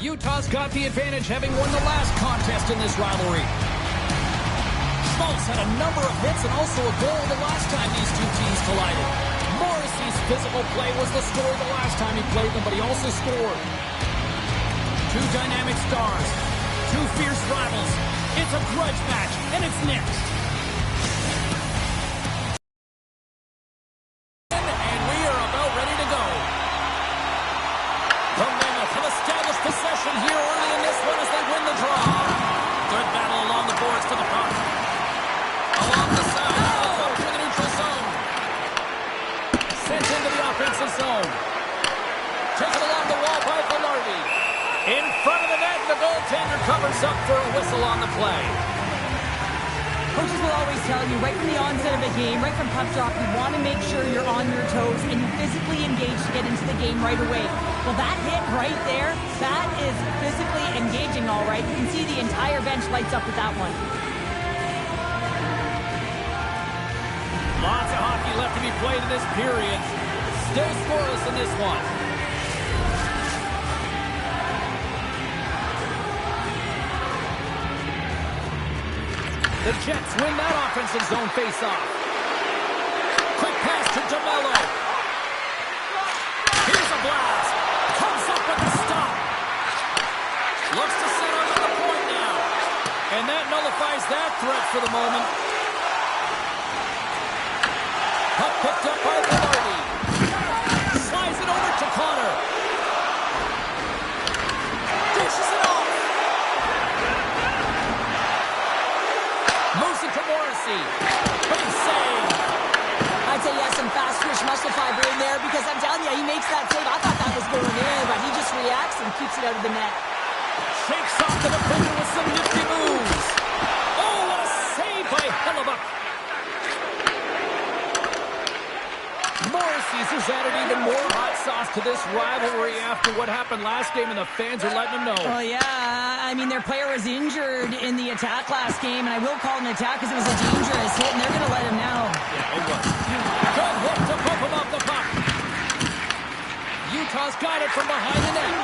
Utah's got the advantage, having won the last contest in this rivalry. Schmaltz had a number of hits and also a goal the last time these two teams collided. Morrissey's physical play was the story the last time he played them, but he also scored. Two dynamic stars, two fierce rivals. It's a grudge match, and it's next. And we are about ready to go. The Mammoth have established possession here early in this one as they win the draw. Good battle along the boards to the puck. Along the side, out to the neutral zone. Sent into the offensive zone. Taken along the wall by Velarde. In front of the net, the goaltender covers up for a whistle on the play. Coaches will always tell you, right from the onset of a game, right from puck drop, you want to make sure you're on your toes and you physically engage to get into the game right away. Well, that hit right there, that is physically engaging, all right. You can see the entire bench lights up with that one. Lots of hockey left to be played in this period. Still scoreless in this one. The Jets win that offensive zone face-off. Quick pass to DeMello. Here's a blast. Comes up with a stop. Looks to set up on the point now. And that nullifies that threat for the moment. Puck picked up by Velarde. Slides it over to Connor. Dishes it off. Moves it to Morrissey. Big save. I'd say he has some fast twitch muscle fiber in there because I'm telling you, he makes that save. I thought that was going in, but he just reacts and keeps it out of the net. Shakes off the defender with some nifty moves. Oh, what a save by Hellebuck. Morrissey's has added even more hot sauce to this rivalry after what happened last game, and the fans are letting them know. Well, yeah, I mean, their player was injured in the attack last game, and I will call it an attack because it was a dangerous hit, and they're going to let him know. Yeah, it was. Good hit to bump him off the puck. Utah's got it from behind the net.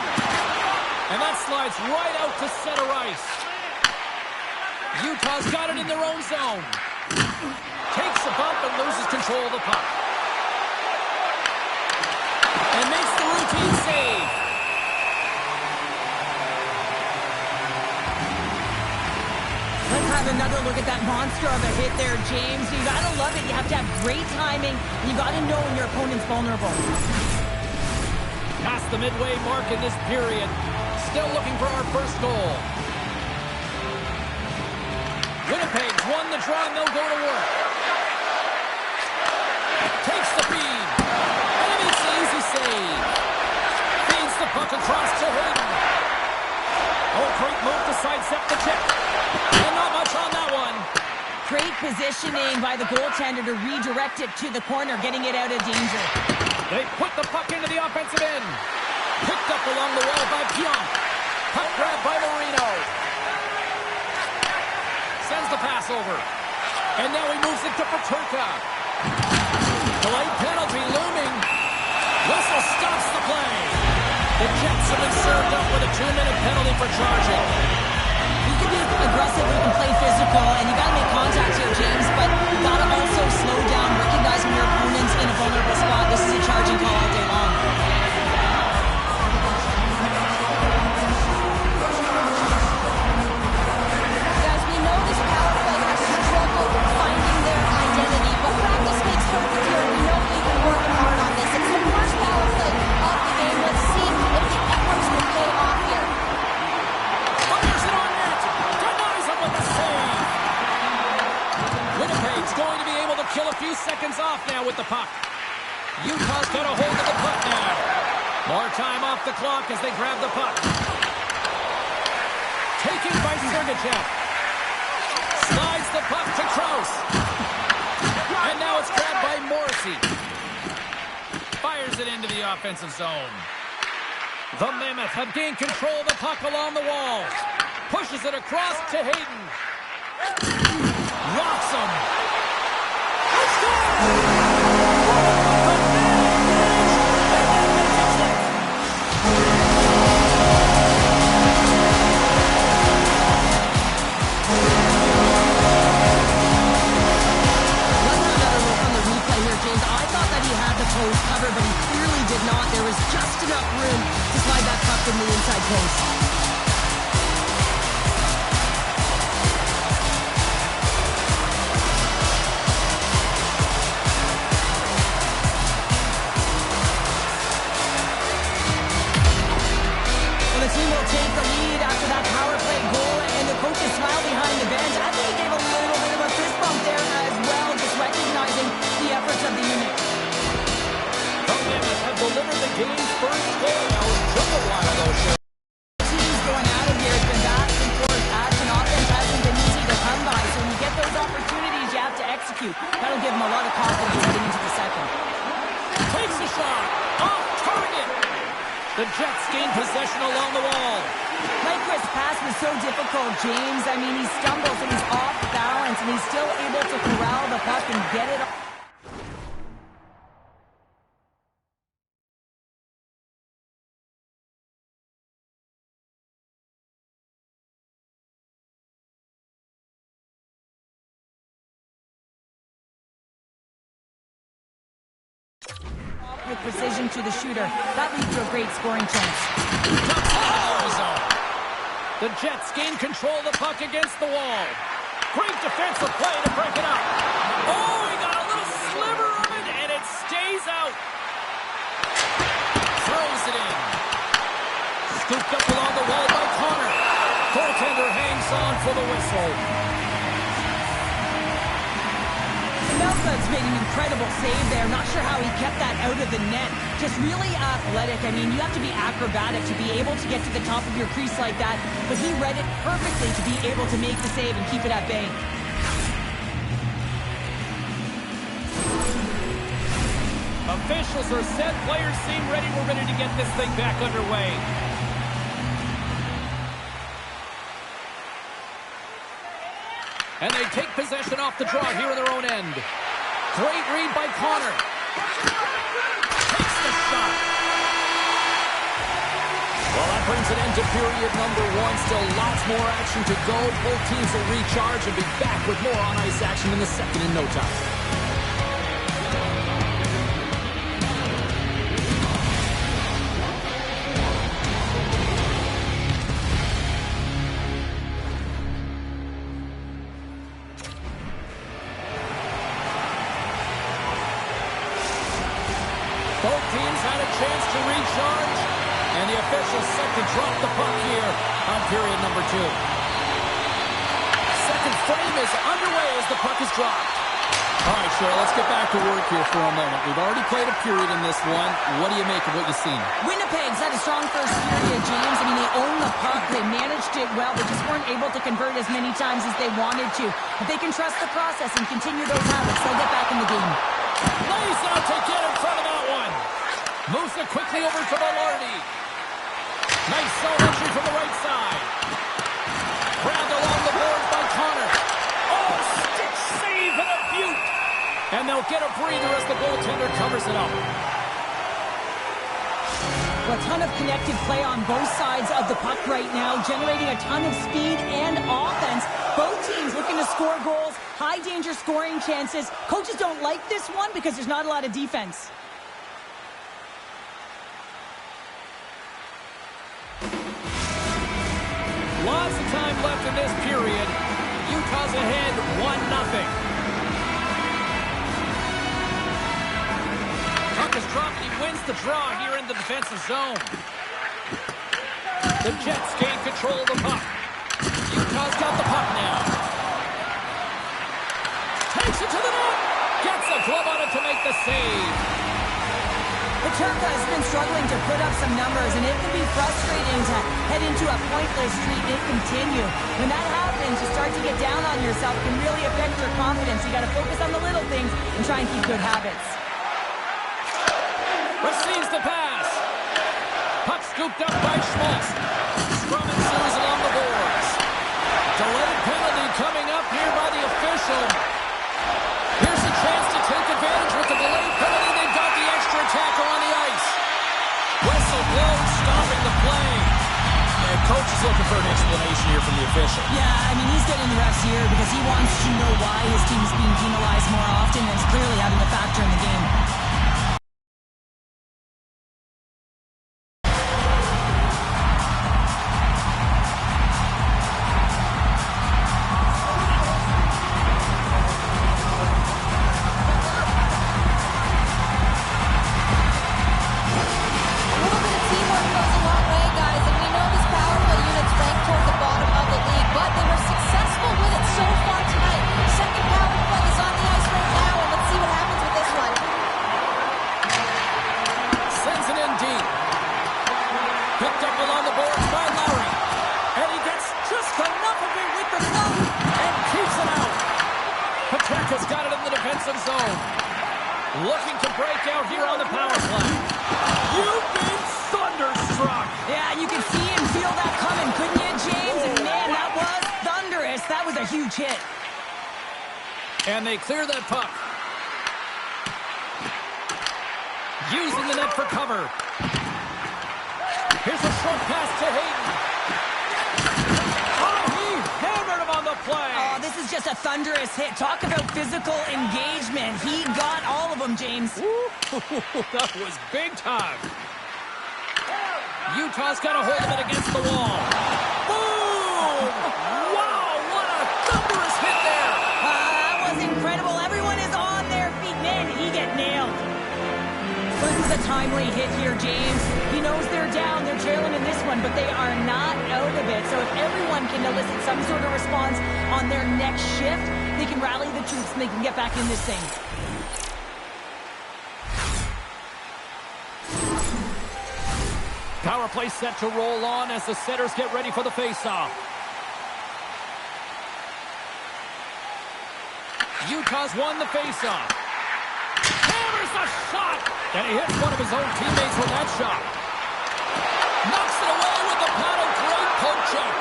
And that slides right out to center ice. Utah's got it in their own zone. Takes a bump and loses control of the puck. And makes the routine save. Let's have another look at that monster of a hit there, James. You got to love it. You have to have great timing. You got to know when your opponent's vulnerable. Past the midway mark in this period. Still looking for our first goal. Winnipeg's won the draw and they'll go to work. Takes the feed. And it makes the easy save. Feeds the puck across to Hayden. Oh, great move to sidestep the tip. And not much on that one. Great positioning by the goaltender to redirect it to the corner, getting it out of danger. They put the puck into the offensive end. Picked up along the wall by Pionk. Puck grab by Marino. Sends the pass over. And now he moves it to Paterka. Delayed penalty looming. Whistle stops the play. The Jets have been served up with a 2-minute penalty for charging. You can be aggressive, you can play physical, and you got to make contact here, James, but you got to also slow down, recognizing your opponent's in a vulnerable spot. This is a charging call all day long. Guys, we know this power play has struggled finding their identity, but practice makes perfect here. We know you've been working hard on this. It's the first power play of the game. Let's see if the efforts will pay off here. Fires it on net. Denies him with the save. Winnipeg's going to be able to kill a few seconds off now with the puck. Utah's got a hold of the puck now. More time off the clock as they grab the puck. Taken by Sergachev. Slides the puck to Krause. And now it's grabbed by Morrissey. Fires it into the offensive zone. The Mammoth have gained control of the puck along the wall. Pushes it across to Hayden. Rocks him. close. The team will take the lead after that power play goal, and the coaches smile behind the bench. I think he gave a little bit of a fist bump there as well, just recognizing the efforts of the unit. Filipino have delivered the game's first goal. Now it took a while, though. Teams going out of here has been back and forth. Action offense hasn't been easy to come by, so when you get those opportunities, you have to execute. That'll give them a lot of confidence heading into the second. Takes the shot. Off target. The Jets gain possession along the wall. Nyquist's pass was so difficult, James. I mean, he stumbles and he's off balance, and he's still able to corral the puck and get it off. With precision to the shooter. That leads to a great scoring chance. The Jets gain control of the puck against the wall. Great defensive play to break it up. Oh, he got a little sliver of it, and it stays out. Throws it in. Scooped up along the wall by Connor. Goaltender hangs on for the whistle. Melga's made an incredible save there. Not sure how he kept that out of the net. Just really athletic. I mean, you have to be acrobatic to be able to get to the top of your crease like that. But he read it perfectly to be able to make the save and keep it at bay. Officials are set. Players seem ready. We're ready to get this thing back underway. And they take possession off the draw here in their own end. Great read by Connor. Takes the shot. Well, that brings an end to period number one. Still lots more action to go. Both teams will recharge and be back with more on-ice action in the second in no time. Both teams had a chance to recharge, and the officials set to drop the puck here on period number two. Second frame is underway as the puck is dropped. All right, Cheryl, let's get back to work here for a moment. We've already played a period in this one. What do you make of what you've seen? Winnipeg's had a strong first period, James. I mean, they owned the puck. They managed it well. They just weren't able to convert as many times as they wanted to. If they can trust the process and continue those habits, they'll get back in the game. Nice out to get in front of that one. Moves it quickly over to Velarde. Nice zone entry from the right side. Grabbed along the boards by Connor. Oh, stick save and a beaut. And they'll get a breather as the goaltender covers it up. A ton of connected play on both sides of the puck right now, generating a ton of speed and offense. Both teams looking to score goals, high-danger scoring chances. Coaches don't like this one because there's not a lot of defense. Lots of time left in this period. Utah's ahead 1-0. Puck is dropped. He wins the draw here in the defensive zone. The Jets gain control of the puck. Utah's got the puck now. Takes it to the net. Gets a glove on it to make the save. The Turca has been struggling to put up some numbers, and it can be frustrating to head into a pointless streak and continue. When that happens, you start to get down on yourself. It can really affect your confidence. You got to focus on the little things and try and keep good habits. Receives the pass. Puck scooped up by Schmaltz. Scrum ensues along the boards. Delayed penalty coming up here by the official. Here's a chance to take advantage with the delayed penalty. They've got the extra attacker on the ice. Whistle blows, stopping the play. And coach is looking for an explanation here from the official. Yeah, I mean, he's getting the refs here because he wants to know why his team is being penalized more often, and it's clearly having a factor in the game. the boards by Lowry. And he gets just enough of it with the thumb and keeps it out. Petraka's got it in the defensive zone. Looking to break out here on the power play. You've been thunderstruck. Yeah, you can see and feel that coming, couldn't you, James? And man, that was thunderous. That was a huge hit. And they clear that puck. Using the net for cover. Here's a short pass to Hayden. Oh, he hammered him on the play. Oh, this is just a thunderous hit. Talk about physical engagement. He got all of them, James. That was big time. Utah's got a hold of it against the wall. Boom! Wow, what a thunderous hit there. That was incredible. Everyone is on their feet. Man, he get nailed. This is a timely hit here, James. He knows they're down, they're trailing in this one, but they are not out of it. So if everyone can elicit some sort of response on their next shift, they can rally the troops and they can get back in this thing. Power play set to roll on as the setters get ready for the faceoff. Utah's won the faceoff. Hammers a shot! And he hits one of his own teammates with that shot. Knocks it away with the paddle. Great poke check.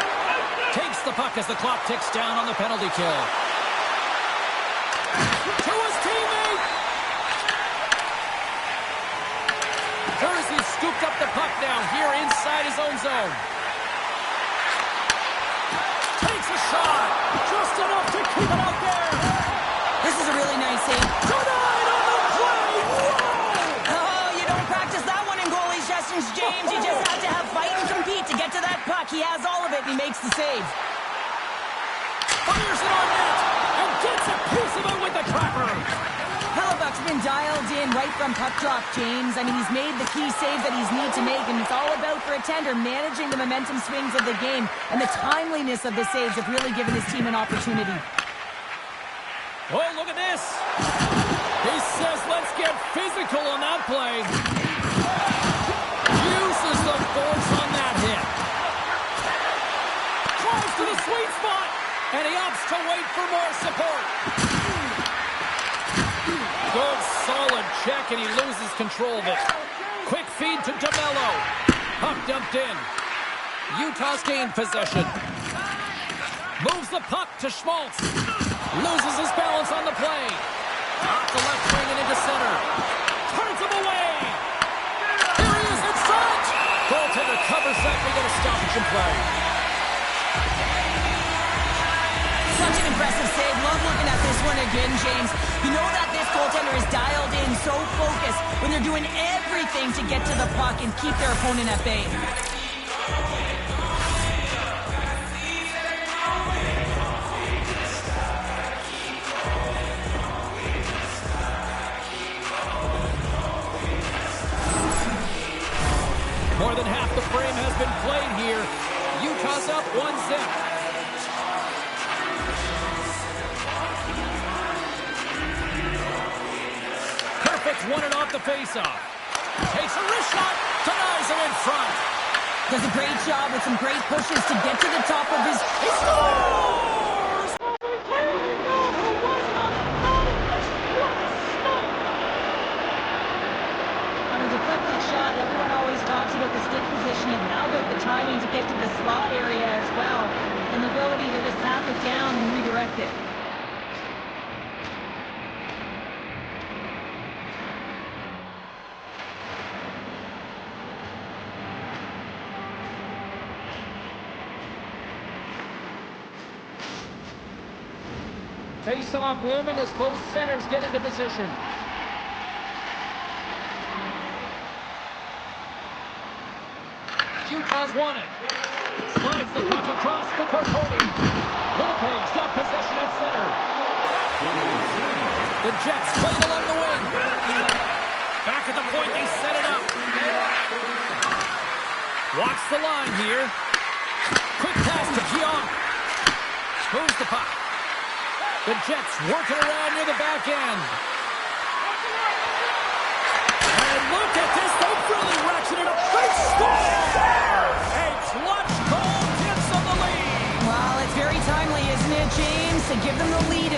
Takes the puck as the clock ticks down on the penalty kill. To his teammate! Jersey scooped up the puck now here inside his own zone. Takes a shot. Just enough to keep it out there. This is a really nice save. Denied on the play. Whoa! Oh, you don't practice that one in goalie sessions, James. You just have to have fight and compete to get to that puck. He has all of it, and he makes the save. Fires it on net and gets a piece of it with the trapper. Hellebuck's been dialed in right from puck drop, James. I mean, he's made the key saves that he's need to make, and it's all about, for a tender, managing the momentum swings of the game, and the timeliness of the saves have really given his team an opportunity. Oh, look at this. He says, let's get physical on that play. Uses the force on that hit. Tries to the sweet spot, and he opts to wait for more support. Good, solid check, and he loses control of it. Quick feed to DeMello. Puck dumped in. Utah's gained possession. Moves the puck to Schmaltz. Loses his balance on the play. Off the left wing and into center. Turns him away. Here he is in front. Goaltender covers that. We get a stoppage in play. Such an impressive save. Love looking at this one again, James. You know that this goaltender is dialed in, so focused when they're doing everything to get to the puck and keep their opponent at bay. More than half the frame has been played here. Utah's up 1-0. Perfect won it off the faceoff. Takes a wrist shot, denies him in front. Does a great job with some great pushes to get to the top of his... He scores! On a deflected shot, everyone always talks about the stick positioning. Now about the timing to get to the slot area as well, and the ability to just tap it down and redirect it. Face-off woman as both centers get into position. Utah's won it. Slides the puck across the Cortoni. Winnipeg's got possession at center. The Jets playing along the wing. Back at the point, they set it up. Watch the line here. Quick pass to Keon. Moves the puck. The Jets working around near the back end. And look at this. They've really ratcheted up. They score! A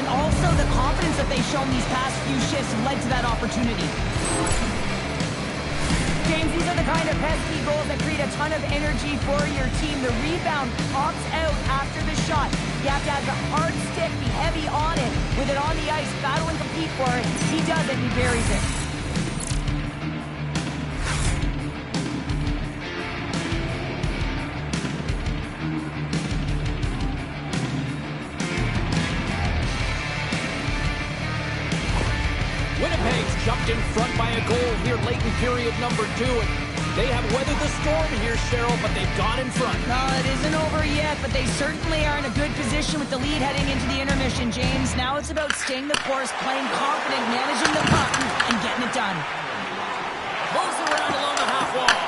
also the confidence that they've shown these past few shifts led to that opportunity. James, these are the kind of pesky goals that create a ton of energy for your team. The rebound pops out after the shot. You have to have the hard stick, be heavy on it, with it on the ice, battle and compete for it. He does it, and he buries it. Winnipeg's jumped in front by a goal here late in period number 2. And they have weathered the storm here, Cheryl, but they've gone in front. No, it isn't over yet, but they certainly are in a good position with the lead heading into the intermission, James. Now it's about staying the course, playing confident, managing the puck, and getting it done. Moves around along the half wall.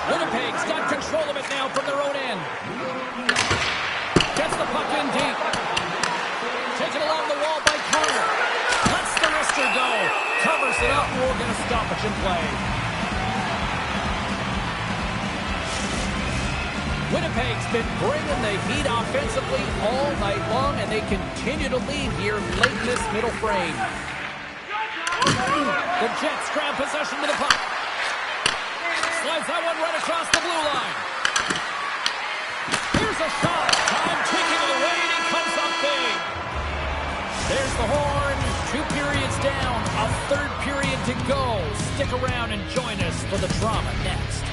Winnipeg's got control of it now from their own end. Gets the puck in deep. Taken along the wall by Connor. Lets the wrister go. Covers it up. We're going to stoppage in play. Winnipeg's been bringing the heat offensively all night long, and they continue to lead here late in this middle frame. The Jets grab possession to the puck. Slides that one right across the blue line. Here's a shot. Time ticking away, and he comes up big. There's the horn. 2 periods down. A third period to go. Stick around and join us for the drama next.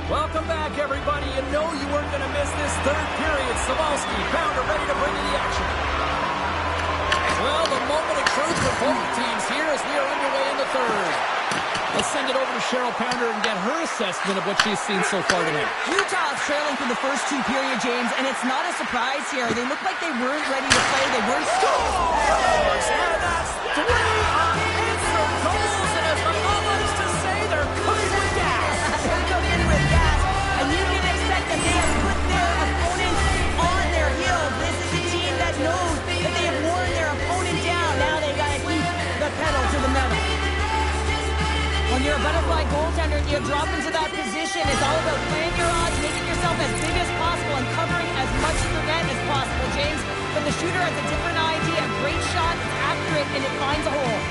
Welcome back, everybody. You know you weren't going to miss this third period. Savalsky, Pounder ready to bring you the action. Well, the moment of truth for both teams here as we are underway in the third. Let's send it over to Cheryl Pounder and get her assessment of what she's seen so far tonight. Utah's trailing through the first 2 periods, James, and it's not a surprise here. They look like they weren't ready to play. They weren't Scores! And that's 3 unanswered goals, and as the mom likes to say, they're cooking with gas. They're cooking with gas, and you can expect that they have put their opponents on their heels. This is a team that knows that they have worn their opponent down. Now they got to keep the pedal to the metal. When you're a butterfly goaltender and you drop into that position, it's all about playing your odds, making yourself as big as possible, and covering as much of the net as possible, James. But the shooter has a different idea. Great shot, it's accurate, and it finds a hole.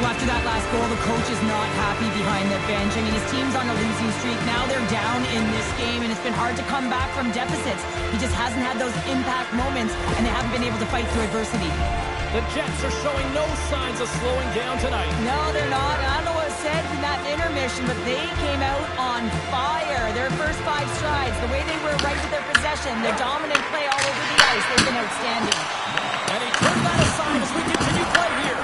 Well, after that last goal, the coach is not happy behind the bench. I mean, his team's on a losing streak. Now they're down in this game, and it's been hard to come back from deficits. He just hasn't had those impact moments, and they haven't been able to fight through adversity. The Jets are showing no signs of slowing down tonight. No, they're not. I don't know what was said in that intermission, but they came out on fire. Their first 5 strides, the way they were right with their possession, their dominant play all over the ice, they've been outstanding. And he turned that aside as we continue play here.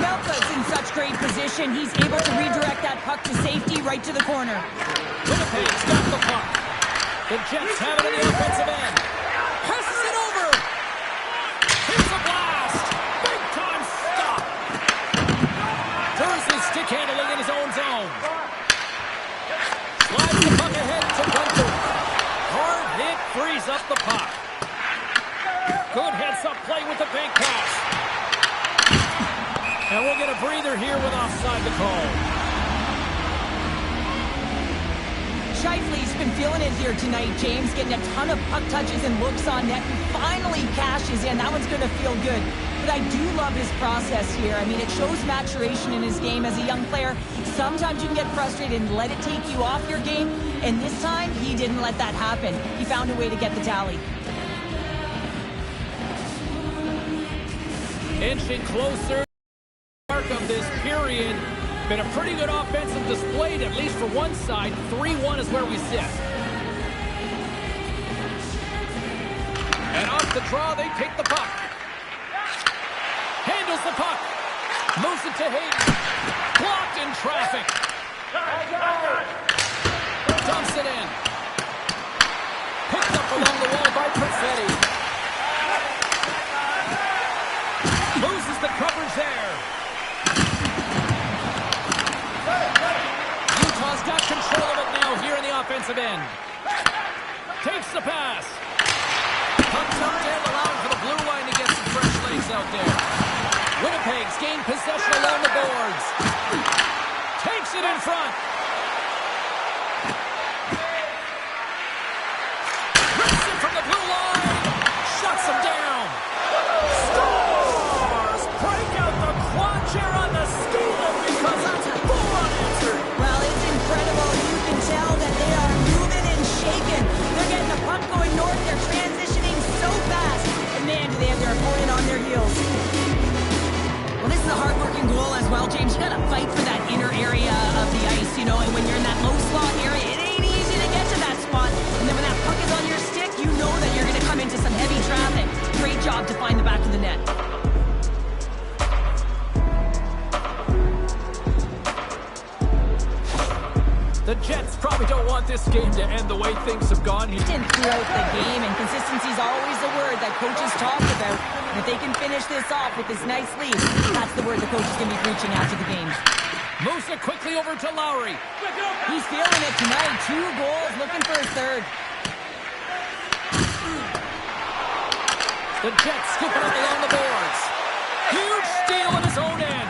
Melka's in such great position. He's able to redirect that puck to safety right to the corner. Winnipeg's got the puck. The Jets have it in the offensive end. Passes it over. Here's a blast. Big time stop. Turns his stick handling in his own zone. Slides the puck ahead to Gunther. Hard hit frees up the puck. Good heads-up play with the bank pass. And we'll get a breather here with offside the call. Scheifele's been feeling it here tonight, James, getting a ton of puck touches and looks on net, and finally cashes in. That one's going to feel good. But I do love his process here. I mean, it shows maturation in his game as a young player. Sometimes you can get frustrated and let it take you off your game, and this time, he didn't let that happen. He found a way to get the tally. Inching closer. Of this period, been a pretty good offensive display, at least for one side. 3-1 is where we sit. And off the draw, they take the puck. Handles the puck. Moves it to Hayden. Blocked in traffic. Dumps it in. Picked up along the wall by Perfetti. Loses the coverage there. Utah's got control of it now here in the offensive end. Takes the pass. Puck tucked in, allowing for the blue line to get some fresh legs out there. Winnipeg's gained possession along the boards. Takes it in front. Rips it from the blue line. Shuts him down. Scores! Break out the quad chair on the steal because that's full unanswered. Well, it's incredible. You can tell that they are moving and shaking. They're getting the puck going north. They're transitioning so fast. And man, do they have their opponent on their heels. Well, this is a hard-working goal as well, James. You got to fight for that inner area of the ice, you know, and when you're in that low slot area, it ain't easy to get to that spot. And then when that puck is on your stick, you know that you're going to come into some heavy traffic. Great job to find the back of the net. The Jets probably don't want this game to end the way things have gone here. Throughout the game, and consistency is always the word that coaches talk about. And if they can finish this off with this nice lead, that's the word the coach is going to be preaching after the games. Moves it quickly over to Lowry. He's feeling it tonight. 2 goals, looking for his third. The Jets scoop it up along the boards. Huge steal in his own end.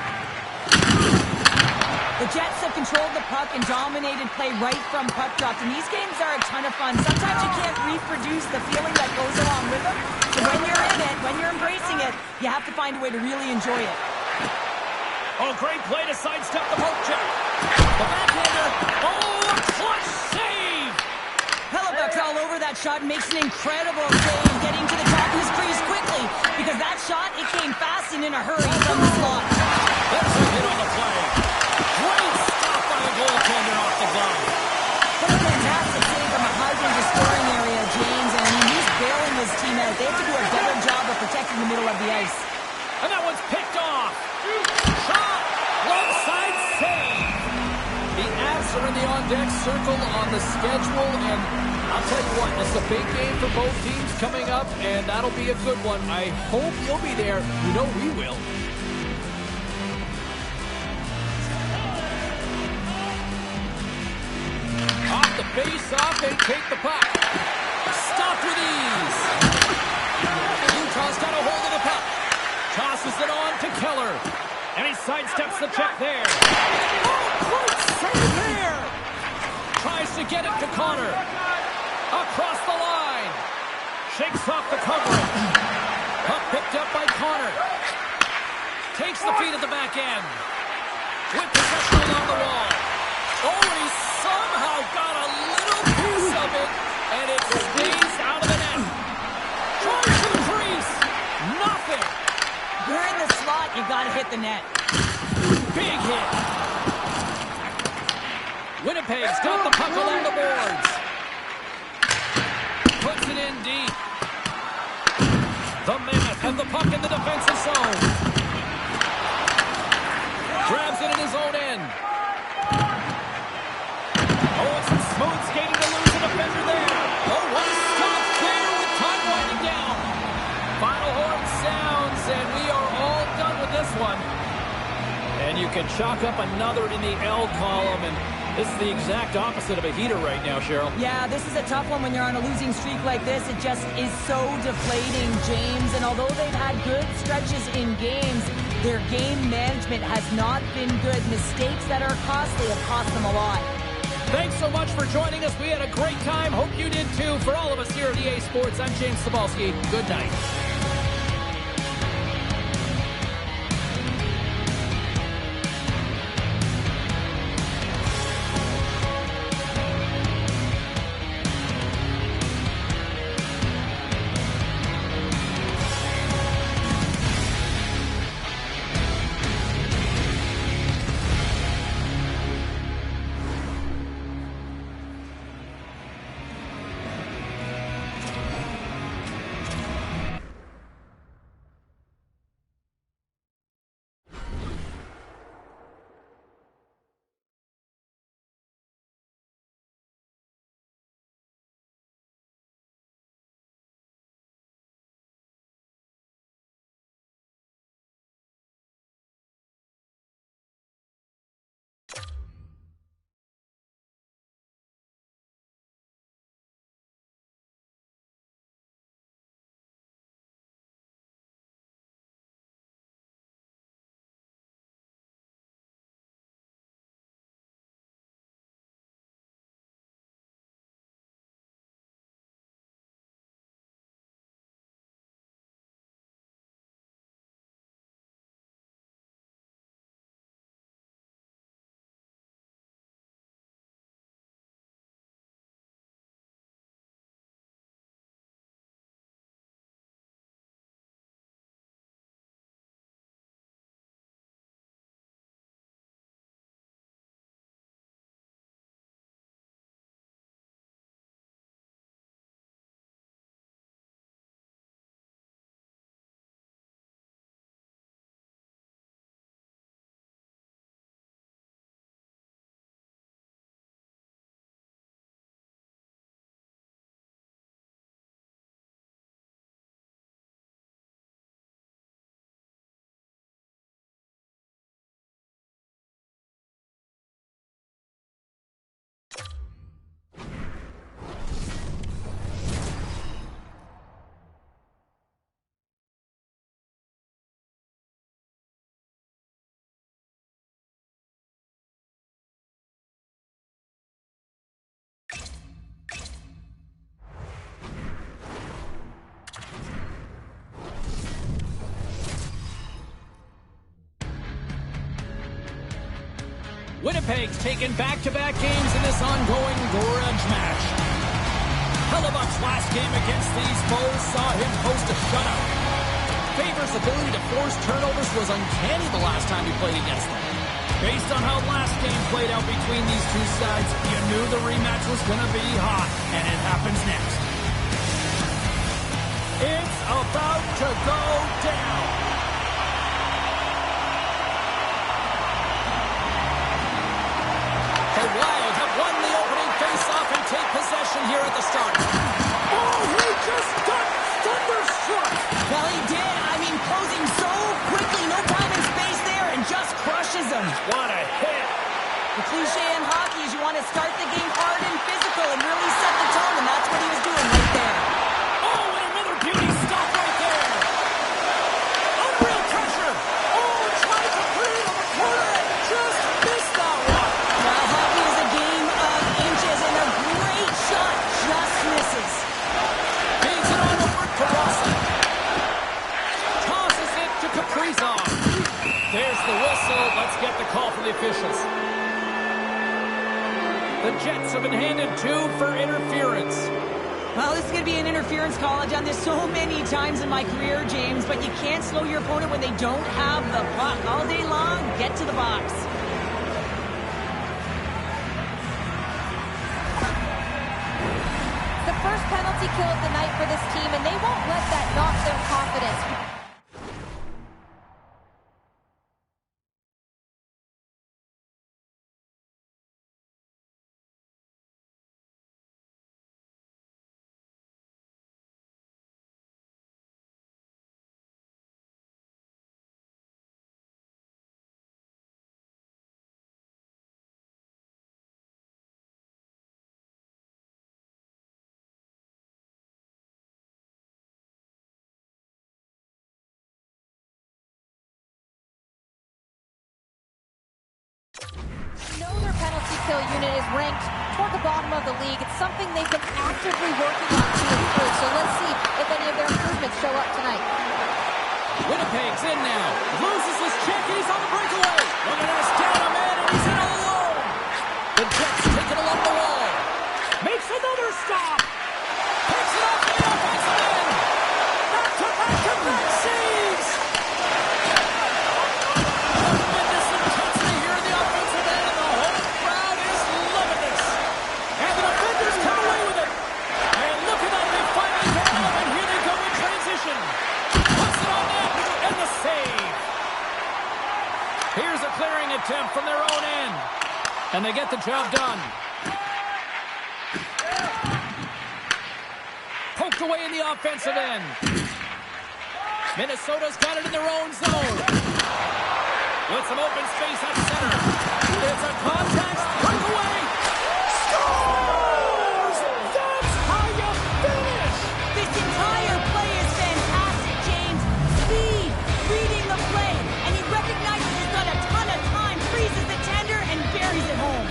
The Jets have controlled the puck and dominated play right from puck drops. And these games are a ton of fun. Sometimes you can't reproduce the feeling that goes along with them. So when you're in it, when you're embracing it, you have to find a way to really enjoy it. Oh, great play to sidestep the poke check. The backhander. Oh, a clutch save. Hellebuck's all over that shot and makes an incredible save, getting to the top of his crease quickly. Because that shot, it came fast and in a hurry from the slot. There's a hit on the play. Great stop by the goaltender off the glove. What a fantastic save from a high-danger scoring area, James. And he's bailing his team out. They have to do a better job of protecting the middle of the ice. And that one's picked off. Shot. Left side save. The Avs are in the on-deck circle on the schedule. And I'll tell you what, it's a big game for both teams coming up. And that'll be a good one. I hope you'll be there. You know we will. Off the face-off, they take the puck. Stop with ease. Utah's got a hold of the puck. Tosses it on to Keller. And he sidesteps the check there. Oh, great save there. Tries to get it to Connor. Across the line. Shakes off the coverage. Puck picked up by Connor. Takes the feed at the back end. With possession along the wall. Oh, and he somehow got a little piece of it, and it stays out of the net. Tries to the crease. Nothing. You're in the slot, you gotta hit the net. Big hit. Winnipeg's got the puck along the boards. Puts it in deep. The Mammoth have the puck in the defensive zone. Grabs it in his own end. Oh, and some smooth skating to lose a defender there. Oh, what a stop clear with time winding down. Final horn sounds, and we are all done with this one. And you can chalk up another in the L column, and this is the exact opposite of a heater right now, Cheryl. Yeah, this is a tough one when you're on a losing streak like this. It just is so deflating, James. And although they've had good stretches in games, their game management has not been good. Mistakes that are costly have cost them a lot. Thanks so much for joining us. We had a great time. Hope you did too. For all of us here at EA Sports, I'm James Cebulski. Good night. Winnipeg's taken back-to-back games in this ongoing grudge match. Hellebuck's last game against these foes saw him post a shutout. Faber's ability to force turnovers was uncanny the last time he played against them. Based on how last game played out between these two sides, you knew the rematch was going to be hot, and it happens next. It's about to go down. The Wild have won the opening face-off and take possession here at the start. Oh, he just got thunderstruck. Well, he did. I mean, closing so quickly, no time and space there, and just crushes him. What a hit. The cliche in hockey is you want to start the game hard and physical and really set the tone, and that's what he was doing right there. Oh, and another beauty stop right there. Unreal pressure. Oh, trying to put it on the corner and just missed that one. Now, hockey is a game of inches, and a great shot just misses. Feeds it on over to Rossi. Tosses it to Kaprizov. There's the whistle. Let's get the call from the officials. The Jets have been handed 2 for interference. Well, this is going to be an interference call. I've done this so many times in my career, James, but you can't slow your opponent when they don't have the puck. All day long, get to the box. The first penalty kill of the night for this team, and they won't let that knock their confidence. Know their penalty kill unit is ranked toward the bottom of the league. It's something they've been actively working on to improve. So let's see if any of their improvements show up tonight. Winnipeg's in now. Loses his check. He's on the breakaway. Looking at us down a man, and he's in all alone. The Jets take it along the wall. Makes another stop. Picks it up in the offensive end. Back-to-back saves. Tremendous intensity here in the offensive end, and the whole crowd is loving this. And the defenders come away with it. And look at that, they finally get it up, and here they go in transition. Puts it on net, and the save. Here's a clearing attempt from their own end. And they get the job done. Poked away in the offensive end. Minnesota's got it in their own zone. With some open space at center. It's a contact breakaway. Scores! That's how you finish! This entire play is fantastic, James. Speed, reading the play, and he recognizes he's got a ton of time, freezes the tender, and buries it home.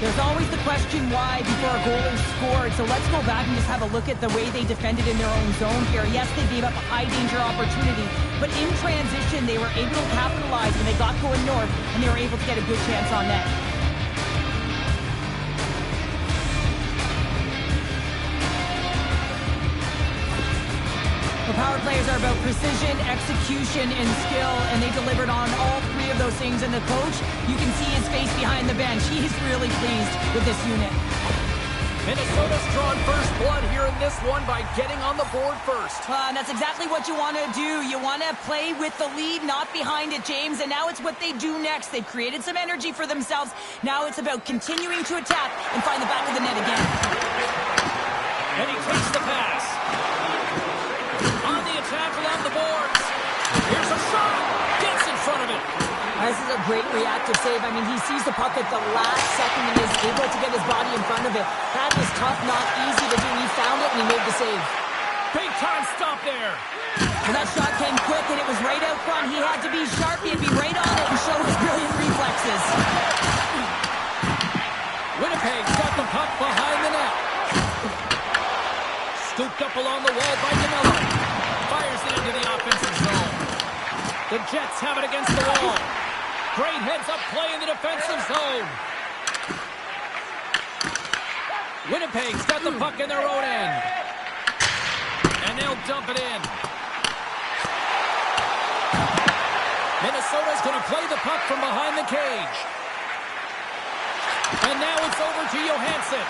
There's always the question why before a goal is scored, so let's go back and just have a look at the way they defended in their own zone here. Yes, they gave up a high-danger opportunity, but in transition, they were able to capitalize when they got going north, and they were able to get a good chance on net. The power plays are about precision, execution, and skill, and they delivered on all 3 of those things. And the coach, you can see his face behind the bench. He's really pleased with this unit. Minnesota's drawn first blood here in this one by getting on the board first. And that's exactly what you want to do. You want to play with the lead, not behind it, James. And now it's what they do next. They've created some energy for themselves. Now it's about continuing to attack and find the back of the net again. And he takes the pass. On the attack along the boards. Here's a shot. Gets in front of it. This is a great reactive save. I mean, he sees the puck at the last second and is able to get his body in front of it. That is tough, not easy to do. He found it and he made the save. Big time stop there. And that shot came quick and it was right out front. He had to be sharp. He had to be right on it and show his brilliant reflexes. Winnipeg's got the puck behind the net. Scooped up along the wall by Danilo. Fires it into the offensive zone. The Jets have it against the wall. Great heads-up play in the defensive zone. Winnipeg's got the puck in their own end. And they'll dump it in. Minnesota's going to play the puck from behind the cage. And now it's over to Johansson.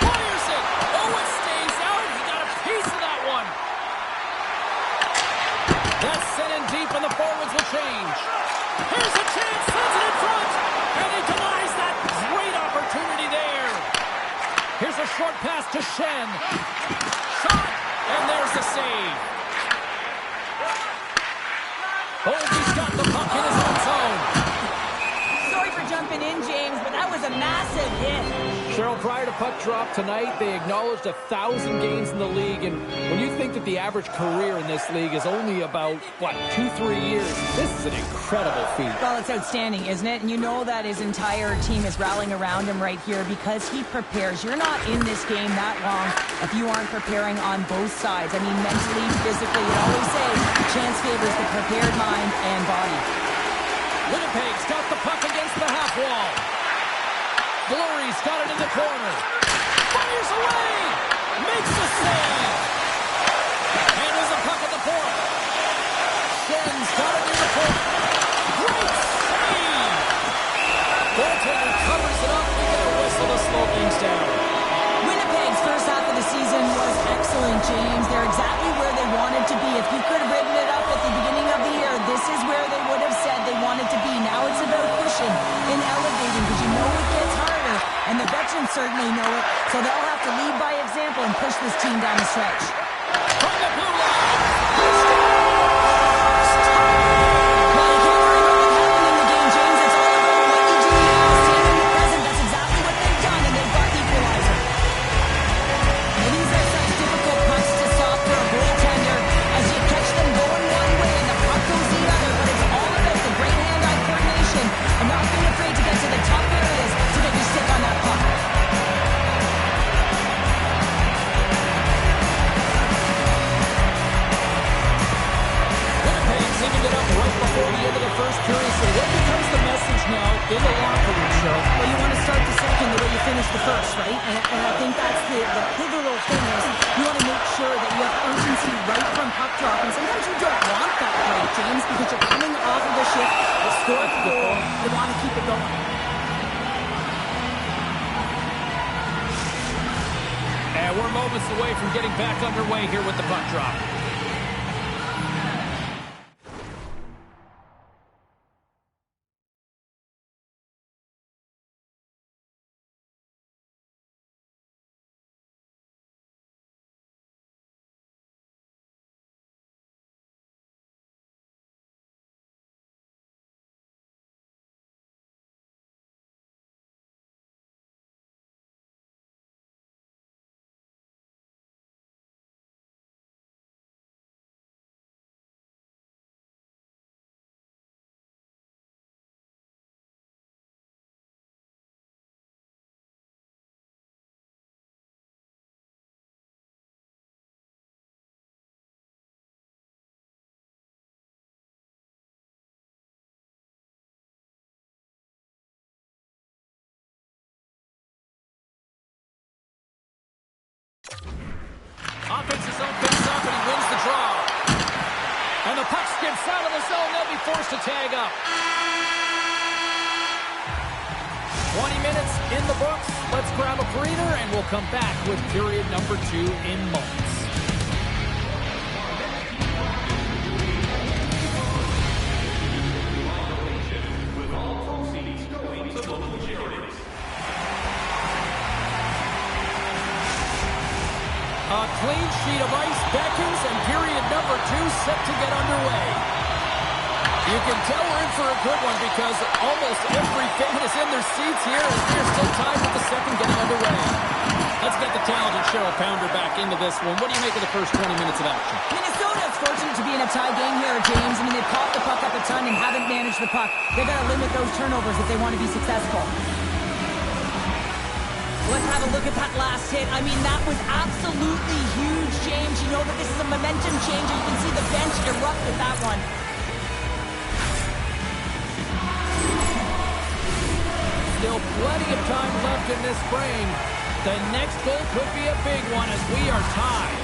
Fires it. Oh, it stays out. He got a piece of that one. That's sent in deep, and the forwards will change. Here's a chance. Sends it in front. And he denies that great opportunity there. Here's a short pass to Shen. Shot. And there's the save. Holtby's got the puck in his own zone. Sorry for jumping in, James, but that was a massive hit. Cheryl, prior to puck drop tonight, they acknowledged 1,000 games in the league, and when you think that the average career in this league is only about, 2-3 years, this is an incredible feat. Well, it's outstanding, isn't it? And you know that his entire team is rallying around him right here because he prepares. You're not in this game that long if you aren't preparing on both sides. I mean, mentally, physically, you always say chance favors the prepared mind and body. Winnipeg's got the puck against the half wall. Fleury's got it in the corner. Fires away! Makes the save! And there's a puck at the point. Shen's got it in the corner. Great save! Goaltender covers it up. We get a whistle to slow things down. Winnipeg's first half of the season was excellent, James. They're exactly where they wanted to be. If you could have written it up at the beginning of the year, this is where they would have said they wanted to be. Now it's about pushing and elevating because you know it gets harder, and the veterans certainly know it, so they'll have to lead by example and push this team down the stretch. From the blue line. Well, you can't worry about what happened in the game, James. It's all about what you do now. Staying in the present, that's exactly what they've done, and they've got the equalizer. And these are such difficult pucks to stop for a goaltender as you catch them going one way and the puck goes the other, but it's all about the great hand-eye coordination and not being afraid to get to the tough areas to get your stick on that puck. Winnipeg's evened it up right before the end of the first period. So what becomes the message now in the locker room, Cheryl? Well, you want to start the second the way you finish the first, right? And I think that's the pivotal thing is you want to make sure that you have urgency right from puck drop. And sometimes you don't want that right, James, because you're coming off of a shift, you scored the goal, you want to keep it going. And we're moments away from getting back underway here with the puck drop. Offensive zone picks up and he wins the draw. And the puck skips out of the zone. They'll be forced to tag up. 20 minutes in the books. Let's grab a breather and we'll come back with period number 2 in moments. A clean sheet of ice beckons, and period number 2 set to get underway. You can tell we're in for a good one because almost every fan is in their seats here, and we're still tied with the second getting underway. Let's get the talented Cheryl Pounder back into this one. What do you make of the first 20 minutes of action? Minnesota's fortunate to be in a tie game here, James. I mean, they've popped the puck up a ton and haven't managed the puck. They've got to limit those turnovers if they want to be successful. Let's have a look at that last hit. I mean, that was absolutely huge, James. You know that this is a momentum changer. You can see the bench erupt with that one. Still plenty of time left in this frame. The next goal could be a big one as we are tied.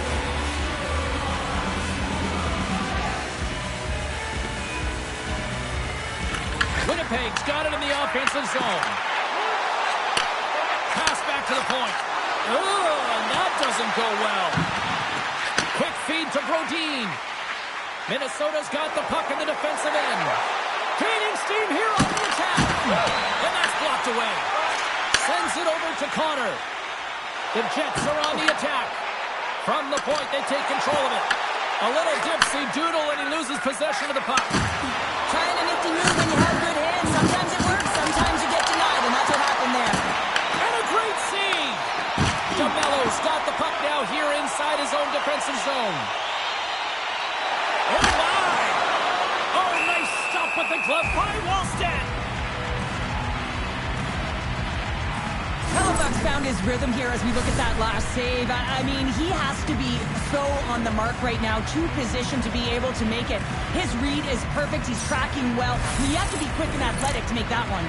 Winnipeg's got it in the offensive zone. Pass back to the point. Oh, and that doesn't go well. Quick feed to Brodin. Minnesota's got the puck in the defensive end. Gaining steam here on the attack. And that's blocked away. Sends it over to Connor. The Jets are on the attack. From the point, they take control of it. A little dipsy doodle, and he loses possession of the puck. Trying a nifty move when you have good hands. Sometimes it works, sometimes you get denied, and that's what happened there. And a great save. DeMello's got the puck now here inside his own defensive zone. Oh, my! Oh, nice stop with the glove by Wallstedt. Halifax found his rhythm here as we look at that last save. I mean, he has to be so on the mark right now, to position to be able to make it. His read is perfect. He's tracking well. You have to be quick and athletic to make that one.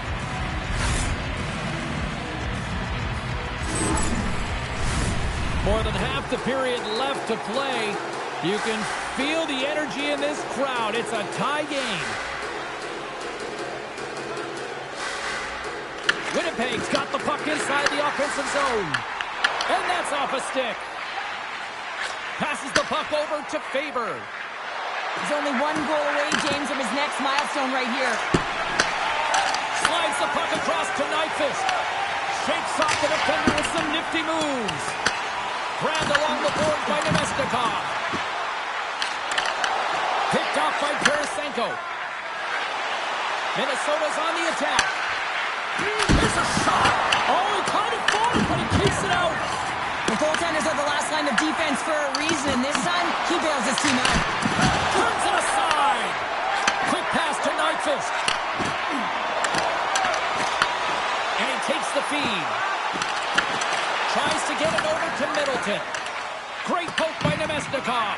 More than half the period left to play. You can feel the energy in this crowd. It's a tie game. Winnipeg's got the puck inside the offensive zone. And that's off a stick. Passes the puck over to Faber. He's only one goal away, James, from his next milestone right here. Slides the puck across to Nyquist. Shakes off the defender with some nifty moves. Grabbed along the board by Nemestikov. Picked off by Tarasenko. Minnesota's on the attack. There's a shot. Oh, he kind of fought it, but he keeps it out. The goaltenders are the last line of defense for a reason. This time, he bails his team out. Turns it aside. Quick pass to Nyquist. And he takes the feed. Tries to get it over to Middleton. Great poke by Nemestikov.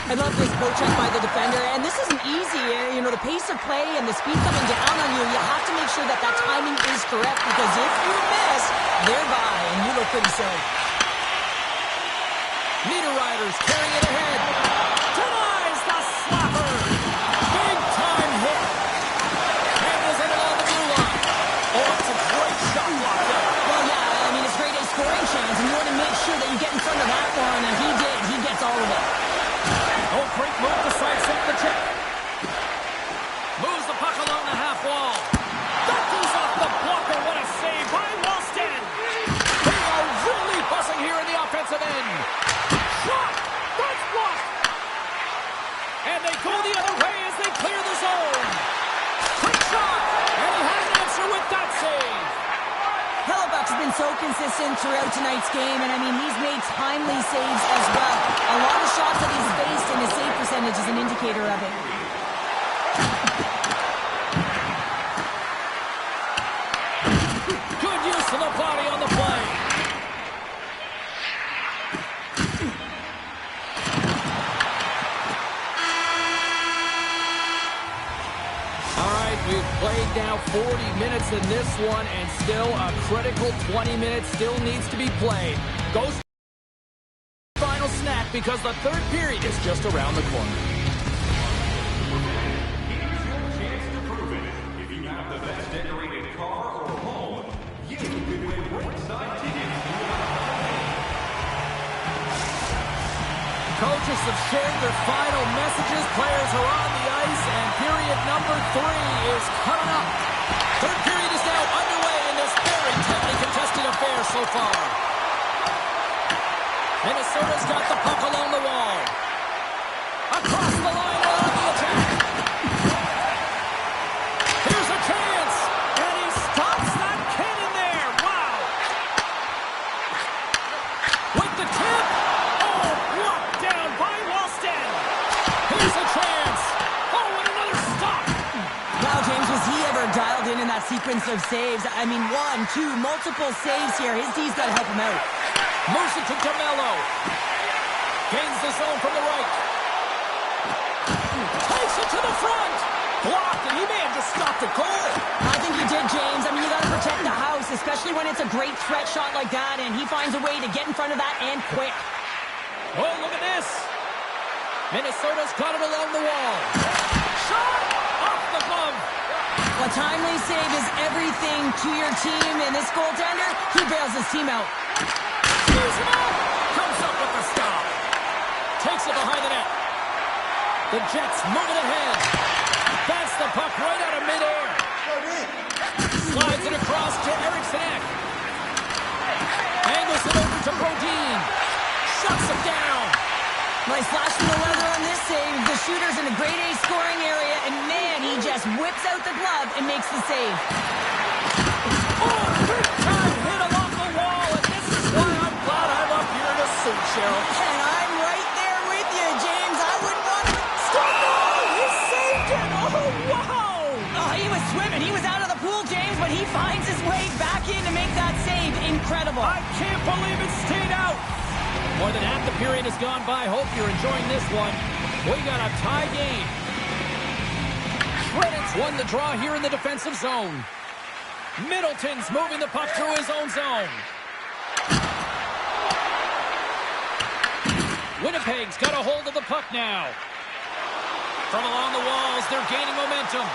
I love this poke check by the defender, and this isn't easy. You know, the pace of play and the speed coming down on you, you have to make sure that that timing is correct, because if you miss, they're by, and you look pretty safe. Niederreiter's carrying it ahead. Denies the slapper. Big time hit. Handles it along the blue line. Oh, it's a great shot block there. Well, yeah, I mean, it's great a scoring chance, and you want to make sure that you get in front of that one, and he did. He gets all of it. Oh, great move to sidestep the check. Moves the puck along the half wall. That goes off the blocker. What a save by Wallstedt. They are really buzzing here in the offensive end. Shot. That's blocked. And they go the other way as they clear the zone. Quick shot. And he has an answer with that save. Halifax has been so consistent throughout tonight's game, and I mean, he's made timely saves as well. A lot of shots that he's faced, and his save percentage is an indicator of it. Good use of the body on the play. All right, we've played now 40 minutes in this one, and still a critical 20 minutes still needs to be played. Goes to the final snap because the third period is just around the corner. Here's your chance to prove it. If you have the best decorated car or home, you could win ringside tickets. Coaches have shared their final messages. Players are on the ice, and period number 3 is coming up. Third period is now underway in this very tightly contested affair so far. Minnesota's got the puck along the wall. Across the line on the attack. Here's a chance, and he stops that cannon there. Wow. With the tip. Oh, blocked down by Wallstedt. Here's a chance. Oh, and another stop. Wow, James, was he ever dialed in that sequence of saves? I mean, 1, 2, multiple saves here. His D's got to help him out. Moves it to DeMello. Gains the zone from the right. Takes it to the front. Blocked, and he may have just stopped a goal. I think he did, James. I mean, you got to protect the house, especially when it's a great threat shot like that, and he finds a way to get in front of that and quick. Oh, look at this. Minnesota's got it along the wall. Shot off the glove. A timely save is everything to your team, and this goaltender, he bails his team out. Screws him up. Comes up with the stop. Takes it behind the net. The Jets moving ahead. That's the puck right out of midair. Slides it across to Eriksson Ek. Angles it over to Brodin. Shuts him down. Nice flash from the leather on this save. The shooter's in a grade A scoring area, and man, he just whips out the glove and makes the save. Oh, big time hit along the wall, and this is why I'm glad I'm up here in a suit, Cheryl. And I'm right there with you, James. I wouldn't want to... Stop! He saved it! Oh, wow! Oh, he was swimming. He was out of the pool, James, but he finds his way back in to make that save. Incredible. I can't believe it stayed out. More than half the period has gone by. Hope you're enjoying this one. We got a tie game. Shreddit's won the draw here in the defensive zone. Middleton's moving the puck through his own zone. Winnipeg's got a hold of the puck now. From along the walls, they're gaining momentum.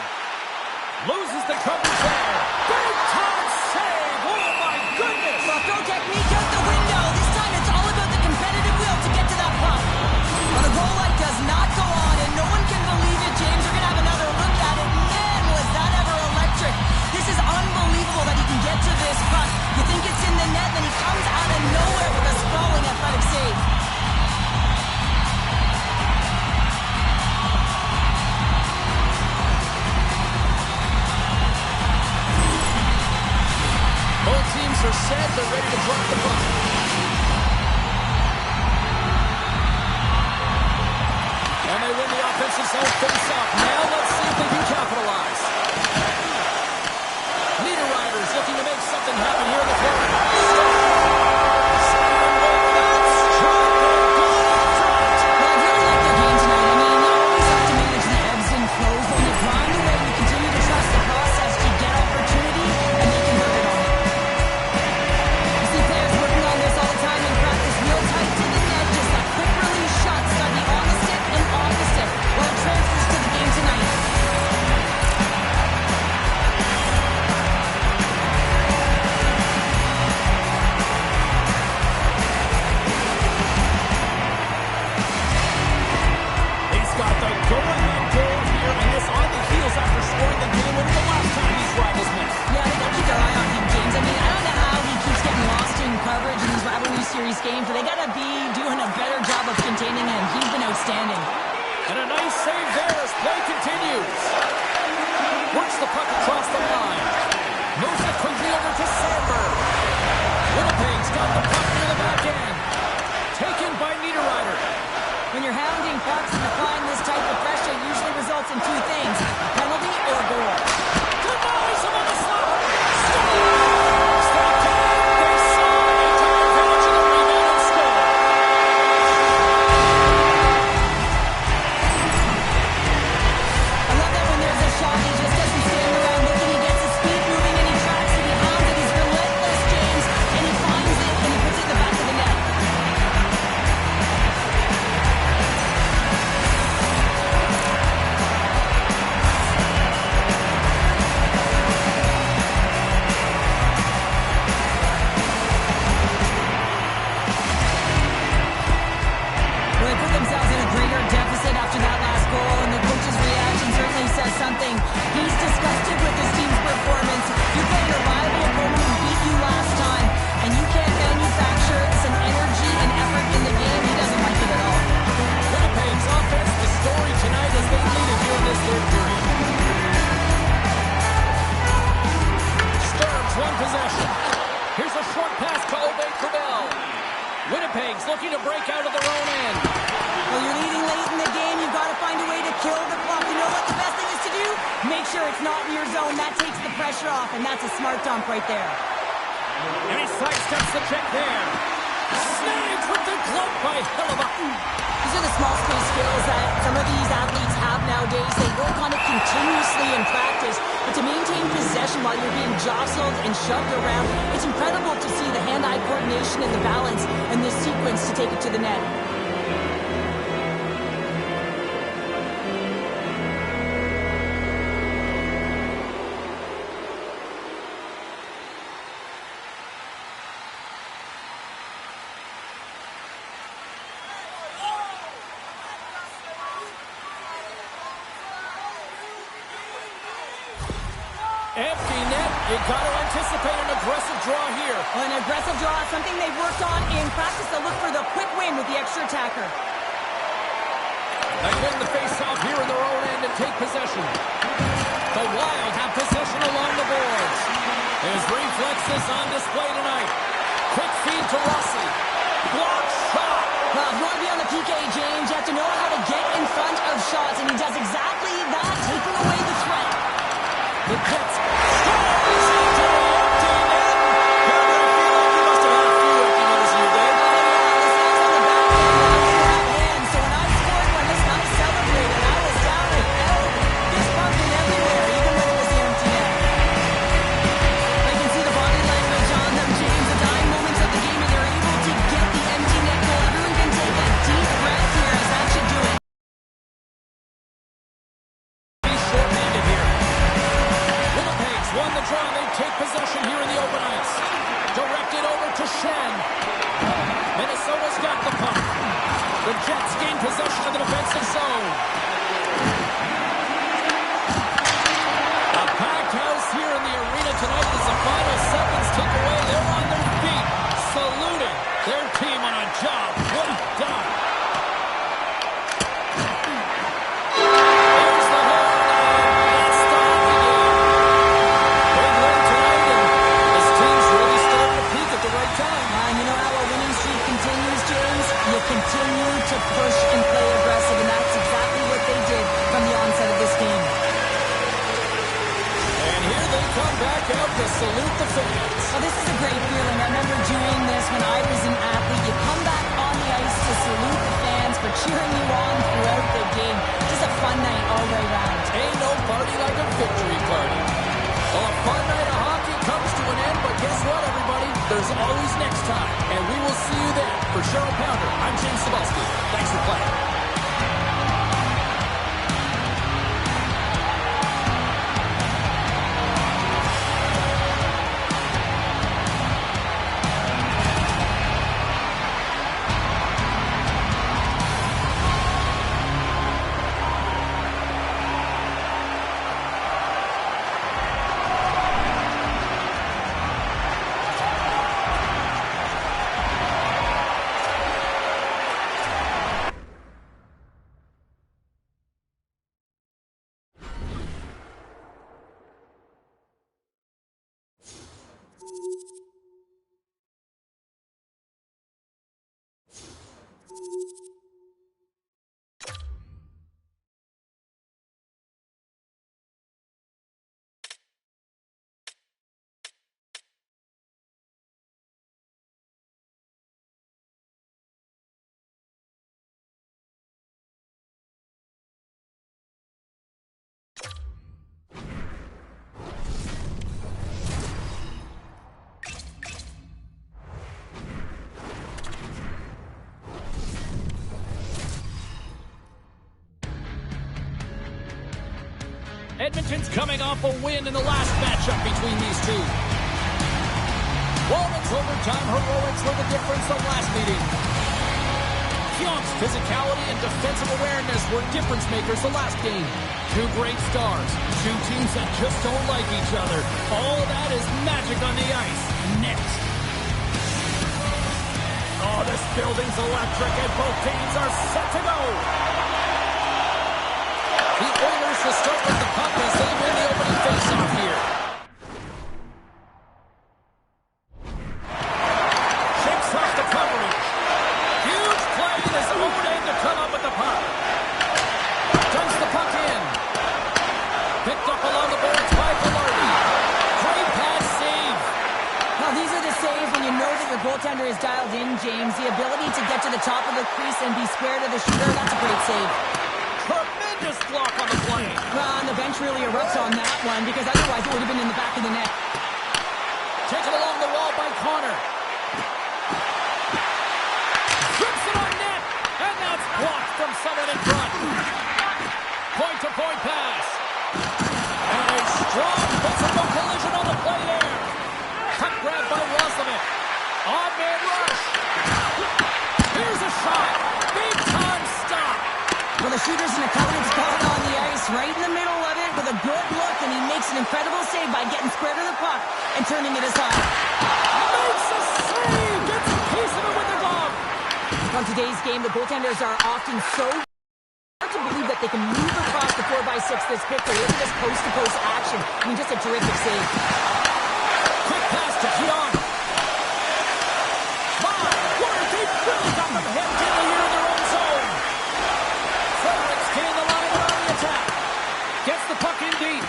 Loses the coverage there. Big time save. Oh, my goodness. Well, throw technique out the window. This time it's all about the competitive will to get to that puck. Well, the goal light does not go on, and no one can believe it, James. We're going to have another look at it. Man, was that ever electric. This is unbelievable that he can get to this puck. You think it's in the net, then he comes out of nowhere with a sprawling athletic save. Both teams are set. They're ready to drop the puck. And they win the offensive zone face-off. Now let's see if they can capitalize. Niederreiter's looking to make something happen here in the corner. Games, but they got to be doing a better job of containing him. He's been outstanding. And a nice save there as play continues. Works the puck across the line. Moves it quickly over to Sandberg. Winnipeg's got the puck near the back end. Taken by Niederreiter. When you're hounding pucks and applying this type of pressure, it usually results in two things: a penalty or a goal. Goodbye, some of the slot. Winnipeg's looking to break out of their own end. Well, you're leading late in the game. You've got to find a way to kill the clock. You know what the best thing is to do? Make sure it's not in your zone. That takes the pressure off, and that's a smart dump right there. And he sidesteps the check there. Snags with the glove by Hellebuck. These are the small space skills that some of these athletes have nowadays. They work work on it continuously in practice, but to maintain possession while you're being jostled and shoved around, it's incredible to see the hand-eye coordination and the balance and this sequence to take it to the net. Empty net. You got to anticipate an aggressive draw here. Well, an aggressive draw is something they've worked on in practice. They'll look for the quick win with the extra attacker. They win the face-off here in their own end and take possession. The Wild have possession along the boards. His reflexes on display tonight. Quick feed to Rossi. Block shot. Well, if you want to be on the PK, James, you have to know how to get in front of shots, and he does exactly that, taking away the threat. The Jets scores into the empty net. Cameron, I feel like you must have had a few empty netters in your day. Oh, yeah, this was on the back end. I was in that hand, so when I scored one, listen, I celebrated. I was down and out, fist bumping everywhere, even when it was the empty net. You can see the body language on them, James. The dying moments of the game, and they're able to get the empty net goal. Everyone can take a deep breath here, as that should do it. He's short-handed here. Winnipeg's won the draw. They take possession here in the open ice. Directed over to Shen. Minnesota's got the puck. The Jets gain possession of the defensive zone. A packed house here in the arena tonight as the final seconds tick away. They're on their feet, saluting their team on a job well done. There's the horn, and that's the game. Big win tonight, and this team's really starting to peak at the right time. And you know how a winning streak continues, James? You continue to push and play aggressive, and that's exactly what they did from the onset of this game. And here they come back out to salute the fans. Well, this is a great feeling. I remember doing this when I was an athlete. You come back on the ice to salute the fans for cheering you on throughout the game. Just a fun night all the way around. Ain't no party like a victory party. Well, a fun night of hockey comes to an end, but guess what, everybody? There's always next time, and we will see you then. For Cheryl Pounder, I'm James Cebulski. Thanks for playing. Edmonton's coming off a win in the last matchup between these two. Moments overtime heroics were the difference the last meeting. Fionk's physicality and defensive awareness were difference makers the last game. Two great stars, two teams that just don't like each other. All that is magic on the ice. Next. Oh, this building's electric and both teams are set to go. The Oilers will start with the puck as they win the opening faceoff here. Shakes off the coverage. Huge play in his own end to come up with the puck. Dumps the puck in. Picked up along the boards by Velarde. Great pass save. Now, these are the saves when you know that your goaltender is dialed in, James. The ability to get to the top of the crease and be square to the shooter, that's a great save. Tremendous Tremendous block on the play. Well, and the bench really erupts on that one because otherwise it would have been in the back of the net. Taken along the wall by Connor. Drips it on net. And that's blocked from someone in front. Point-to-point pass. And a strong physical collision on the play there. Puck grab by Roslovic. Odd-man rush. Here's a shot. Big-time stop. Well, the shooter's in a covenant spot on the ice, right in the middle of it with a good look, and he makes an incredible save by getting square to the puck and turning it aside. Makes a save. Gets a piece of it with the glove. On today's game, the goaltenders are often so hard to believe that they can move across the 4x6 this quickly. Look at this post-to-post action. I mean, just a terrific save. Quick pass to Keon. They really got them hemmed in here in their own zone. Fredericks getting the line on the attack. Gets the puck in deep.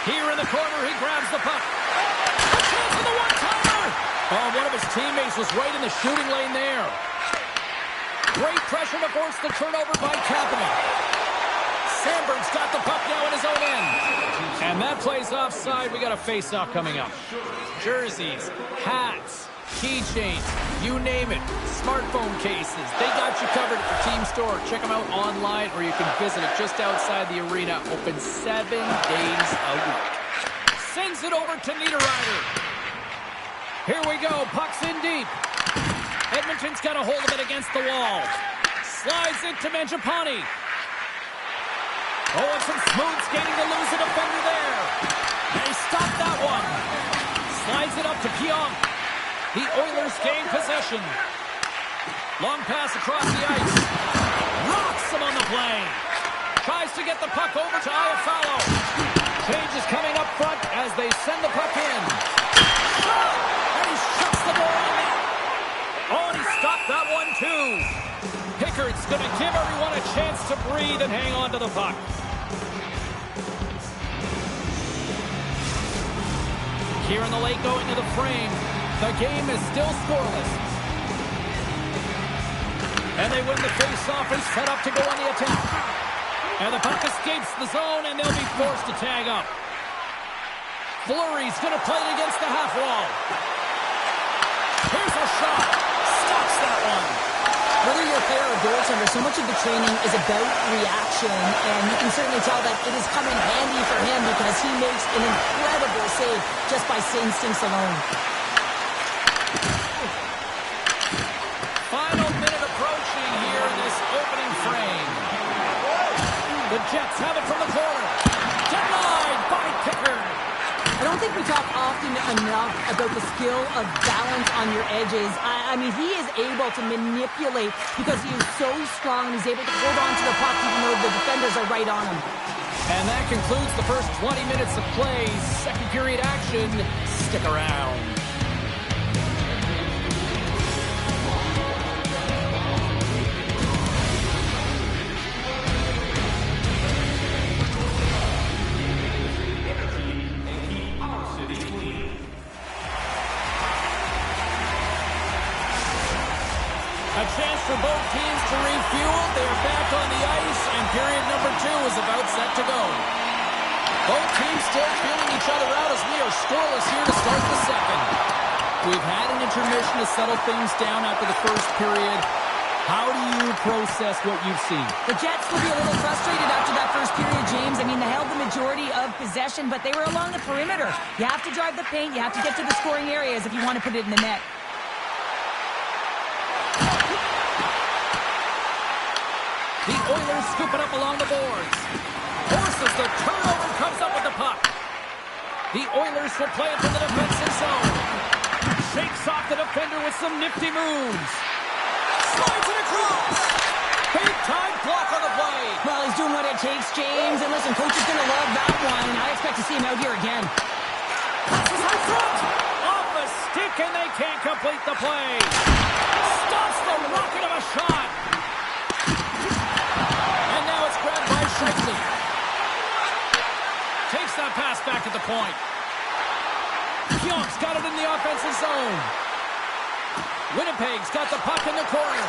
Here in the corner, he grabs the puck. A chance for the one-timer. Oh, one of his teammates was right in the shooting lane there. Great pressure to force the turnover by Kapanen. Sandberg's got the puck now in his own end. And that play's offside. We got a face-off coming up. Jerseys, hats, keychains, you name it. Smartphone cases. They got you covered at the team store. Check them out online or you can visit it just outside the arena. Open 7 days a week. Sends it over to Niederreiter. Here we go. Puck's in deep. Edmonton's got a hold of it against the wall. Slides it to Mangiapane. Oh, and some smooth skating to lose a defender there. And he stopped that one. Slides it up to Pionk. The Oilers gain possession. Long pass across the ice. Rocks him on the play. Tries to get the puck over to Iafallo. Change is coming up front as they send the puck in. And he shuts the ball in net. Oh, and he stopped that one too. Pickett's going to give everyone a chance to breathe and hang on to the puck. Here in the late going to the frame. The game is still scoreless. And they win the face-off and set up to go on the attack. And the puck escapes the zone, and they'll be forced to tag up. Fleury's going to play it against the half wall. Here's a shot. Stops that one. Whether you're a player or goaltender, so much of the training is about reaction, and you can certainly tell that it has come in handy for him because he makes an incredible save just by instincts alone. Final minute approaching here in this opening frame. The Jets have it from the corner. Denied by Pickard. I don't think we talk often enough about the skill of balance on your edges. I mean, he is able to manipulate because he is so strong and he's able to hold on to the puck even though the defenders are right on him. And that concludes the first 20 minutes of play. Second period action. Stick around. A chance for both teams to refuel. They are back on the ice, and period number 2 is about set to go. Both teams still feeling each other out as we are scoreless here to start the second. We've had an intermission to settle things down after the first period. How do you process what you've seen? The Jets will be a little frustrated after that first period, James. I mean, they held the majority of possession, but they were along the perimeter. You have to drive the paint. You have to get to the scoring areas if you want to put it in the net. The Oilers scoop it up along the boards. Forces the turnover, comes up with the puck. The Oilers will play it from the defensive zone. Shakes off the defender with some nifty moves. Slides it across. Big time block on the play. Well, he's doing what it takes, James. And listen, coach is going to love that one. I expect to see him out here again. Passes out front. Off a stick, and they can't complete the play. Stops the rocket of a shot. And now it's grabbed by Scheifele. Takes that pass back at the point. Pionk's got it in the offensive zone. Winnipeg's got the puck in the corner.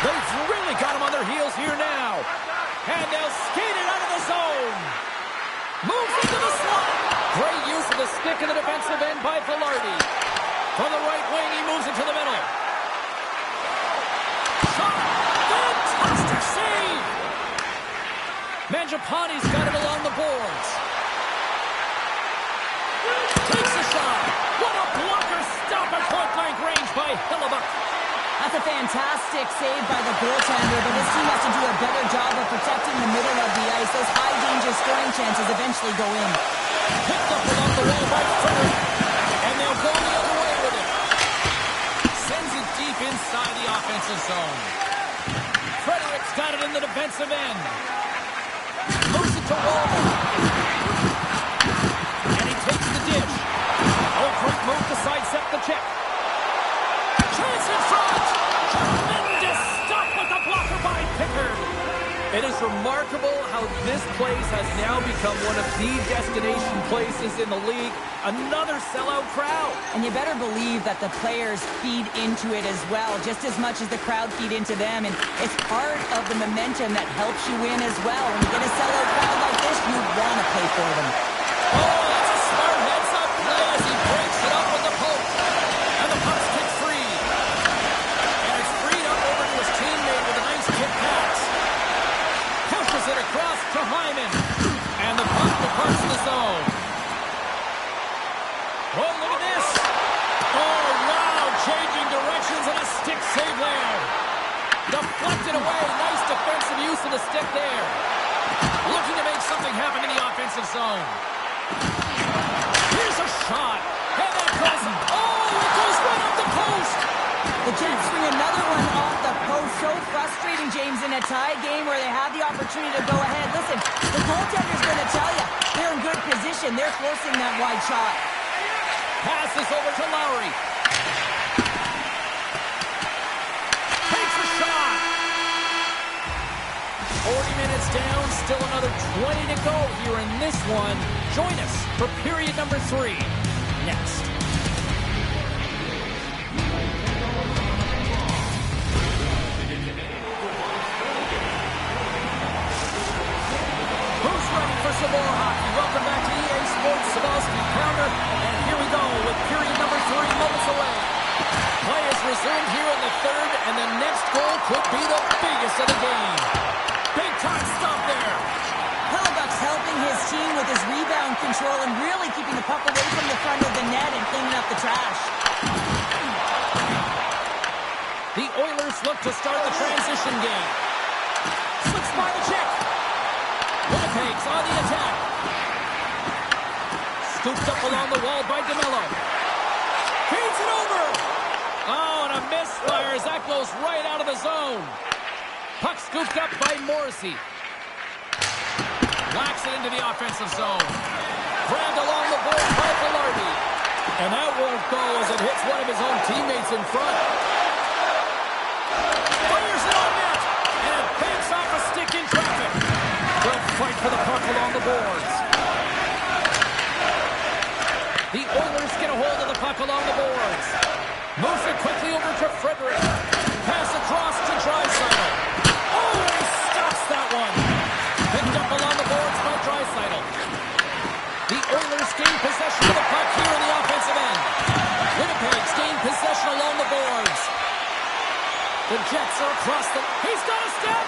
They've really got him on their heels here now. And they'll skate it out of the zone. Moves into the slot. Great use of the stick in the defensive end by Velarde. From the right wing, he moves it to the middle. Shot. Fantastic save. Mangiapane's got it along the boards. Takes a shot. What a blocker stop at point-blank range by Hellebuyck. That's a fantastic save by the goaltender, but his team has to do a better job of protecting the middle of the ice. Those high-danger scoring chances eventually go in. Picked up along the wall by Frederick, and they'll go the other way with it. Sends it deep inside the offensive zone. Frederick's got it in the defensive end. Moves it to Wall. And he takes the dish. Oh, great move to sidestep the check. Chance in front! Tremendous stop with the blocker by Pickard! It is remarkable how this place has now become one of the destination places in the league. Another sellout crowd. And you better believe that the players feed into it as well, just as much as the crowd feed into them. And it's part of the momentum that helps you win as well. When you get a sellout crowd like this, you want to play for them. Oh, that's a smart heads-up play as he breaks it up with the poke. And the puck's kicked free. And it's freed up over to his teammate with a nice kick pass. Pushes it across to Hyman. And the puck departs the zone. Oh, look at this. Oh, wow. Changing directions and a stick save there. Deflected away. Nice defensive use of the stick there. Looking to make something happen in the offensive zone. Here's a shot. And that goes. Oh, it goes right off the post. The Jets swing another one off the post. So frustrating, James, in a tie game where they have the opportunity to go ahead. Listen, the goaltender's going to tell you they're in good position. They're forcing that wide shot. Passes over to Lowry. Takes a shot. 40 minutes down, still another 20 to go here in this one. Join us for period number 3 next. Who's ready for some more hockey? Welcome back to EA Sports Sabalski Pounder. And here we go with period number 3 moments away. Play is resumed here in the third, and the next goal could be the biggest of the game. Big time stop there. Hellebuyck's helping his team with his rebound control and really keeping the puck away from the front of the net and cleaning up the trash. The Oilers look to start the transition game. Slips by the check. Winnipeg's on the attack. Scooped up along the wall by DeMello. Feeds it over. Oh, and a misfire as that goes right out of the zone. Puck scooped up by Morrissey. Whacks it into the offensive zone. Grabbed along the board by Velarde. And that won't go as it hits one of his own teammates in front. Fires it on net. And it banks off a stick in traffic. They'll fight for the puck along the boards. The Oilers get a hold of the puck along the boards. Moves it quickly over to Frederick. Pass across to Draisaitl. Oh, and he stops that one. Picked up along the boards by Draisaitl. The Oilers gain possession of the puck here in the offensive end. Winnipeg's gain possession along the boards. The Jets are across the... He's got a step!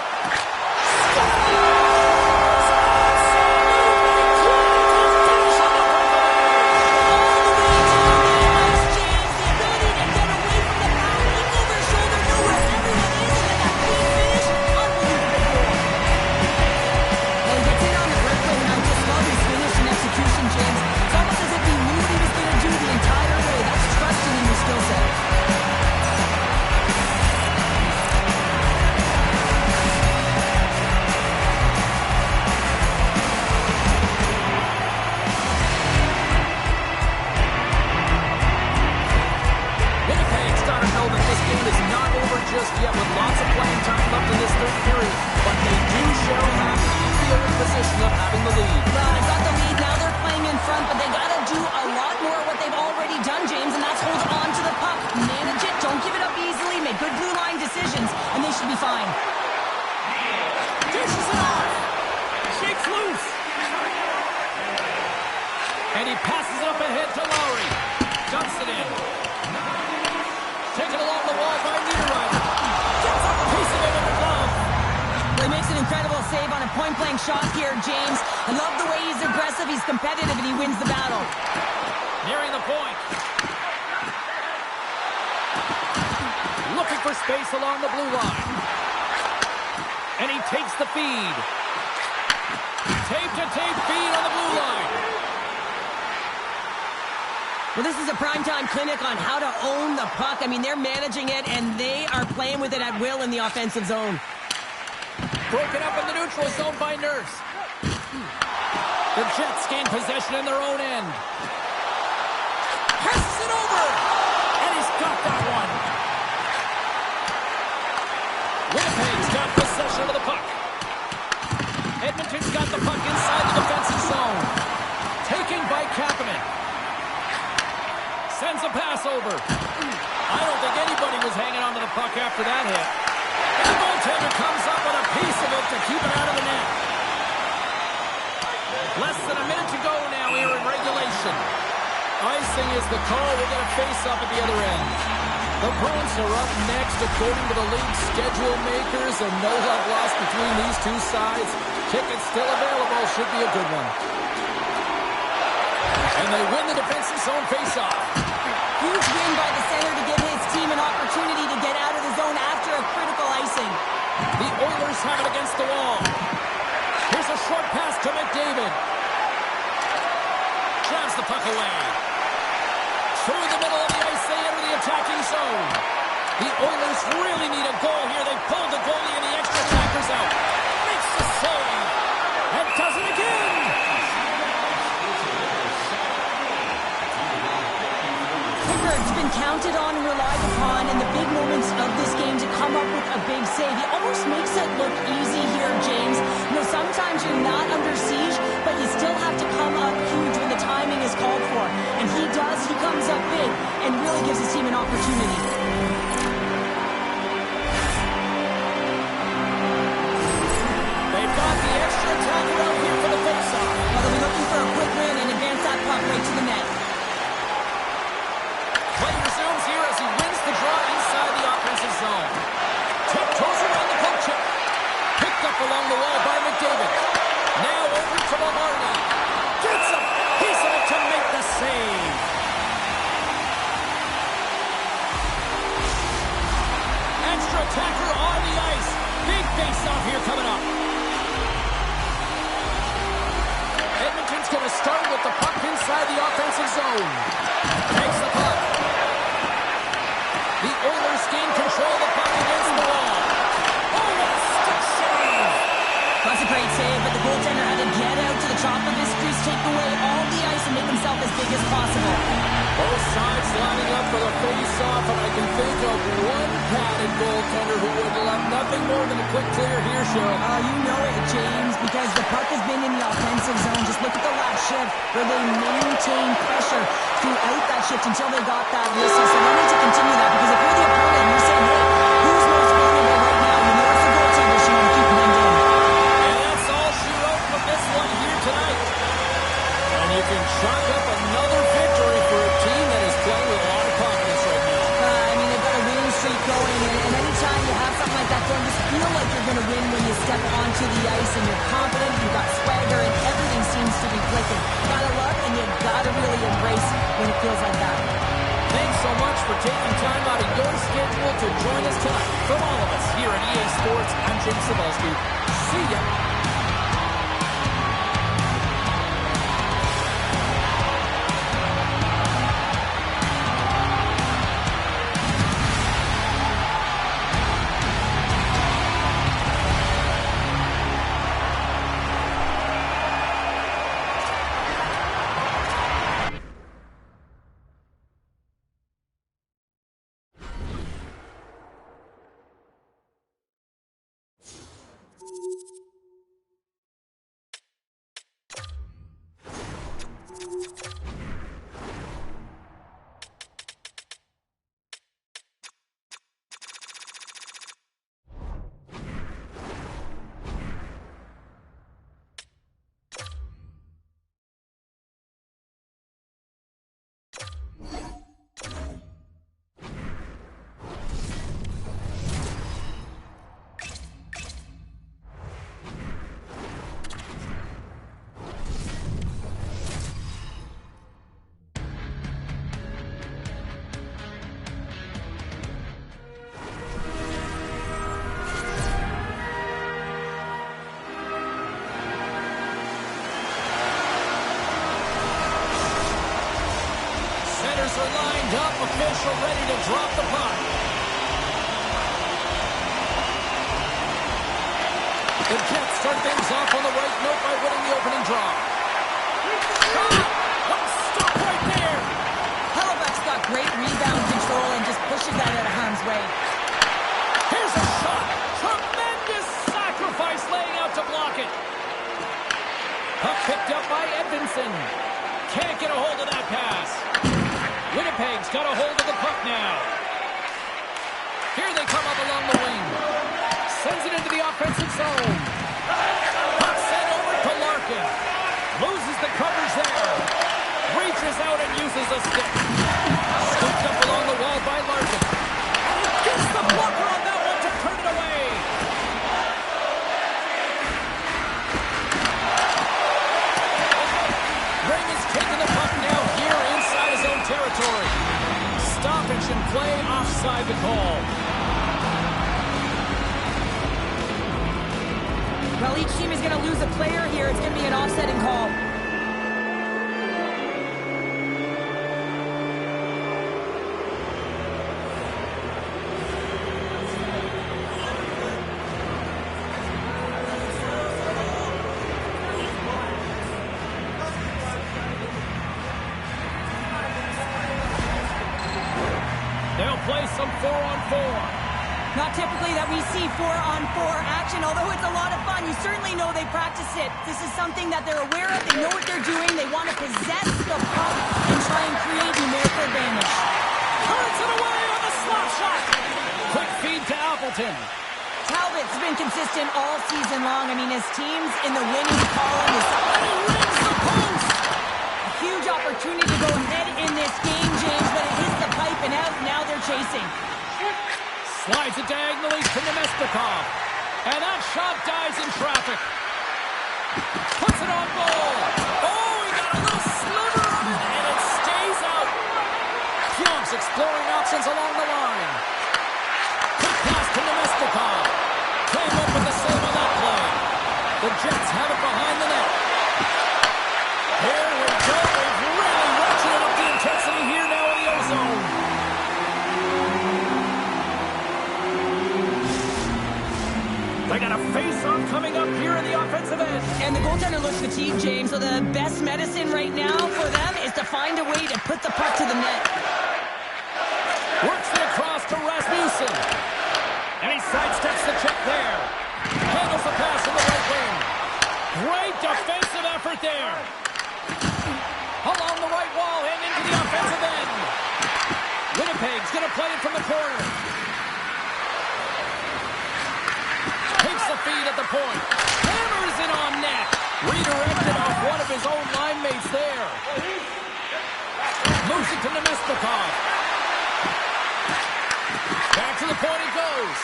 Just yet with lots of playing time left in this third period, but they do share have the inferior position of having the lead. Well, they've got the lead, now they're playing in front, but they got to do a lot more of what they've already done, James, and that's hold on to the puck, manage it, don't give it up easily, make good blue line decisions, and they should be fine. Dishes it off. Shakes loose. And he passes it up ahead to Lowry. Dumps it in. Taken along the wall by Niederreiter. Gets a piece of it with the glove. He makes an incredible save on a point-blank shot here, James. I love the way he's aggressive, he's competitive, and he wins the battle. Nearing the point. Looking for space along the blue line. And he takes the feed. Tape-to-tape feed on the blue line. Well, this is a primetime clinic on how to own the puck. I mean, they're managing it, and they are playing with it at will in the offensive zone. Broken up in the neutral zone by Nurse. The Jets gain possession in their own end. Passes it over. And he's got that one. Winnipeg's got possession of the puck. Edmonton's got the puck inside the defensive zone. Taken by Kapanen. Sends a pass over. I don't think anybody was hanging on to the puck after that hit. And the goaltender comes up with a piece of it to keep it out of the net. Less than a minute to go now here in regulation. Icing is the call. We'll get a face-up at the other end. The Bruins are up next according to the league schedule makers, and no love lost between these two sides. Tickets still available. Should be a good one. And they win the defensive zone face-off. Huge win by the center to give his team an opportunity to get out of the zone after a critical icing. The Oilers have it against the wall. Here's a short pass to McDavid. Drives the puck away. Through the middle of the ice, they enter the attacking zone. The Oilers really need a goal here. They pulled the goalie and the extra attackers out. Makes the save. And does it again. Pickard's been counted on and relied upon in the big moments of this game to come up with a big save. He almost makes it look easy here, James. You know, sometimes you're not under siege, but you still have to come up huge when the timing is called for. And he does. He comes up big and really gives his team an opportunity. They've got the extra attacker out here for the faceoff. Well, they'll be looking for a quick win and advance that puck right to the net. Play resumes here as he wins the draw inside the offensive zone. Tiptoes around the poke check. Picked up along the wall by McDavid. Now over to Lombardi. Gets a piece of it to make the save. Extra attacker on the ice. Big face-off here coming up. Edmonton's going to start with the puck inside the offensive zone. Takes the puck. The Oilers gain control of the puck against the wall. Oh, what a stick save! That's a great save, but the goaltender had to get out to the top of his crease, take away all the ice, and make himself as big as possible. Both sides lining up for the face-off, and I can think of one padded goaltender who would love nothing more than a quick clear here, Cheryl. Oh, you know it, James, because the puck has been in the offensive zone. Just look at the last shift where they maintained pressure throughout that shift until they got that whistle. So they need to continue that, because if you're the opponent and you're saying, hey, who's most vulnerable right now? You know it's the goaltender, so you want to keep him in. And that's all she wrote from this one here tonight. And you can chalk up another victory for a team that is playing with a lot of confidence right now. I mean, they've got a winning streak going, and anytime you have something like that going, just feel like you're going to win when you step onto the ice, and you're confident, you've got swagger, and everything seems to be clicking. You gotta love, and you gotta really embrace when it feels like that. Thanks so much for taking time out of your schedule to join us tonight. From all of us here at EA Sports, I'm Jim Cebulski. See ya. are ready to drop the puck. The Jets start things off on the right note by winning the opening draw. Shot! What a stop right there! Hellebuck's got great rebound control and just pushes that out of harm's way. Here's a shot! Tremendous sacrifice laying out to block it. Puck picked up by Vincent. Can't get a hold of that pass. Winnipeg's got a hold of the puck now. Here they come up along the wing. Sends it into the offensive zone. Puck sent over to Larkin. Loses the coverage there. Reaches out and uses a stick. Scooped up along the wall by Larkin. And he gets the blocker on that one to turn it away. Ring is taking the puck now here inside his own territory. Stoppage and play offside the call. Well, each team is going to lose a player here. It's going to be an offsetting call. They'll play some 4-on-4. Not typically that we see 4-on-4 action, although it's a lot of fun. You certainly know they practice it. This is something that they're aware of. They know what they're doing. They want to possess the puck and try and create numerical advantage. Turns it away on the slap shot. Quick feed to Appleton. Talbot's been consistent all season long. I mean, his team's in the winning column. And he rings the post. A huge opportunity to go ahead in this game, James, but it hits the pipe and out. Now they're chasing. Slides it diagonally to Nemestikov. And that shot dies in traffic. Puts it on goal. Oh, he got a little sliver of it, and it stays out. Pionk's exploring options along the line. Quick pass to Nemestikov. Came up with the save on that play. The Jets have it behind the net. Here we go. They've really ratcheted up the intensity here now in the O-zone. They got a face-off coming up here in the offensive end. And the goaltender looks fatigued, James, so the best medicine right now for them is to find a way to put the puck to the net. Works it across to Rasmussen. And he sidesteps the check there. Handles the pass on the right wing. Great defensive effort there. Along the right wall and into the offensive end. Winnipeg's going to play it from the corner. Takes the feed at the point. Hammers it on net. Redirected off one of his own line mates there. Moves it to Nemestikov. Back to the point it goes.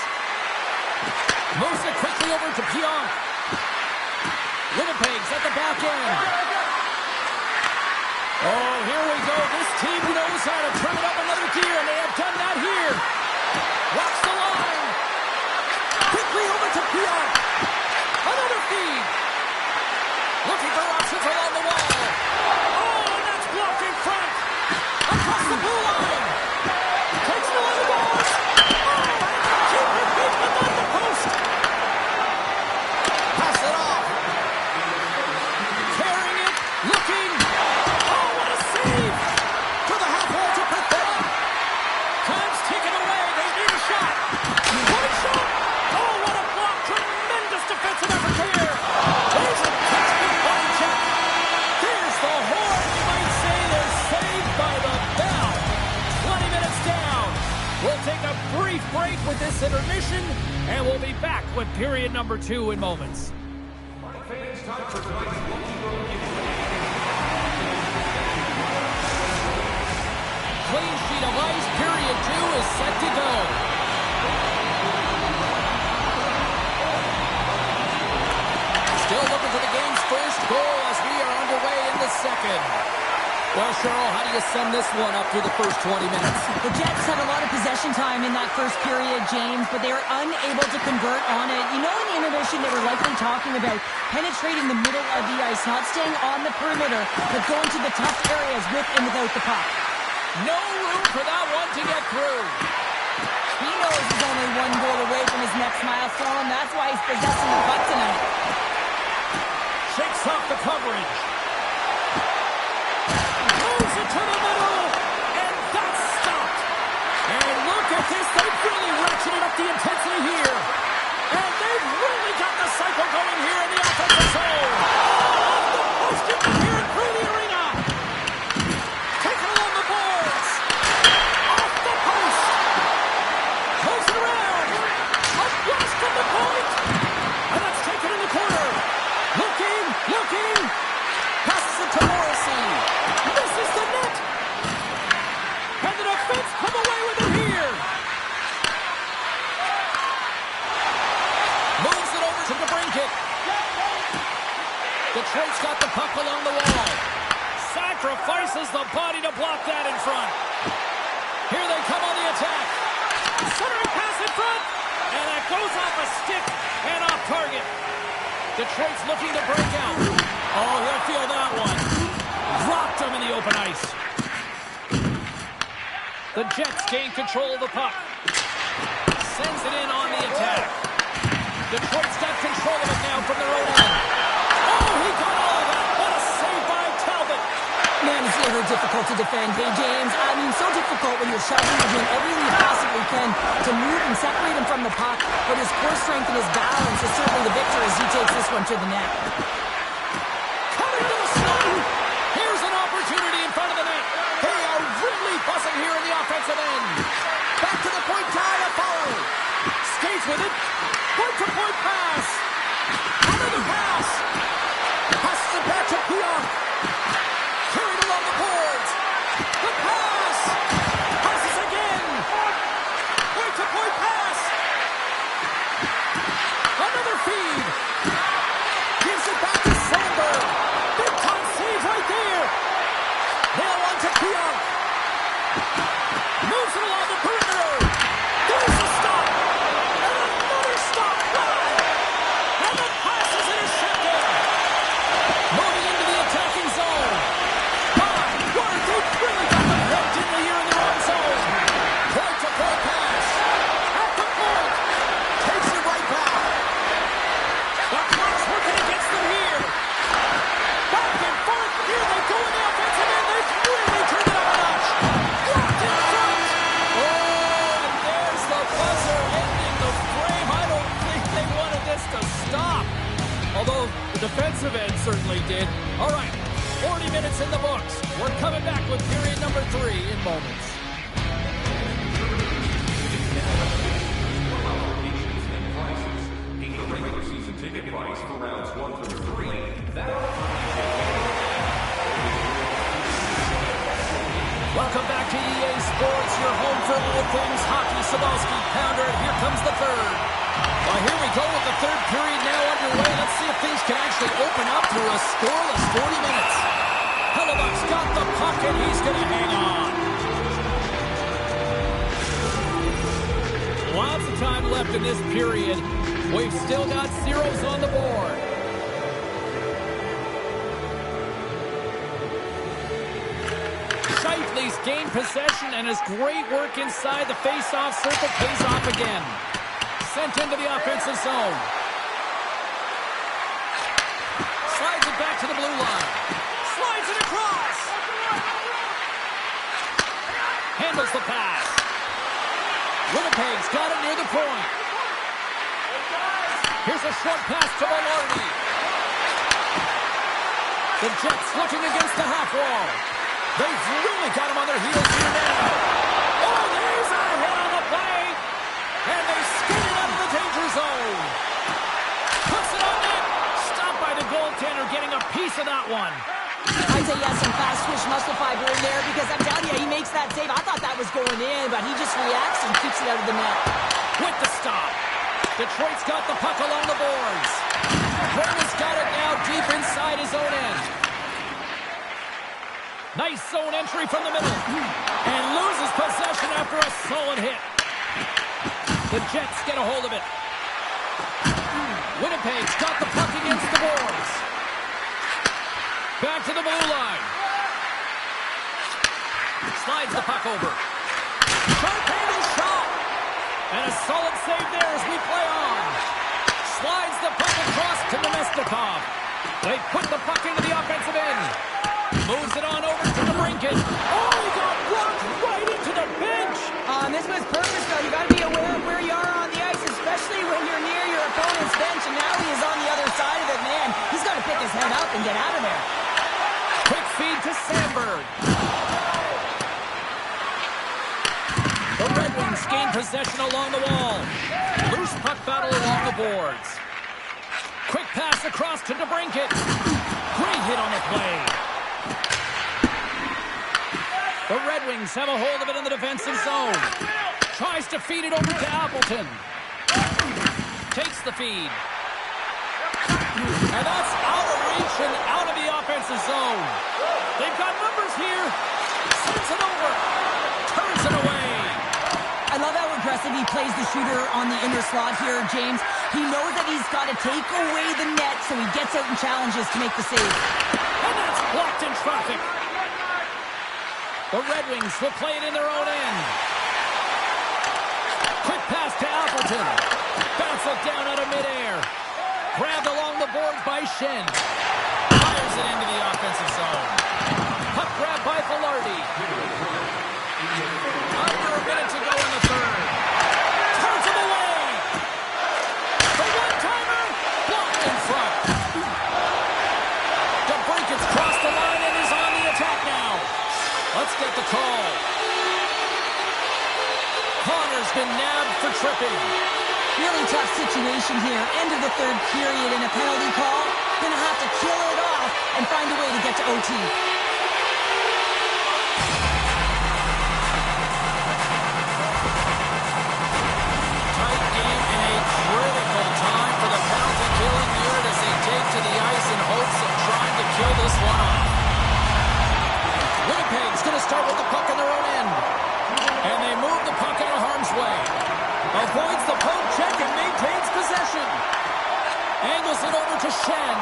Moves it quickly over to Pionk. Winnipeg's at the back end. Oh, here we go. This team knows how to turn it up another gear, and they have done that here. Watch the line. Quickly over to Pionk. Another feed. Looking for options along the wall. Oh, and that's blocked in front. Across the blue line. Takes it along the wall. Oh, and keep it beat, but not the post. Pass it off. Carrying it. Looking. Oh, what a save. To the half wall to pick that up. Time's taken away. They need a shot. What a shot. Oh, what a block. Tremendous defensive effort here. There's a textbook body check. There's the horn. You might say they're saved by the bell. 20 minutes down. We'll take a brief break with this intermission, and we'll be back with period number 2 in moments. Fans, time for tonight's walkthrough giveaway. Clean sheet of ice. Period 2 is set to go. Still looking for the game's first goal as we are underway in the second. Well, Cheryl, how do you sum this one up through the first 20 minutes? The Jets had a lot of possession time in that first period, James, but they were unable to convert on it. You know, in the intermission, they were likely talking about penetrating the middle of the ice, not staying on the perimeter, but going to the tough areas with and without the puck. No room for that one to get through. He knows he's only one goal away from his next milestone. That's why he's possessing the puck tonight. Shakes off the coverage. Moves it to the middle. And that's stopped. And look at this. They've really ratcheted up the intensity here. And they've really got the cycle going here in the offensive zone. Off the post here and through the arena. Taking along the boards. Off the post. Close it around. A blast from the point. And that's taken in the corner. Looking. Passes it to Morrissey. Misses the net. And the defense come away with it here. Moves it over to DeBrincat. Detroit's got the puck along the wall. Sacrifices the body to block that in front. Here they come on the attack. Centering pass in front. And that goes off a stick and off target. Detroit's looking to break out. Oh, he'll feel that one. Dropped him in the open ice. The Jets gain control of the puck. Sends it in on the attack. Detroit's got control of it now from their own end. Oh, he got all of that. What a save by Talbot. Man, it's ever difficult to defend. Hey, James, I mean, so difficult when you're shoving him in everything you possibly can to move and separate him from the puck. But his core strength and his balance is certainly the victor as he takes this one to the net. Coming to the slot. Here's an opportunity in front of the net. They are really buzzing here in the offensive end. Back to the point, Follow. Skates with it. Point-to-point pass. Another pass. Passes it back to Pionk. Carried along the boards. The pass. Passes again. Point-to-point pass. Another feed. Gives it back to Sandberg. Big time save right there. Now on to Pionk. Moves it along the perimeter. There's a stop. And another stop. And the pass is intercepted. Moving into the attacking zone. My word, they really got the head, didn't they, here in the wrong zone. Point-to-point pass. At the point. Takes it right back. The clock's working against them here. Back and forth. Here they go in the offensive end. They've really turned it up a notch. Blocked in front. Oh, and there's the buzzer ending the frame. I don't think they wanted this to stop. Although the defensive end certainly did. All right, 40 minutes in the books. We're coming back with period number 3 in moments. Gain the regular season ticket price for rounds 1 through 3. Welcome back to EA Sports, your home for all things hockey. Sabalski, Pounder, and here comes the third. Well, here we go with the third period now underway. Let's see if things can actually open up through a scoreless 40 minutes. Hellebuck's got the puck, and he's going to hang on. Lots of time left in this period. We've still got zeros on the board. Shifley's gained possession, and his great work inside the face-off circle pays off again. Sent into the offensive zone. Slides it back to the blue line. Slides it across. Handles the pass. Winnipeg's got it near the point. Here's a short pass to Maloney. The Jets looking against the half wall. They've really got him on their heels here now. Oh, there's a hit on the play. And they skid it out of the danger zone. Puts it on net. Stopped by the goaltender, getting a piece of that one. I'd say he has some fast twitch muscle fiber in there because I'm telling you, he makes that save. I thought that was going in, but he just reacts and keeps it out of the net. With the stop. Detroit's got the puck along the boards. Brennan's got it now deep inside his own end. Nice zone entry from the middle. And loses possession after a solid hit. The Jets get a hold of it. Winnipeg's got the puck against the boards. Back to the blue line. Slides the puck over. Sharp-handed shot. And a solid save there as we play on. Slides the puck across to Nemestikov. They put the puck into the offensive end. Moves it on over to DeBrincat. Oh, he got blocked right into the bench. This was purposeful. You got to be aware of where you are on the ice, especially when you're near your opponent's bench. And now he is on the other side of it, man. He's got to pick his head up and get out of there. Quick feed to Sandberg. The Red Wings gain possession along the wall. Loose puck battle along the boards. Quick pass across to DeBrincat. Great hit on the play. The Red Wings have a hold of it in the defensive zone. Tries to feed it over to Appleton. Takes the feed. And that's out of reach and out of the offensive zone. They've got numbers here. Sends it over. Turns it away. I love how aggressive he plays the shooter on the inner slot here, James. He knows that he's got to take away the net, so he gets out and challenges to make the save. And that's blocked in traffic. The Red Wings will play it in their own end. Quick pass to Appleton. Bounce it down out of midair. Grabbed along the boards by Shen. Fires it into the offensive zone. Puck grab by Velarde. Under a minute to go in the third. Turns him away. The one-timer. Blocked in front. DeBrincat's crossed the line and is on the attack now. Let's get the call. Connor's been nabbed for tripping. Really tough situation here. End of the third period and a penalty call. Gonna have to kill it off and find a way to get to OT. Tight game and a critical time for the penalty-killing unit as they take to the ice in hopes of trying to kill this one off. Winnipeg's going to start with the puck in their own end. And they move the puck out of harm's way. Avoids the poke check and maintains possession. Angles it over to Shen.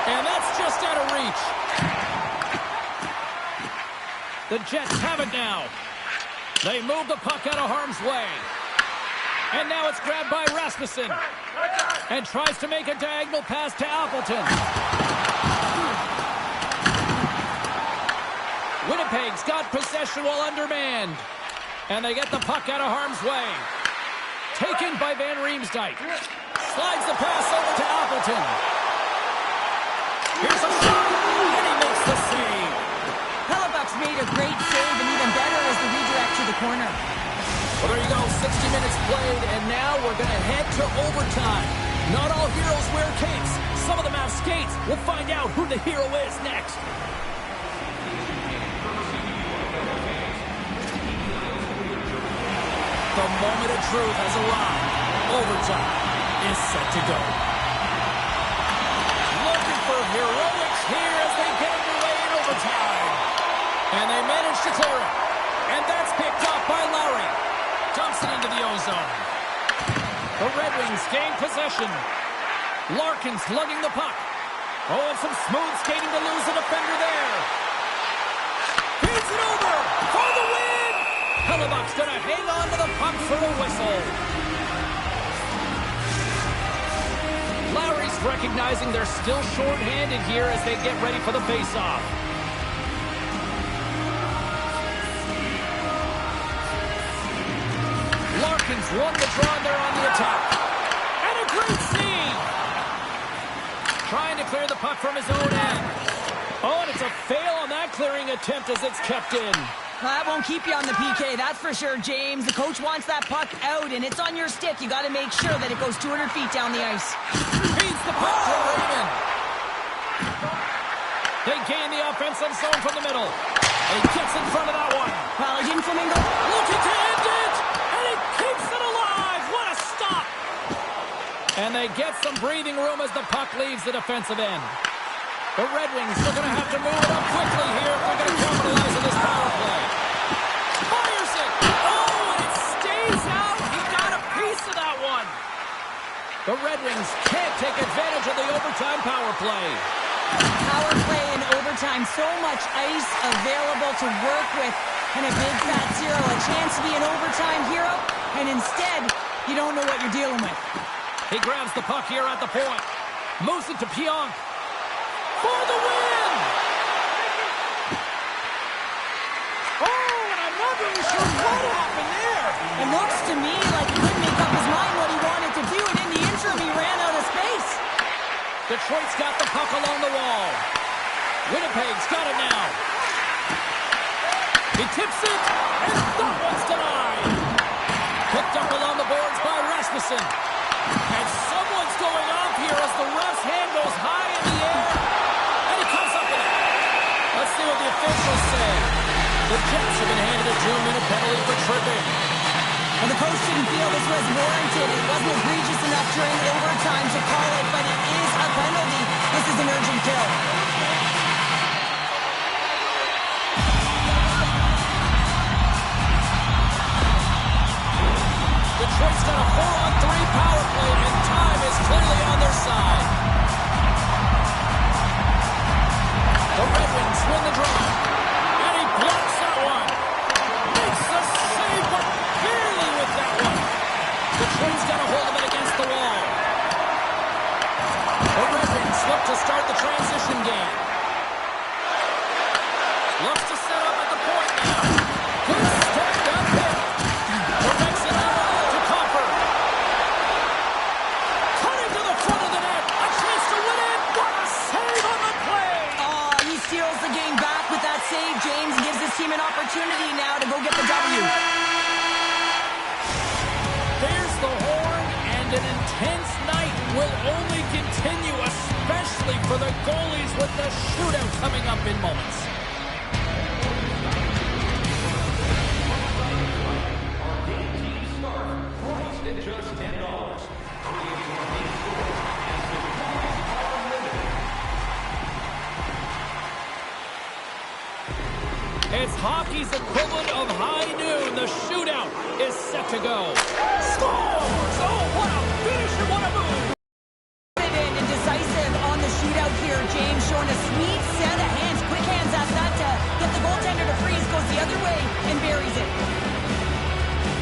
And that's just out of reach. The Jets have it now. They move the puck out of harm's way. And now it's grabbed by Rasmussen. And tries to make a diagonal pass to Appleton. Winnipeg's got possession while undermanned. And they get the puck out of harm's way. Taken by Van Riemsdyk. Slides the pass over to Appleton. Here's a shot. And he makes the save. Hellebuck's made a great save, and even better is the redirect to the corner. Well, there you go. 60 minutes played, and now we're going to head to overtime. Not all heroes wear capes. Some of them have skates. We'll find out who the hero is next. The moment of truth has arrived. Overtime is set to go. Looking for heroics here as they get underway in overtime. And they manage to clear it. And that's picked up by Lowry. Dumps it into the ozone. The Red Wings gain possession. Larkin's lugging the puck. Oh, and some smooth skating to lose a defender there. Feeds it over for the win. Hellebuck's going to hang on to the puck for a whistle. Lowry's recognizing they're still short-handed here as they get ready for the face-off. Larkin's won the draw and they're on the attack. And a great save! Trying to clear the puck from his own end. Oh, and it's a fail on that clearing attempt as it's kept in. That won't keep you on the PK, that's for sure, James. The coach wants that puck out, and it's on your stick. You got to make sure that it goes 200 feet down the ice. Feeds the puck to Raymond. They gain the offensive zone from the middle. And he gets in front of that one. Well, he didn't flamingo. Looking to end it, and he keeps it alive. What a stop! And they get some breathing room as the puck leaves the defensive end. The Red Wings are going to have to move it up quickly here if they're going to capitalize on this power play. Fires it! Oh, and it stays out! He got a piece of that one! The Red Wings can't take advantage of the overtime power play. Power play in overtime, so much ice available to work with. and a big fat zero. A chance to be an overtime hero, and instead, you don't know what you're dealing with. He grabs the puck here at the point. Moves it to Pionk. For the win! Oh, and I'm not really sure what happened there. It looks to me like he couldn't make up his mind what he wanted to do, and in the interim, he ran out of space. Detroit's got the puck along the wall. Winnipeg's got it now. He tips it, and that one's denied. Picked up along the boards by Rasmussen. And someone's going off here as the ref's hand goes high in the air. And he comes up with it. Let's see what the officials say. The Jets have been handed a 2-minute penalty for tripping. And the coach didn't feel this was warranted. It wasn't egregious enough during overtime to call it, but it is a penalty. This is an urgent kill. Detroit's got a 4-on-3 power play, and time is clearly on their side. The Red Wings win the draw, and he blocks that one. Makes the save, but barely with that one. Detroit's got a hold of it against the wall. The Red Wings look to start the transition game. Looks to set up at the point now. Good step up hit. Protects it out to Copper. Cutting to the front of the net. A chance to win it. What a save on the play. Oh, he steals the game back with that save, James. Gives his team an opportunity now to go get the W. There's the horn, and an intense night will only continue, especially for the goalies with the shootout coming up in moments. Just $10. It's hockey's equivalent of high noon. The shootout is set to go. Scores! Oh, what a finish and what a move! And decisive on the shootout here, James, showing a sweet set of hands. Quick hands at that to get the goaltender to freeze. Goes the other way and buries it.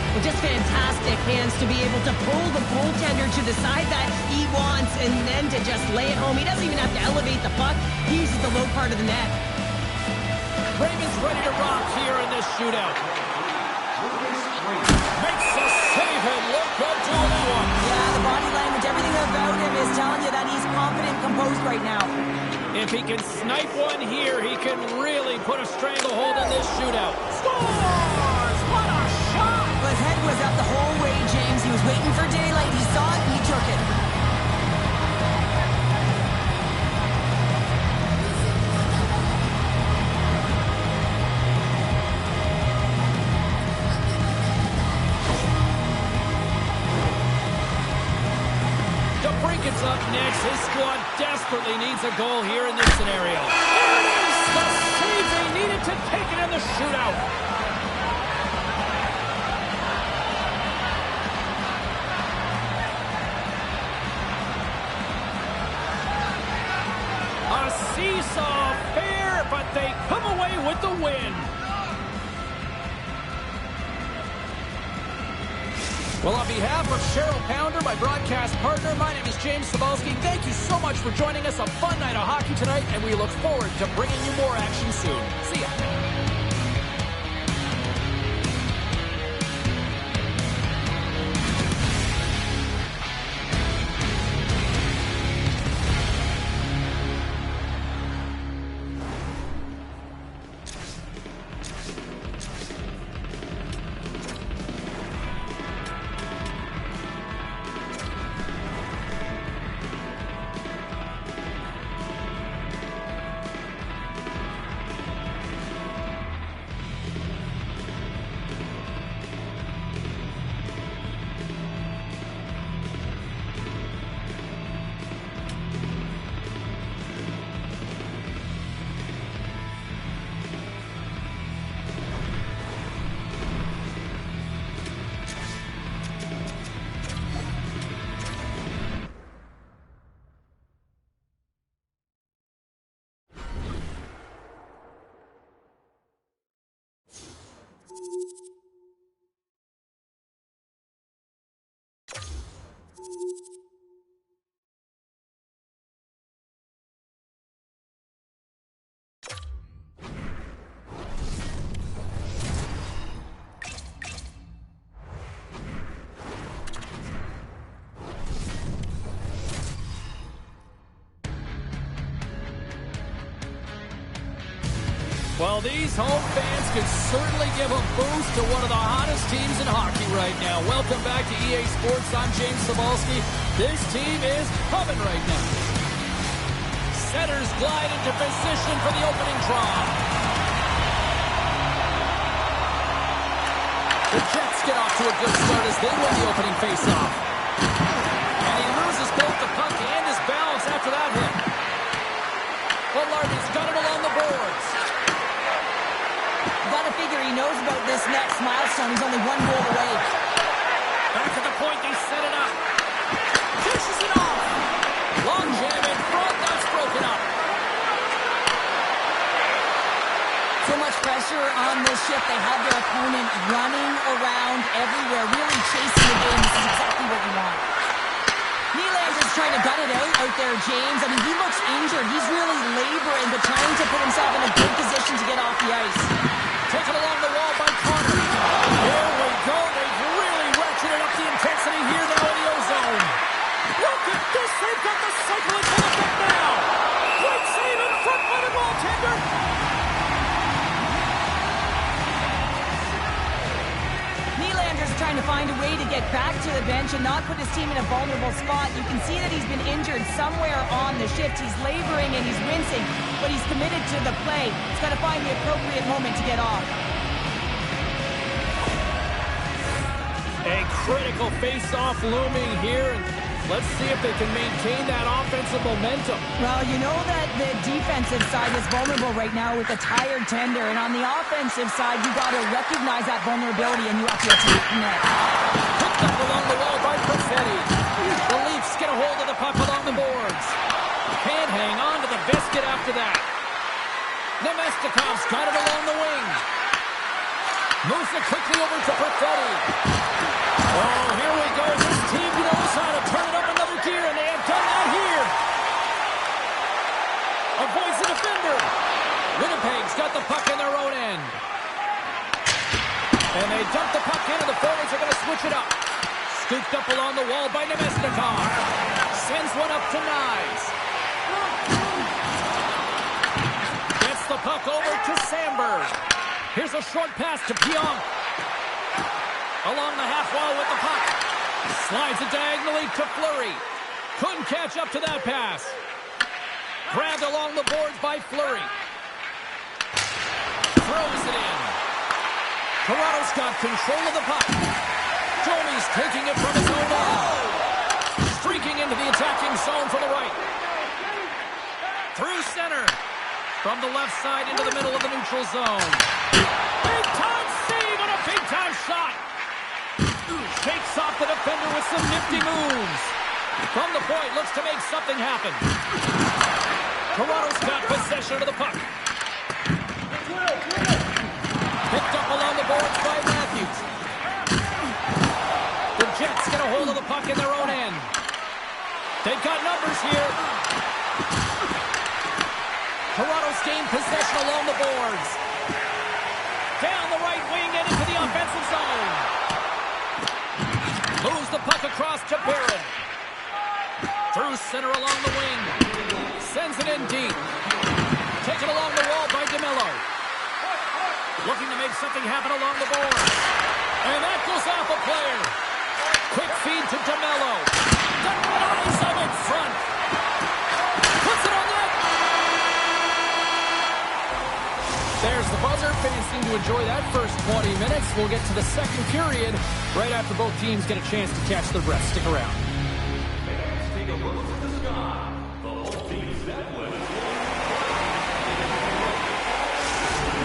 Well, just fantastic hands to be able to pull the goaltender to the side that he wants and then to just lay it home. He doesn't even have to elevate the puck. He uses the low part of the net. Raymond's ready to rock here in this shootout. Makes a save and look good doing that one. Yeah, the body language, everything about him is telling you that he's confident and composed right now. If he can snipe one here, he can really put a stranglehold in this shootout. Scores! What a shot! His head was up the whole way, James. He was waiting for daylight. He saw it and he took it. DeBrincat's up next. His squad desperately needs a goal here in this scenario. There it is! The save they needed to take it in the shootout. A seesaw affair, but they come away with the win. Well, on behalf of Cheryl Pounder, my broadcast partner, my name is James Cebulski. Thank you so much for joining us. A fun night of hockey tonight, and we look forward to bringing you more action soon. See ya. Well, these home fans could certainly give a boost to one of the hottest teams in hockey right now. Welcome back to EA Sports. I'm James Cebulski. This team is humming right now. Centers glide into position for the opening draw. The Jets get off to a good start as they win the opening faceoff. And he loses both the puck and his balance after that hit. But Lardy's got it along the boards. You gotta figure he knows about this next milestone. He's only one goal away. Back at the point, they set it up. Pushes it off. Long jam in front, that's broken up. So much pressure on this shift. They have their opponent running around everywhere, really chasing the game. This is exactly what we want. Nylander's trying to gut it out there, James. I mean, he looks injured. He's really laboring, but trying to put himself in a good position to get off the ice. Taken along the wall by Connor. Here we go. They've really ratcheted up the intensity here now in the ozone. Look at this. They've got the cycle into effect now. Great save in front by the goaltender. Nylander's trying to find a way to get back to the bench and not put his team in a vulnerable spot. You can see that he's been injured somewhere on the shift. He's laboring and he's wincing, but he's committed to the play. He's got to find the appropriate moment to get off. A critical face-off looming here. Let's see if they can maintain that offensive momentum. Well, you know that the defensive side is vulnerable right now with a tired tender, and on the offensive side, you got to recognize that vulnerability and you have to attack from there. Picked up along the wall by Perfetti. The Leafs get a hold of the puck along the boards. Can't hang on to the biscuit after that. Nemestikov's got it along the wing. Moves it quickly over to Perfetti. Oh, here we go. This team knows how to turn it up another gear, and they have done that here. Avoids the defender. Winnipeg's got the puck in their own end. And they dump the puck in, and the forwards are going to switch it up. Scooped up along the wall by Nemestikov. Sends one up to Nyes. Gets the puck over to Sandberg. Here's a short pass to Pionk. Along the half wall with the puck. Slides it diagonally to Fleury. Couldn't catch up to that pass. Grabbed along the boards by Fleury. Throws it in. Toronto's got control of the puck. Domi's taking it from his own end. Streaking into the attacking zone from the right. Through center. From the left side into the middle of the neutral zone. Big-time save and a big-time shot. Shakes off the defender with some nifty moves. From the point, looks to make something happen. Toronto's got possession of the puck. Picked up along the boards by Matthews. The Jets get a hold of the puck in their own end. They've got numbers here. Toronto's gained possession along the boards. Down the right wing and into the offensive zone. Moves the puck across to Barron. Through center along the wing. Sends it in deep. Taken along the wall by DeMello. Looking to make something happen along the board. And that goes off a player. Quick feed to DeMello. Denies him in front. Puts it on net. There's the buzzer. Fans seem to enjoy that first 20 minutes. We'll get to the second period right after both teams get a chance to catch their breath. Stick around. Fans, take a look to the sky. The whole team's that way.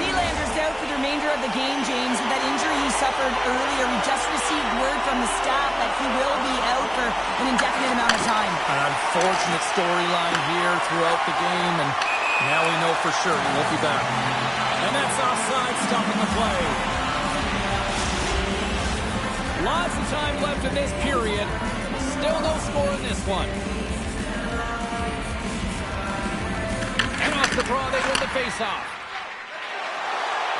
Nylander's out for the remainder of the game, James, with that injury he suffered earlier. We just received word from the staff that he will be out for an indefinite amount of time. An unfortunate storyline here throughout the game, and now we know for sure he won't be back. And that's offside, stopping the play. Lots of time left in this period. Still no score in this one. And off the draw, they win the faceoff.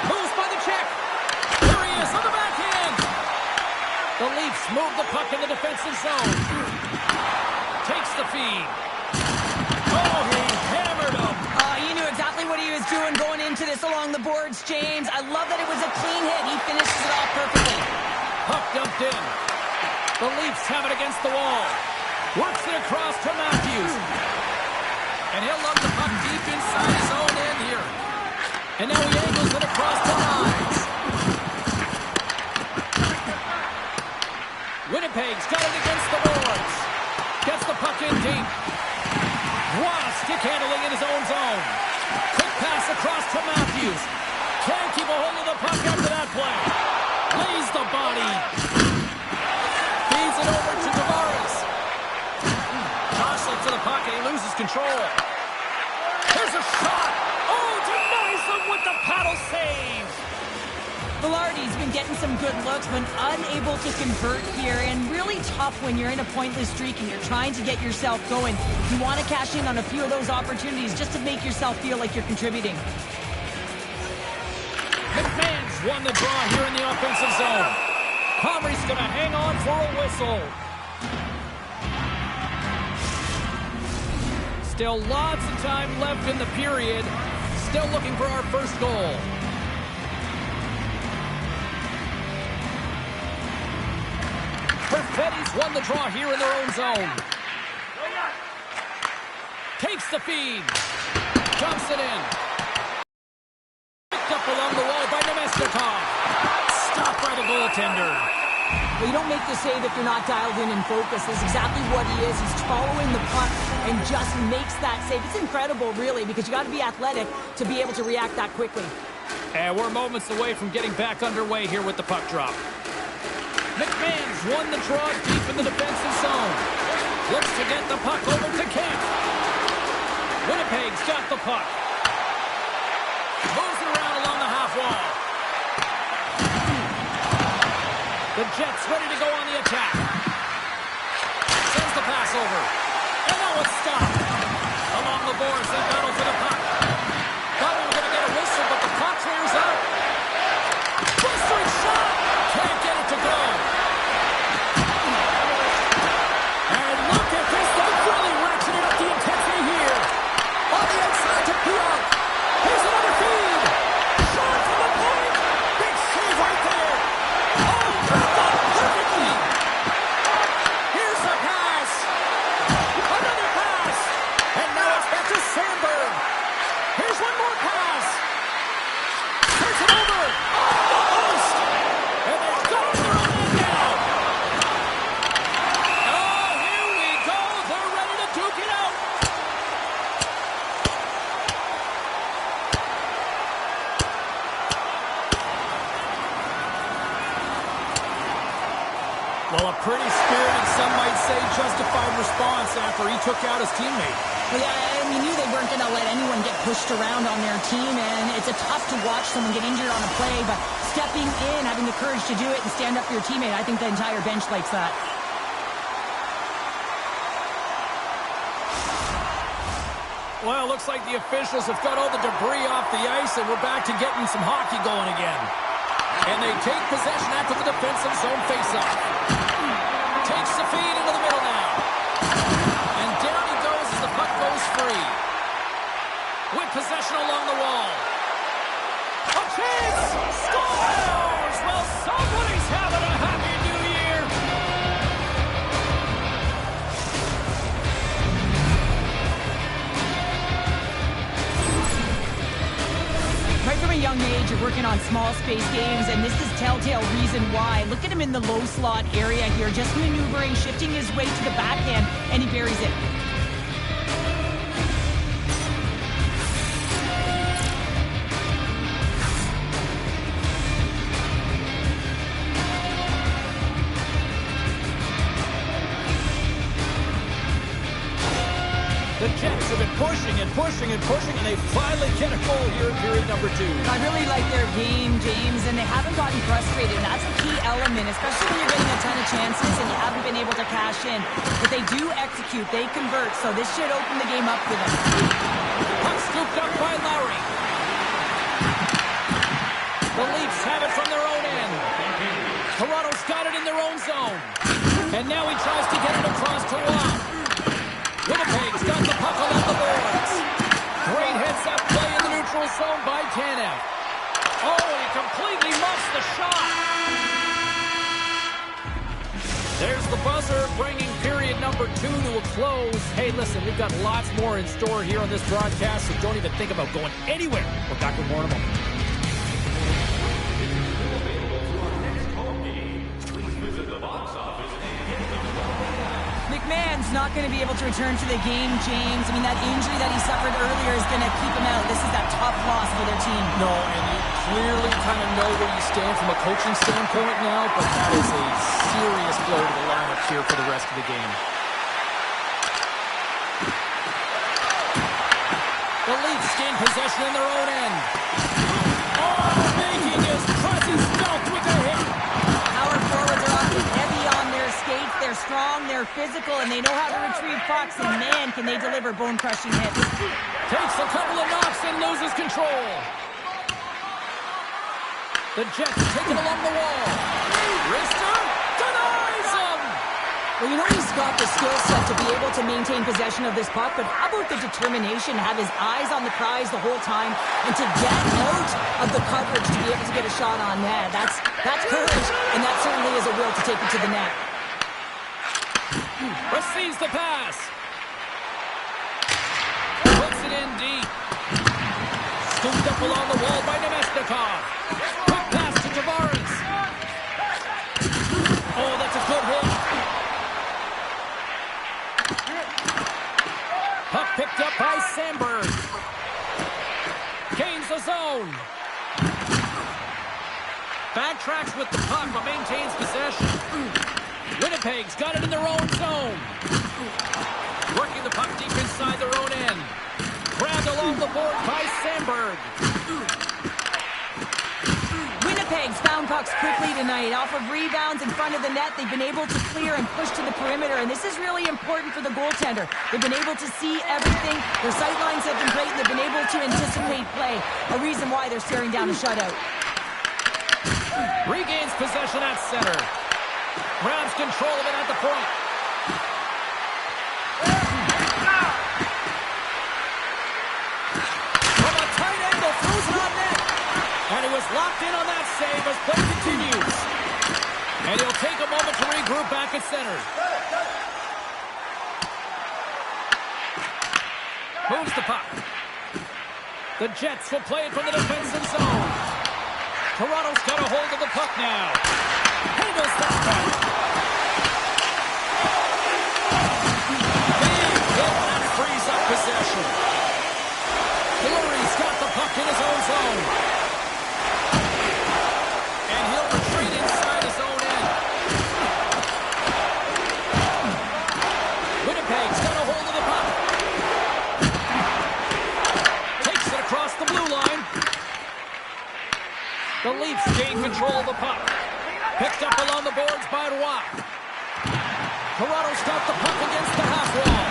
Moves by the check. There he is on the backhand. The Leafs move the puck in the defensive zone. Takes the feed. Oh, he hammered him. He knew exactly what he was doing going into this along along the boards, James. I love that it was a clean hit. He finishes it off perfectly. Puck dumped in. The Leafs have it against the wall. Works it across to Matthews. And he'll lug the puck deep inside his own end here. And now he angles it across to Nyes. Winnipeg's got it against the boards. Gets the puck in deep. Wow, stick handling in his own zone. Quick pass across to Matthews. Can't keep a hold of the puck after that play. Lays the body. Feeds it over to Tavares. Toss it to the puck and he loses control. Here's a shot. Oh, denies him with the paddle save. Velarde's been getting some good looks, but unable to convert here, and really tough when you're in a pointless streak and you're trying to get yourself going. You want to cash in on a few of those opportunities just to make yourself feel like you're contributing. McMahon's won the draw here in the offensive zone. Comrie's going to hang on for a whistle. Still lots of time left in the period. Still looking for our first goal. Perfetti's won the draw here in their own zone. Takes the feed. Dumps it in. Picked up along the wall by Nemestikov. Stopped by the goaltender. Well, you don't make the save if you're not dialed in and focused. That's exactly what he is. He's following the puck and just makes that save. It's incredible, really, because you got to be athletic to be able to react that quickly. And we're moments away from getting back underway here with the puck drop. McMahon's won the draw deep in the defensive zone. Looks to get the puck over to Kemp. Winnipeg's got the puck. Moves it around along the half wall. The Jets ready to go on the attack. Sends the pass over. And now it's stopped. Along the boards, they battle for the puck. Thought we were going to get a whistle, but the puck clears out. Blistering shot. Can't get it to go. And look at this. They're really ratcheting up the intensity here. On the outside to Pionk. Here's another feed. Shot from the point. Big save right there. Oh, got that perfectly. Here's a pass. Another pass. And now it's back to Sandberg. Here's one more pass. Turns it over. Off the post. And they've got their own end now. Oh, here we go. They're ready to duke it out. Well, a pretty spirited, some might say justified response after he took out his teammate. Well, yeah, and we knew they weren't going to let anyone get pushed around on their team, and it's a tough to watch someone get injured on a play, but stepping in, having the courage to do it and stand up for your teammate, I think the entire bench likes that. Well, it looks like the officials have got all the debris off the ice, and we're back to getting some hockey going again. And they take possession after the defensive zone faceoff. Takes the feed into the middle now. And down he goes as the puck goes free. With possession along the wall. A chance! Scores! Well, somebody's having a happy new year. Right from a young age, you're working on small space games, and this is telltale reason why. Look at him in the low slot area here, just maneuvering, shifting his way to the backhand, and he buries it. The Jets have been pushing and pushing and pushing, and they finally get a goal here in period number 2. I really like their game, James, and they haven't gotten frustrated. That's a key element, especially when you're getting a ton of chances and you haven't been able to cash in. But they do execute, they convert, so this should open the game up for them. Puck scooped up by Lowry. The Leafs have it from their own end. Toronto's got it in their own zone. And now he tries to get it across to Watt. Winnipeg's got the puck along the boards. Great heads-up play in the neutral zone by Tanev. buzzer, bringing period number 2 to a close. Hey, listen, we've got lots more in store here on this broadcast, so don't even think about going anywhere. We're back with more in a moment. McMahon's not going to be able to return to the game, James. I mean, that injury that he suffered earlier is going to keep him out. This is a tough loss for their team. No, and you clearly kind of know where you stand from a coaching standpoint now, but that is a serious blow to the lineup here for the rest of the game. The Leafs gain possession in their own end. Oh, making his presence felt with a hit. Our forwards are often heavy on their skates. They're strong, they're physical, and they know how to retrieve pucks, and man, can they deliver bone-crushing hits. Takes a couple of knocks and loses control. The Jets take it along the wall. Rister denies him. Well, you know he's got the skill set to be able to maintain possession of this puck, but how about the determination to have his eyes on the prize the whole time and to get out of the coverage to be able to get a shot on net? That's courage, and that certainly is a will to take it to the net. Receives the pass. Puts it in deep. Scooped up along the wall by Nemesnikov. Quick pass to Tavares. Oh, that's a good hit. Puck picked up by Sandberg. Gains the zone. Backtracks with the puck, but maintains possession. Winnipeg's got it in their own zone. Working the puck deep inside their own end. Grabbed along the board by Sandberg. Winnipeg's found pucks quickly tonight. Off of rebounds in front of the net, they've been able to clear and push to the perimeter, and this is really important for the goaltender. They've been able to see everything. Their sight lines have been great, and they've been able to anticipate play. A reason why they're staring down a shutout. Regains possession at center. Grabs control of it at the point. From a tight angle, throws it on net. And he was locked in on that save as play continues. And he'll take a moment to regroup back at center. Moves the puck. The Jets will play it from the defensive zone. Toronto's got a hold of the puck now. Handles that puck. That frees up possession. Fleury's got the puck in his own zone. And he'll retreat inside his own end. Winnipeg's got a hold of the puck. Takes it across the blue line. The Leafs gain control of the puck. Picked up along the boards by Roy. Toronto's got the puck against the half wall.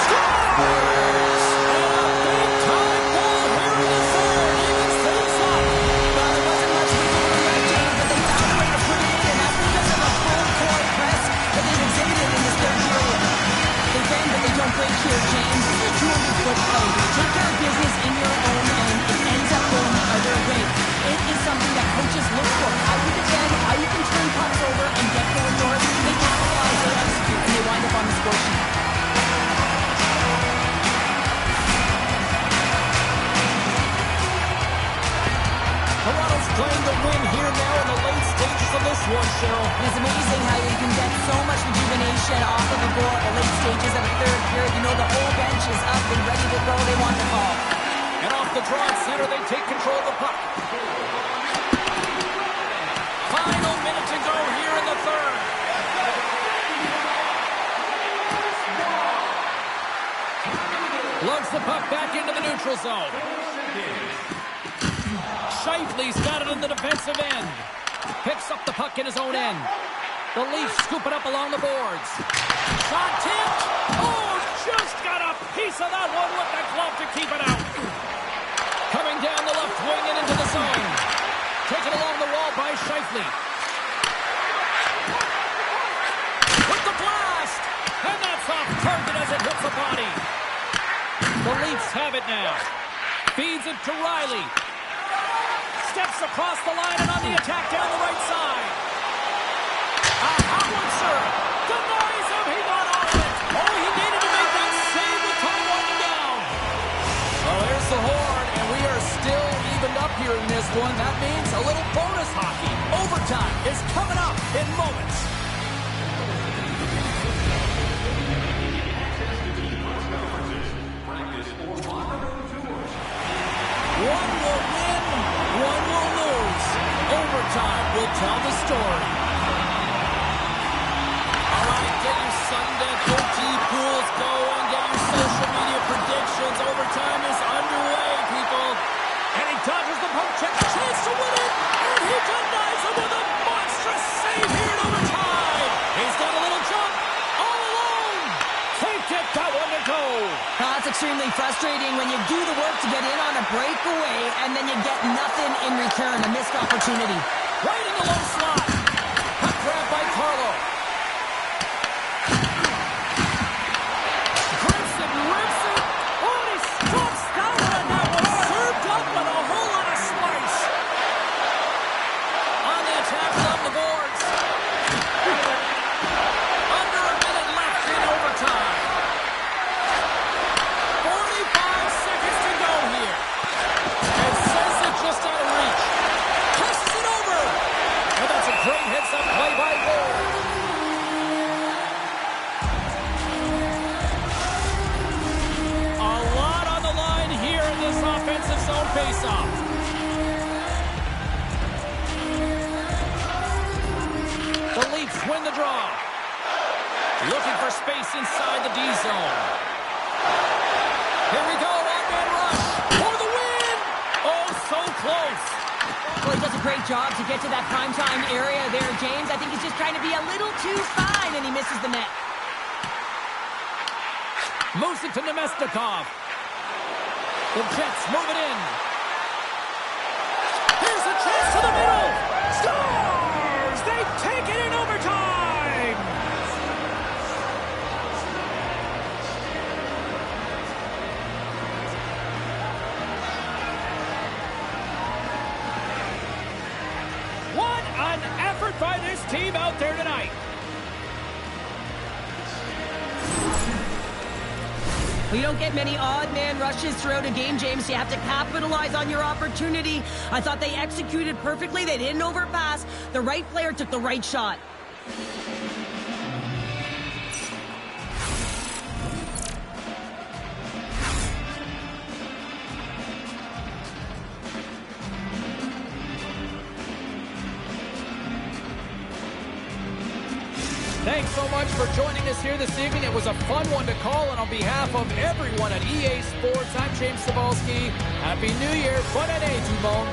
Scores! And a big-time goal here in the third. Evens things up. Well, there wasn't much wiggle room left, James, but they found a way to put it in, and that's because of a full-court press that they've exhibited in this third period. They bend, but they don't break here, James. This is a 200-foot play. You take care of business in your own end, it ends up going the other way. It is something that coaches look for. How you defend, how you can turn pucks over and get going north. They capitalize, they execute, and they wind up on the score sheet. Toronto's playing the win here now in the late stages of this one, Cheryl. And it's amazing how you can get so much rejuvenation off of a goal at the late stages of a third period. You know the whole bench is up and ready to go. They want the ball. And off the draw at center, they take control of the puck. Final minute to go here in the third. Lugs the puck back into the neutral zone. Scheifele's got it in the defensive end. Picks up the puck in his own end. The Leafs scoop it up along the boards. Shot tipped. Oh, just got a piece of that one with the glove to keep it out. Coming down the left wing and into the zone. Taken along the wall by Scheifele. With the blast. And that's off target as it hits the body. The Leafs have it now. Feeds it to Riley. Steps across the line and on the attack down the right side. A howitzer. one, that means a little bonus hockey. Overtime is coming up in moments. One will win, one will lose. Overtime will tell the story. All right, get your sudden death OT pools going. Get your social media predictions. Overtime is underway, people. And he dodges the poke check. Chance to win it. And he denies him with a monstrous save here in overtime. He's got a little jump. All alone. Faked it. Got one to go. That's extremely frustrating when you do the work to get in on a breakaway and then you get nothing in return. A missed opportunity. Right in the low slot. Puck grab by Carlo. Grips it, rips it. Oh, and he stops that one. That was served up with a whole lot of spice. On the attack along the boards. Under a minute left in overtime. 45 seconds to go here. And sends it just out of reach. Passes it over. And that's a great heads-up play by Ward. A lot on the line here in this offensive zone faceoff. The Leafs win the draw. Looking for space inside the D zone. Here we go, one-man rush for the win! Oh, so close. Well, he does a great job to get to that primetime area there, James. I think he's just trying to be a little too fine, and he misses the net. Moves it to Nemestikov. The Jets move it in. Here's a chance to the middle. Stars! They take it in overtime! What an effort by this team out there tonight. Well, you don't get many odd man rushes throughout a game, James. You have to capitalize on your opportunity. I thought they executed perfectly. They didn't overpass. The right player took the right shot. Thanks so much for joining us here this evening. It was a fun one to call, and on behalf of everyone at EA Sports, I'm James Cebulski. Happy New Year. Bonne année, tout le monde.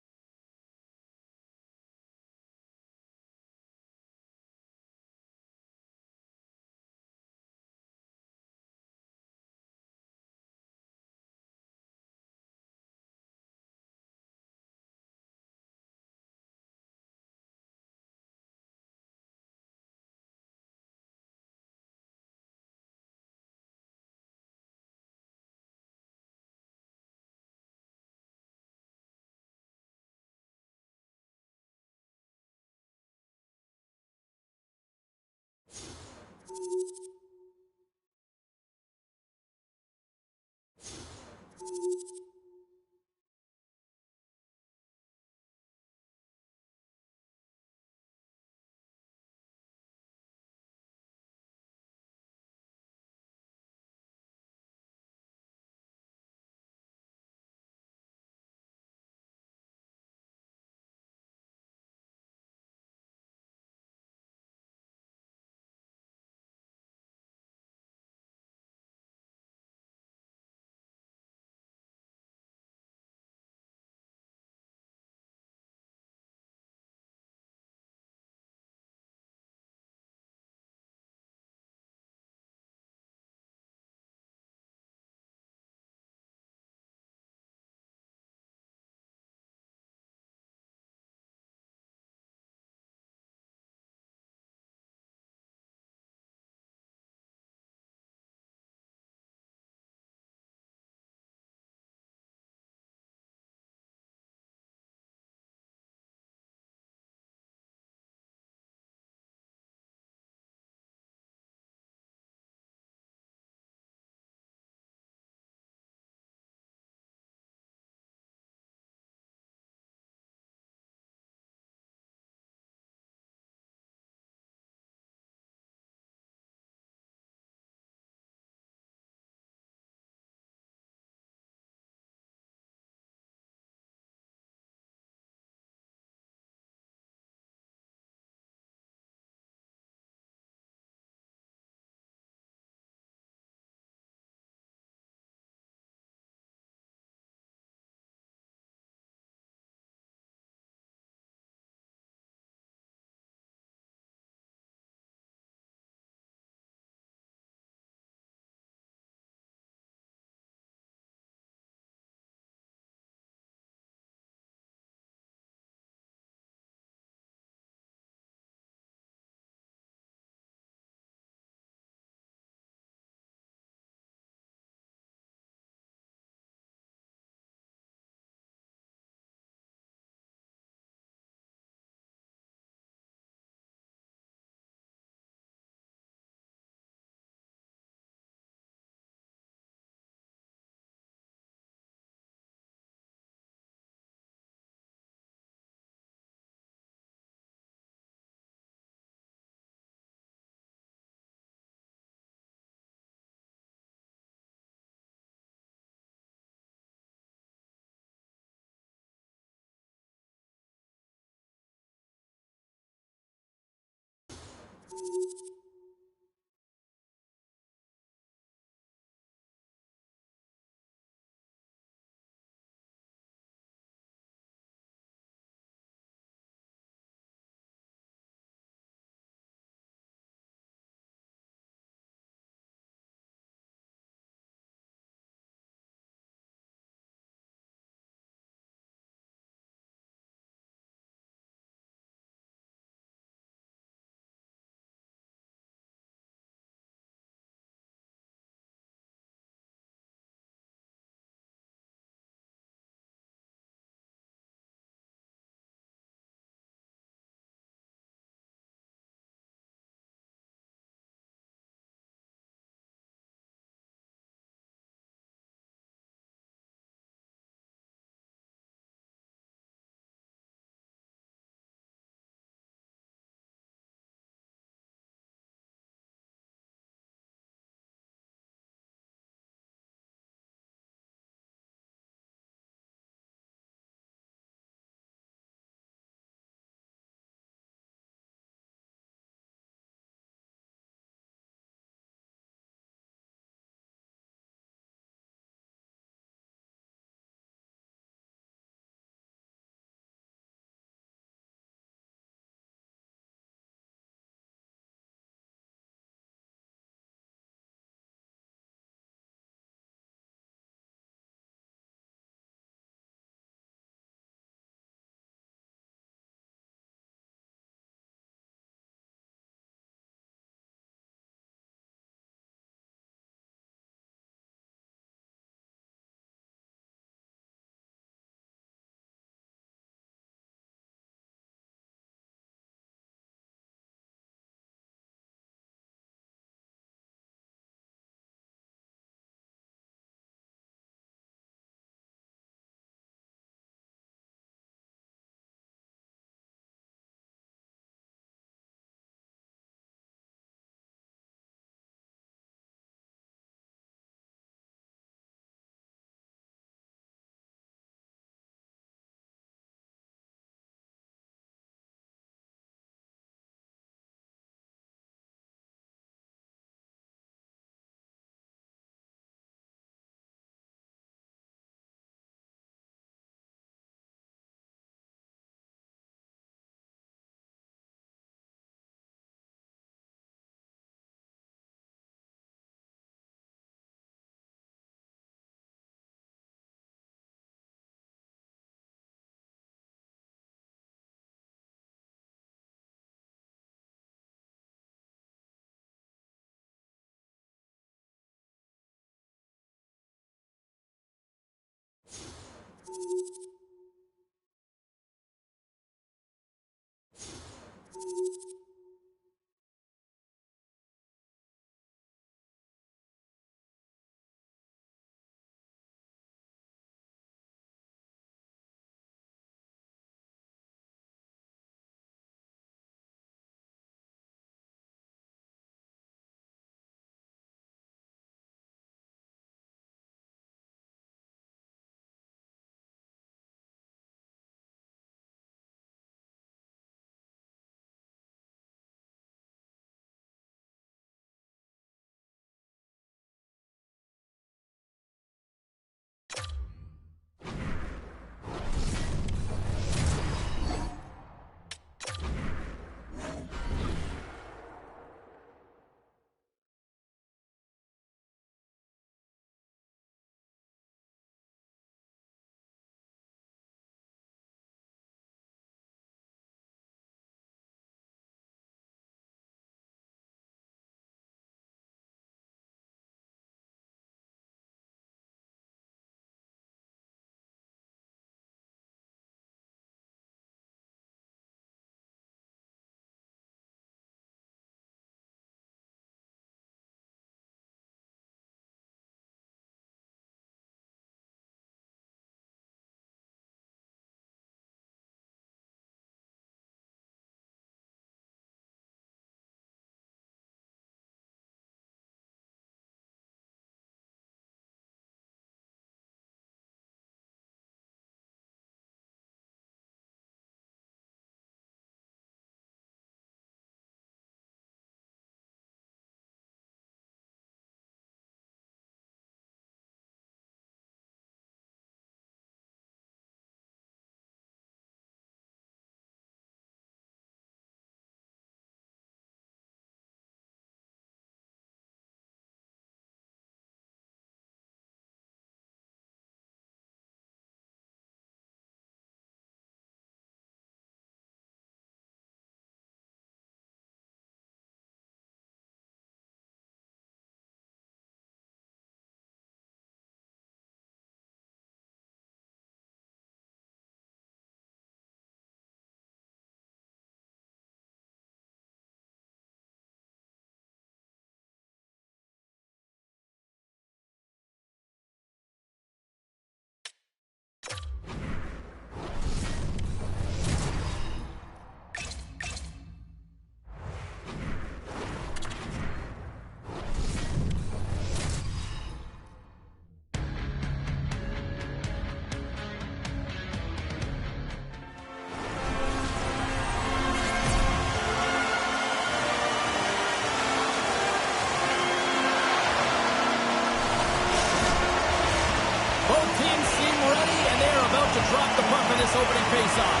off the puck in this opening faceoff.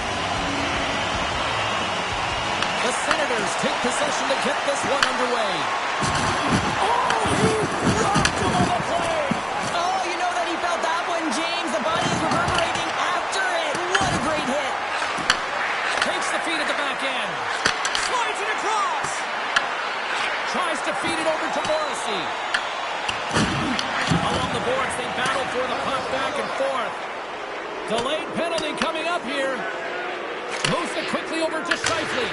The Senators take possession to get this one underway. Oh, he rocked him on the play. Oh, you know that he felt that one, James. The body is reverberating after it. What a great hit. Takes the feed at the back end. Slides it across. Tries to feed it over to Morrissey. Along the boards, they battle for the puck back and forth. Delayed penalty coming up here. Moves it quickly over to Scheifele.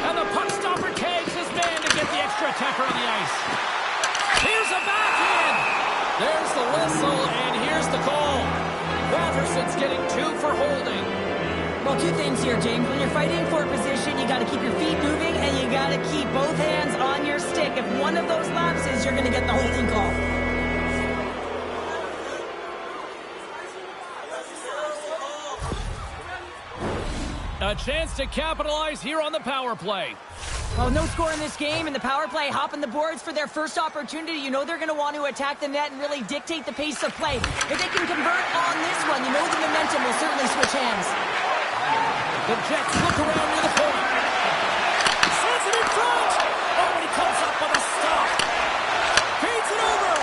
And the puck stopper tags his man to get the extra attacker on the ice. Here's a backhand. There's the whistle, and here's the call. Batterson's getting 2 for holding. Well, 2 things here, James. When you're fighting for position, you got to keep your feet moving, and you got to keep both hands on your stick. If one of those lapses, you're going to get the holding call. A chance to capitalize here on the power play. Well, no score in this game, and the power play hopping the boards for their first opportunity. You know they're going to want to attack the net and really dictate the pace of play. If they can convert on this one, you know the momentum will certainly switch hands. The Jets look around near the point. Sends it in front. Oh, and he comes up with a stop. Feeds it over.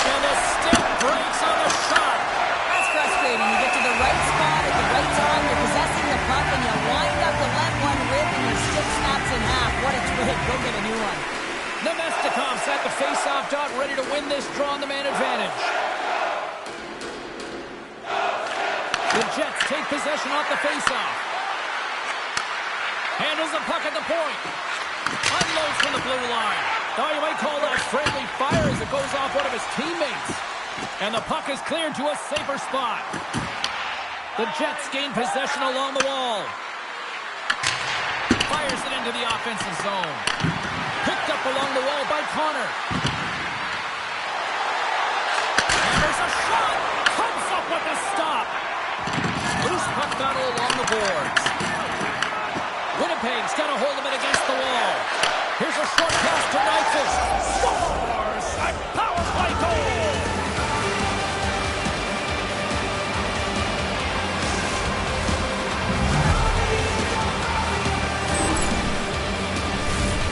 And the stick breaks on the shot. That's frustrating. You get to the right spot at the right time. You're possessing the puck, and you wind up to let one rip, and your stick snaps in half. What a twig. Go get a new one. Nemestikov's at the face-off dot, ready to win this draw on the man advantage. The Jets take possession off the face-off. Handles the puck at the point. Unloads from the blue line. Now you might call that friendly fire as it goes off one of his teammates. And the puck is cleared to a safer spot. The Jets gain possession along the wall. Fires it into the offensive zone. Picked up along the wall by Connor. And there's a shot. Comes up with a stop. Loose puck battle along the boards. Winnipeg's got a hold of it against the wall. Here's a short pass to Nyquist. Scores! A power play goal!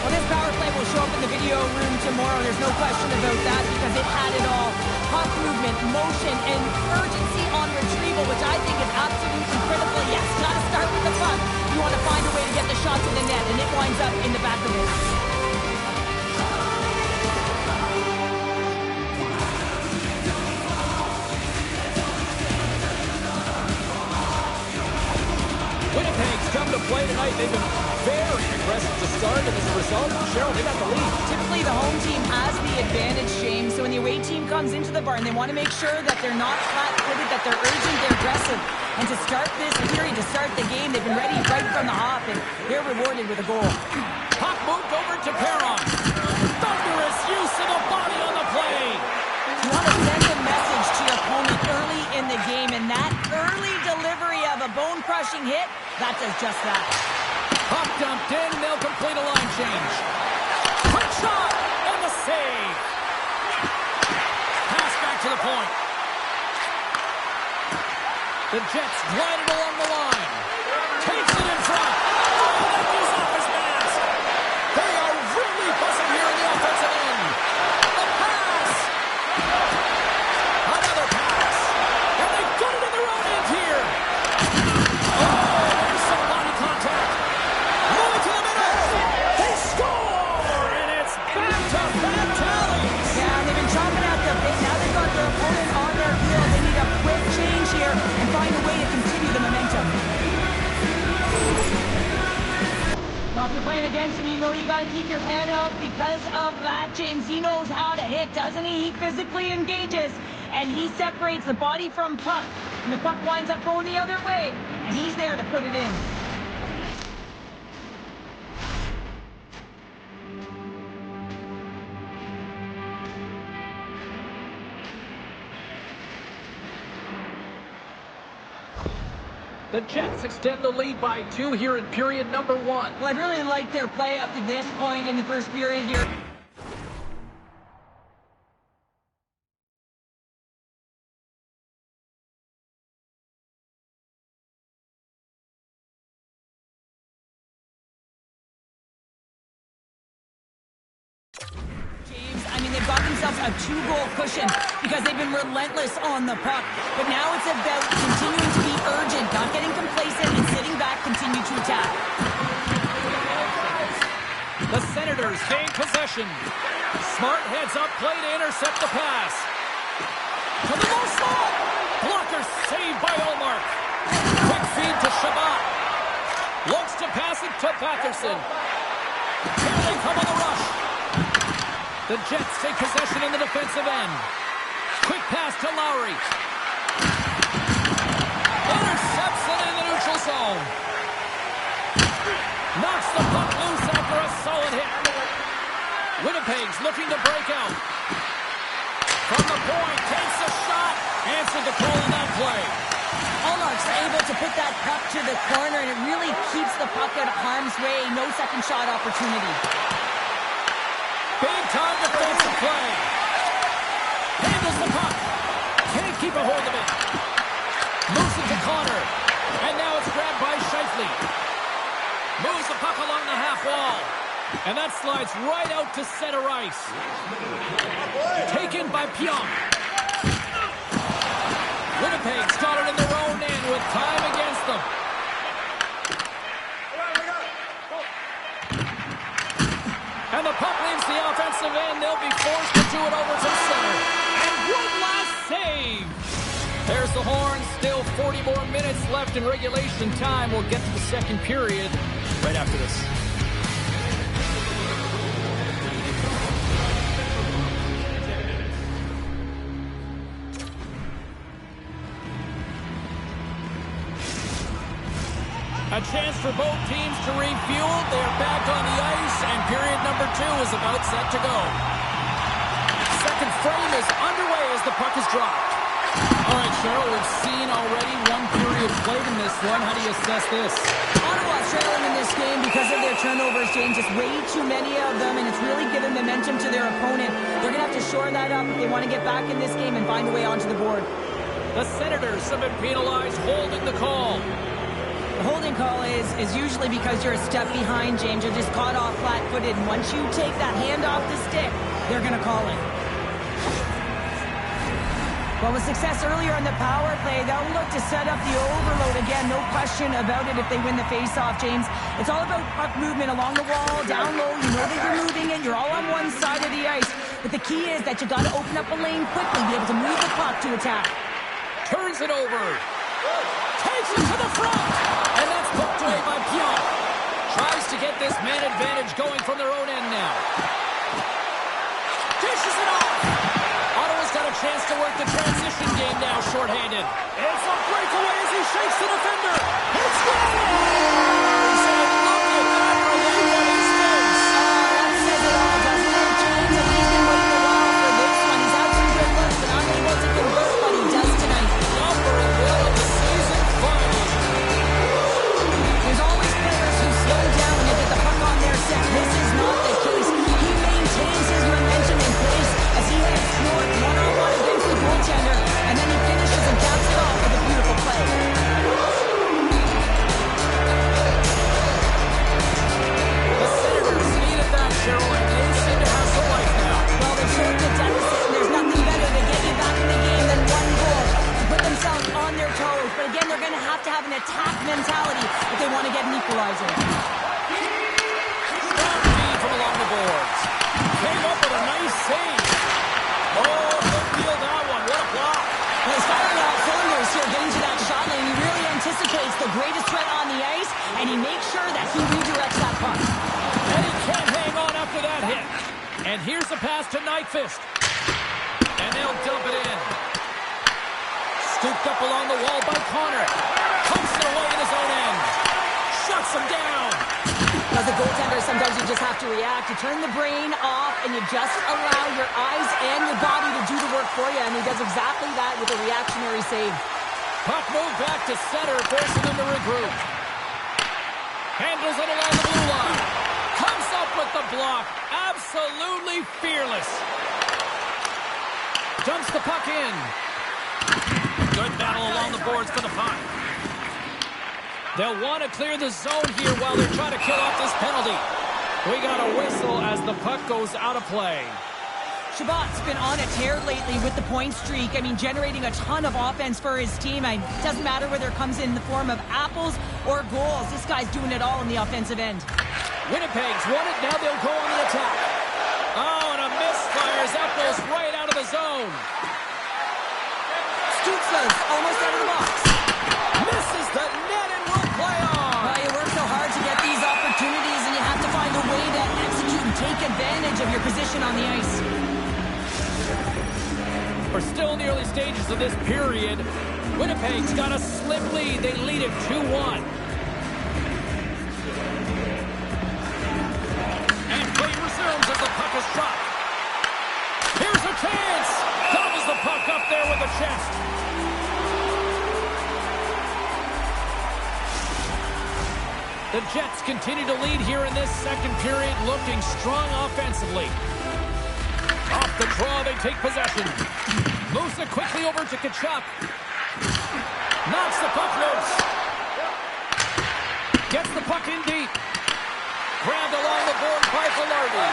Well, this power play will show up in the video room tomorrow. There's no question about that because it had it all. Puck movement, motion, and urgency on retrieval, which I think is absolutely critical. Yes, got to start with the puck. You want to find a way to get the shot to the net, and it winds up in the back of it. Winnipeg's come to play tonight. They've been very aggressive to start, and as a result, Cheryl, they got the lead. Typically, the home team has the advantage, James. So when the away team comes into the barn, they want to make sure that they're not flat-footed, that they're urgent, they're aggressive. And to start this period, to start the game, they've been ready right from the hop, and they're rewarded with a goal. Puck moved over to Perron. Thunderous use of the body on the play. You want to send a message to your opponent early in the game, and that early delivery of a bone-crushing hit, that does just that. Puck dumped in, and they'll complete a line change. Quick shot, and the save. Pass back to the point. The Jets glided along the line. Takes it in front. Oh, that goes off his mask. They are really buzzing here in the offensive end. The pass. Another pass. And they've got it in their own end here. Oh, there's some body contact. Moving to the middle. They score. And it's back-to-back tallies. Yeah, they've been chomping at the bit. Now they've got their opponent on their heels. They need a quick change here and find a way to continue the momentum. Now, if you're playing against him, you know you got to keep your head up because of that. James, he knows how to hit, doesn't he? He physically engages, and he separates the body from puck. And the puck winds up going the other way, and he's there to put it in. The Jets extend the lead by 2 here in period number 1. Well, I really like their play up to this point in the first period here. a 2-goal cushion because they've been relentless on the puck. But now it's about continuing to be urgent, not getting complacent, and sitting back, continue to attack. The Senators gain possession. Smart heads up play to intercept the pass. To the low slot. Blocker saved by Olmark. Quick feed to Shabbat. Looks to pass it to Patterson. Here they come on the rush. The Jets take possession in the defensive end. Quick pass to Lowry. Intercepts it in the neutral zone. Knocks the puck loose after a solid hit. Winnipeg's looking to break out. From the point, takes a shot. Answered the call on that play. Olmark's able to put that puck to the corner, and it really keeps the puck out of harm's way. No second shot opportunity. Big time defensive play. Handles the puck. Can't keep a hold of it. Moves it to Connor. And now it's grabbed by Scheifele. Moves the puck along the half wall. And that slides right out to center ice. Taken by Pionk. Winnipeg started in their own end with time against them. And the puck leaves the offensive end. They'll be forced to do it over to center. And one last save. There's the horn. Still 40 more minutes left in regulation time. We'll get to the second period right after this. A chance for both teams to refuel. They're back on the ice, and period number 2 is about set to go. Second frame is underway as the puck is dropped. All right, Cheryl, we've seen already one period played in this one. How do you assess this? Ottawa's trailing in this game because of their turnovers, James. Just way too many of them, and it's really given momentum to their opponent. They're going to have to shore that up if they want to get back in this game and find a way onto the board. The Senators have been penalized, holding the call. The holding call is usually because you're a step behind, James. You're just caught off flat-footed. And once you take that hand off the stick, they're going to call it. Well, with success earlier in the power play, they'll look to set up the overload again. No question about it if they win the face-off, James. It's all about puck movement along the wall, down low. You know that you're moving it. You're all on one side of the ice. But the key is that you got to open up a lane quickly, be able to move the puck to attack. Turns it over. Takes it to the front. And that's poked away by Pionk. Tries to get this man advantage going from their own end now. Dishes it off. Ottawa's got a chance to work the transition game now, shorthanded. It's a breakaway as he shakes the defender. It's scores! And look at that relief on his face. That says it all, doesn't it? James, and he's been waiting a while for this one. He's had some good looks, but unable to convert, but he does tonight. Number 1 of the season finals. There's always players who slow down when they get the puck on their set. This is not the case. He maintains his momentum in place as he heads north one-on-one against the goaltender, and then he finishes and caps it off with a beautiful play. The Senators needed that, Cheryl, and they seem to have some life now. Well, they're short the deficit, and there's nothing better to get you back in the game than one goal to put themselves on their toes. But again, they're going to have an attack mentality if they want to get an equalizer. Strong feed from along the boards. Came up with a nice save. Oh, good deal that one. What a block. Well, he's firing out cylinders here, getting to that shot lane. He really anticipates the greatest threat on the ice, and he makes sure that he redirects that puck. And he can't hang on after that hit. And here's the pass to Nyquist. And they'll dump it in. Scooped up along the wall by Connor. Pumps it away in his own end. Shuts him down. As a goaltender, sometimes you just have to react. You turn the brain off, and you just allow your eyes and your body to do the work for you, and he does exactly that with a reactionary save. Puck moved back to center, forcing him to regroup. Handles it along the blue line. Comes up with the block. Absolutely fearless. Dumps the puck in. Good battle along the boards for the puck. They'll want to clear the zone here while they're trying to kill off this penalty. We got a whistle as the puck goes out of play. Shabbat's been on a tear lately with the point streak. I mean, generating a ton of offense for his team. It doesn't matter whether it comes in the form of apples or goals. This guy's doing it all on the offensive end. Winnipeg's won it. Now they'll go on the attack. Oh, and a misfires. That goes right out of the zone. Stutzla's almost out of the box. Misses the net and will play on. Well, you work so hard to get these opportunities, and you have to find a way to execute and take advantage of your position on the ice. We're still in the early stages of this period. Winnipeg's got a slim lead. They lead it 2-1. And play resumes as the puck is dropped. Here's a chance. Gobbles the puck up there with the chest. The Jets continue to lead here in this second period, looking strong offensively. Off the draw, they take possession. Moves it quickly over to Tkachuk. Knocks the puck loose. Gets the puck in deep. Grabbed along the board by Velarde.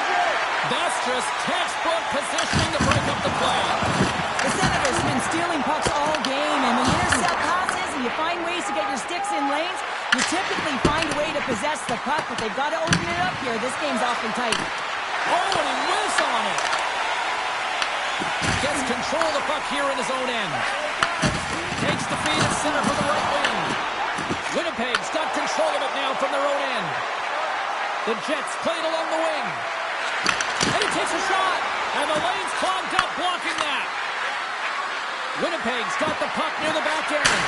That's just textbook positioning to break up the play. The Senators have been stealing pucks all game, and when you intercept passes and you find ways to get your sticks in lanes, you typically find a way to possess the puck, but they've got to open it up here. This game's awfully tight. Oh, and he whiffs on it. Gets control of the puck here in his own end. Takes the feed at center for the right wing. Winnipeg's got control of it now from their own end. The Jets play it along the wing. And he takes a shot. And the lane's clogged up, blocking that. Winnipeg's got the puck near the back end.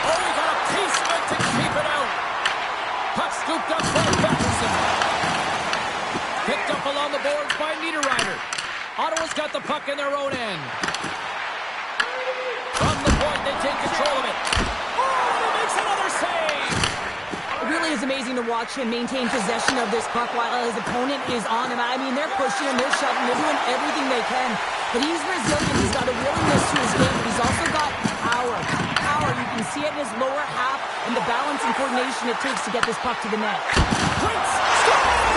Oh, he got a piece of it to keep it out. Puck scooped up by Pettersson. Picked up along the boards by Niederreiter. Ottawa's got the puck in their own end. From the point, they take control of it. Oh, and he makes another save. It really is amazing to watch him maintain possession of this puck while his opponent is on him. I mean, they're pushing him, they're shoving, they're doing everything they can. But he's resilient. He's got a willingness to his game, but he's also got power. Power, you can see it in his lower half and the balance and coordination it takes to get this puck to the net. Prince, stop!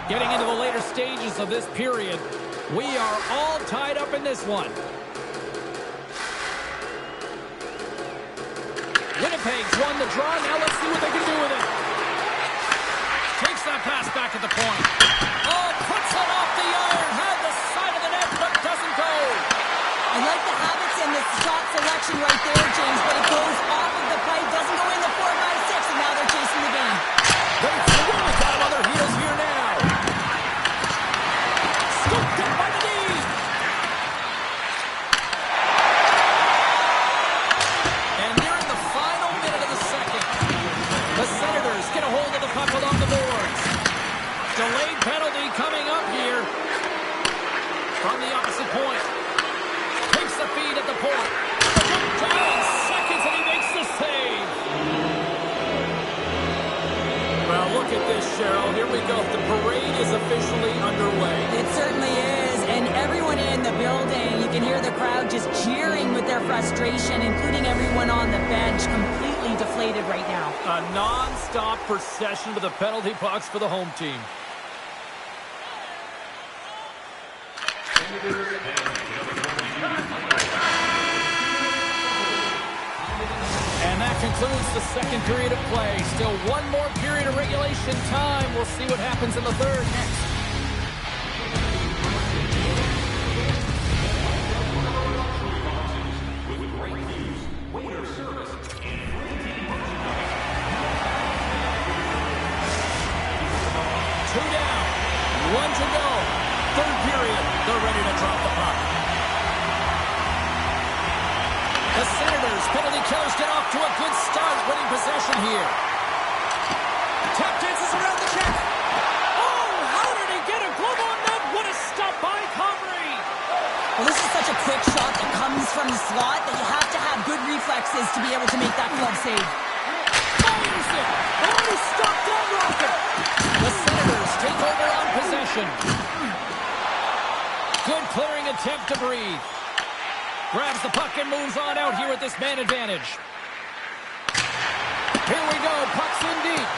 Getting into the later stages of this period, we are all tied up in this one. Winnipeg's won the draw. Now let's see what they can do with it. Takes that pass back at the point. Oh, puts it off the iron. Had the side of the net, but doesn't go. I like the habits and the shot selection right there, James, but it goes off of the pipe, doesn't go in the 4-by-6, and now they're chasing the game. They've really got him on their heels here now. Scooped up by the knee. And nearing the final minute of the second, the Senators get a hold of the puck along the boards. Delayed penalty coming up here from the opposite point. Takes the feed at the point. Down seconds and he makes the save. Well, look at this, Cheryl. Here we go. The parade is officially underway. It certainly is, and everyone in the building, you can hear the crowd just cheering with their frustration, including everyone on the bench, completely deflated right now. A non-stop procession to the penalty box for the home team. concludes the second period of play. Still one more period of regulation time. We'll see what happens in the third next. Two down, one to go. Third period, they're ready to drop the puck. The Senators, penalty killers, get off to a good start, winning possession here. Tap dances around the net. Oh, how did he get a glove on that? What a stop by Comrie. Well, this is such a quick shot that comes from the slot that you have to have good reflexes to be able to make that glove save. Fires it. Oh, he stopped that rocket. The Senators take over on possession. Good clearing attempt to breathe. Grabs the puck and moves on out here with this man advantage. Here we go. Puck's in deep.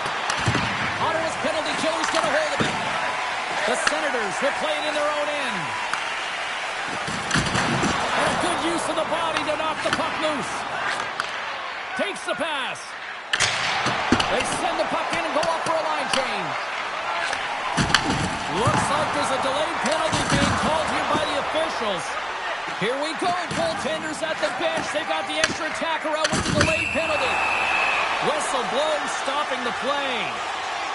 Ottawa's penalty killer's get a hold of it. The Senators will play it in their own end. And a good use of the body to knock the puck loose. Takes the pass. They send the puck in and go up for a line change. Looks like there's a delayed penalty being called here by the officials. Here we go. Goaltenders at the bench. They got the extra attacker out with the delayed penalty. Whistle blows, stopping the play.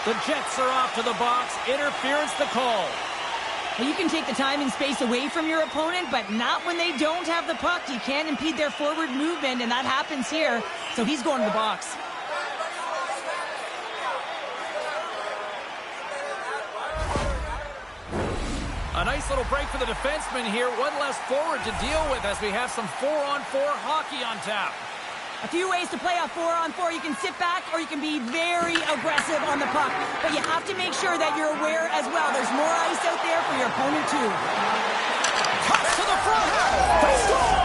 The Jets are off to the box. Interference the call. Well, you can take the time and space away from your opponent, but not when they don't have the puck. You can't impede their forward movement, and that happens here. So he's going to the box. A nice little break for the defenseman here. One less forward to deal with as we have some 4-on-4 hockey on tap. A few ways to play a 4-on-4. You can sit back or you can be very aggressive on the puck. But you have to make sure that you're aware as well. There's more ice out there for your opponent too. Toss to the front. They score!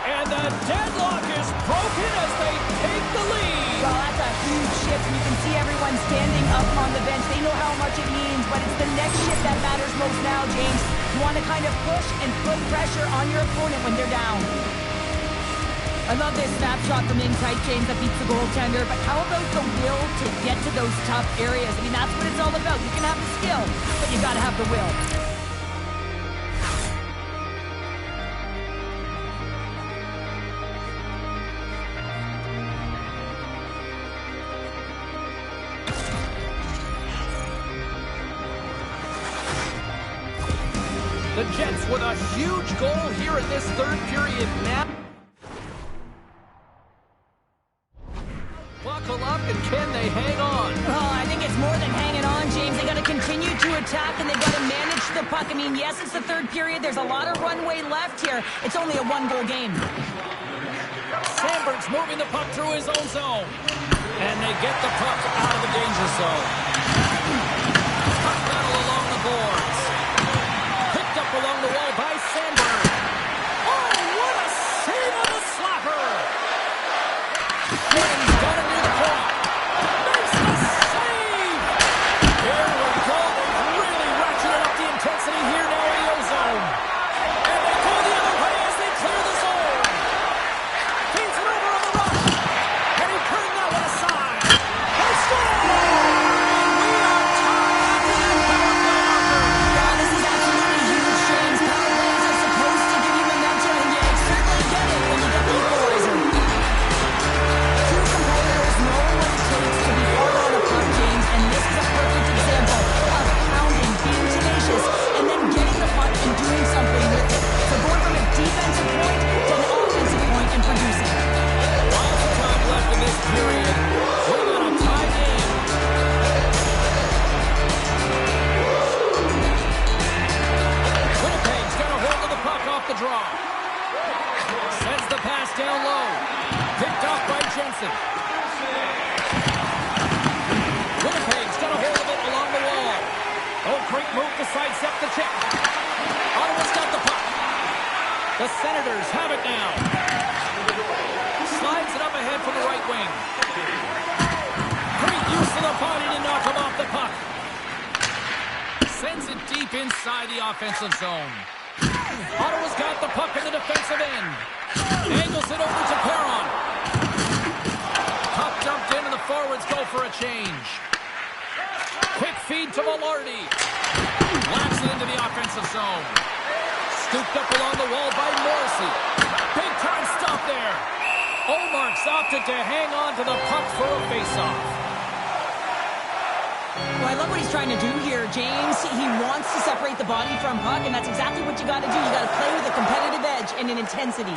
And the deadlock is broken as they take the lead. Well, that's a huge shift. And you can see everyone standing up on the bench. They know how much it means, but it's the next shift that matters most now, James. You want to kind of push and put pressure on your opponent when they're down. I love this snapshot from in tight, James, that beats the goaltender. But how about the will to get to those tough areas? I mean, that's what it's all about. You can have the skill, but you got to have the will. The Jets with a huge goal here in this third period now. Buckle up, and can they hang on? Oh, I think it's more than hanging on, James. They got to continue to attack, and they got to manage the puck. I mean, yes, it's the third period. There's a lot of runway left here. It's only a one-goal game. Sandberg's moving the puck through his own zone. And they get the puck out of the danger zone. Puck battle along the boards. Picked up along the wall by Sandberg. Oh, what a save on the slapper! He's got it near the point. Makes the save! Here we go. They've really ratcheted up the intensity here now in the O-zone. And they go the other way as they clear the zone. Feeds it over on the rush. And he turned that one aside. They score! We are tied after that power play marker. Yeah, this is absolutely huge, James. Power plays are supposed to give you momentum, and you certainly get it when you get the equalizer. True competitors know what it takes to be hard on a puck, James, and this is a perfect example of pounding, being tenacious, and then getting the puck and doing something with it. So going from a defensive point to an offensive point and producing. Lots of time left in this period. We're going to tie game. Winnipeg's got a hold of the puck off the draw. Sends the pass down low. Picked off by Jensen. Winnipeg's got a hold of it along the wall. Oh, great move to sidestep the check. Ottawa's got the puck. The Senators have it now. Slides it up ahead from the right wing. Great use of the body to knock him off the puck. Sends it deep inside the offensive zone. Ottawa's got the puck in the defensive end. Angles it over to Perron. for a change. Quick feed to Velarde. Laps it into the offensive zone. Scooped up along the wall by Morrissey. Big time stop there. Omarks opted to hang on to the puck for a faceoff. Well, I love what he's trying to do here, James. He wants to separate the body from puck, and that's exactly what you got to do. You got to play with a competitive edge and an intensity.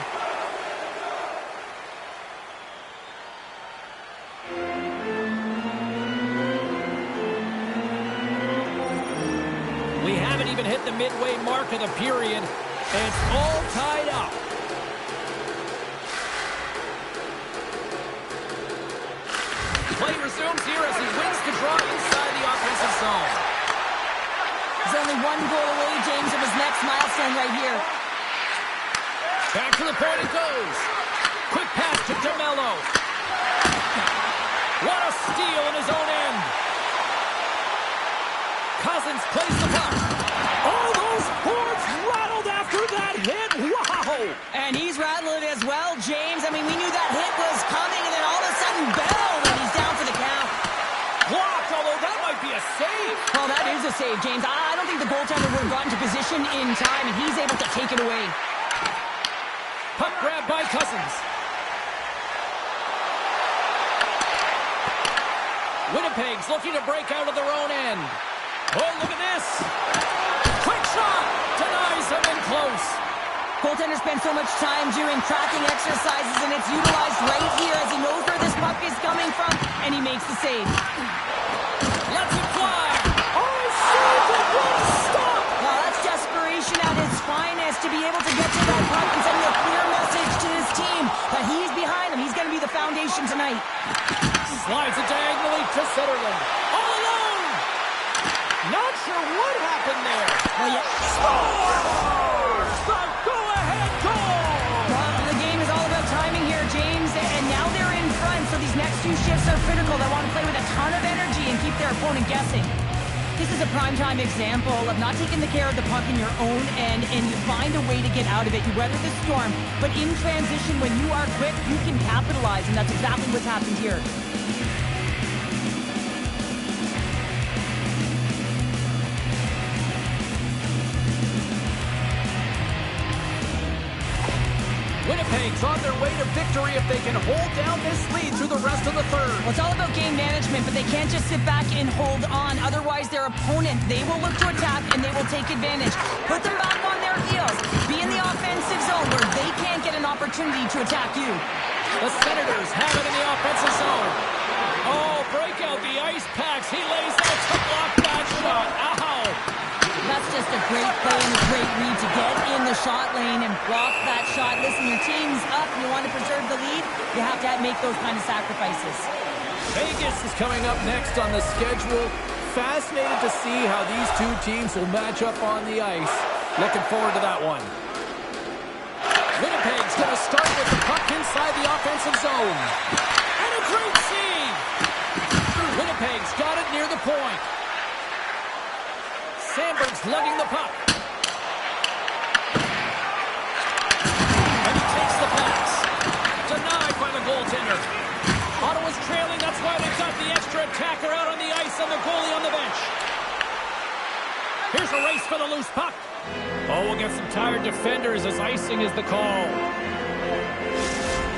We haven't even hit the midway mark of the period. It's all tied up. Play resumes here as he wins the draw inside the offensive zone. He's only one goal away, James, of his next milestone right here. Back to the point it goes. Quick pass to DeMello. What a steal in his own end. Cousins plays the puck. Oh, those boards rattled after that hit. Wow. And he's rattling it as well, James. I mean, we knew that hit was coming, and then all of a sudden, bell, and he's down for the count. Blocked, although that might be a save. Well, that is a save, James. I don't think the goaltender would have gotten to position in time, and he's able to take it away. Puck grab by Cousins. Winnipeg's looking to break out of their own end. Oh, look at this. Quick shot. Denies him in close. Goaltender spends so much time doing tracking exercises, and it's utilized right here as he knows where this puck is coming from, and he makes the save. Lets it fly. Oh, saved it. What a stop. Well, that's desperation at its finest, to be able to get to that puck and send a clear message to his team that he's behind them. He's going to be the foundation tonight. Slides it diagonally to Sutherland. All alone. Not sure what happened there. Well, yeah. Scores! The go-ahead goal! Well, the game is all about timing here, James, and now they're in front, so these next two shifts are critical. They want to play with a ton of energy and keep their opponent guessing. This is a primetime example of not taking the care of the puck in your own end, and you find a way to get out of it. You weather the storm, but in transition, when you are quick, you can capitalize, and that's exactly what's happened here. Winnipeg's on their way to victory if they can hold down this lead through the rest of the third. Well, it's all about game management, but they can't just sit back and hold on. Otherwise, their opponent, they will look to attack, and they will take advantage. Put them back on their heels. Be in the offensive zone where they can't get an opportunity to attack you. The Senators have it in the offensive zone. Oh, break out the ice packs. He lays out to block that shot. Ow! That's just a great play and a great read to get in the shot lane and block that shot. Listen, your team's up. You want to preserve the lead, you have to make those kind of sacrifices. Vegas is coming up next on the schedule. Fascinated to see how these two teams will match up on the ice. Looking forward to that one. Winnipeg's going to start with the puck inside the offensive zone. And a great save! Winnipeg's got it near the point. Sandberg's lugging the puck. And he takes the pass. Denied by the goaltender. Ottawa's trailing, that's why they've got the extra attacker out on the ice and the goalie on the bench. Here's a race for the loose puck. Oh, we'll get some tired defenders as icing is the call.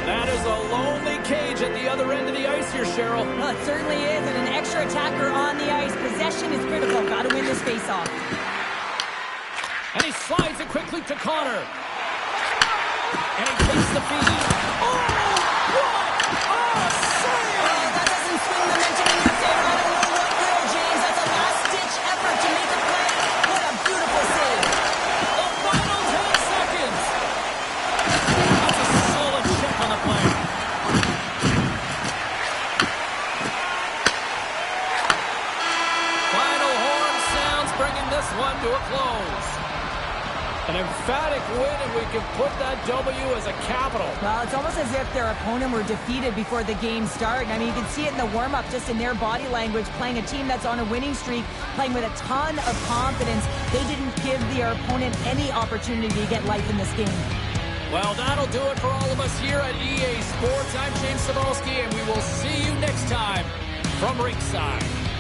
That is a lonely cage at the other end of the ice here, Cheryl. Well, it certainly is, and an extra attacker on the ice. Possession is critical. Got to win this face-off. And he slides it quickly to Connor. And he takes the feed. Oh, what a save! Oh, that doesn't swing the momentum in your favor. I don't know what will, James. That's a last-ditch effort to make a play. What a beautiful save. The final 10 seconds. That's a solid check on the play. Final horn sounds, bringing this one to a close. An emphatic win, and we can put that W as a capital. Well, it's almost as if their opponent were defeated before the game started. I mean, you can see it in the warm-up, just in their body language, playing a team that's on a winning streak, playing with a ton of confidence. They didn't give their opponent any opportunity to get life in this game. Well, that'll do it for all of us here at EA Sports. I'm James Cebulski, and we will see you next time from ringside.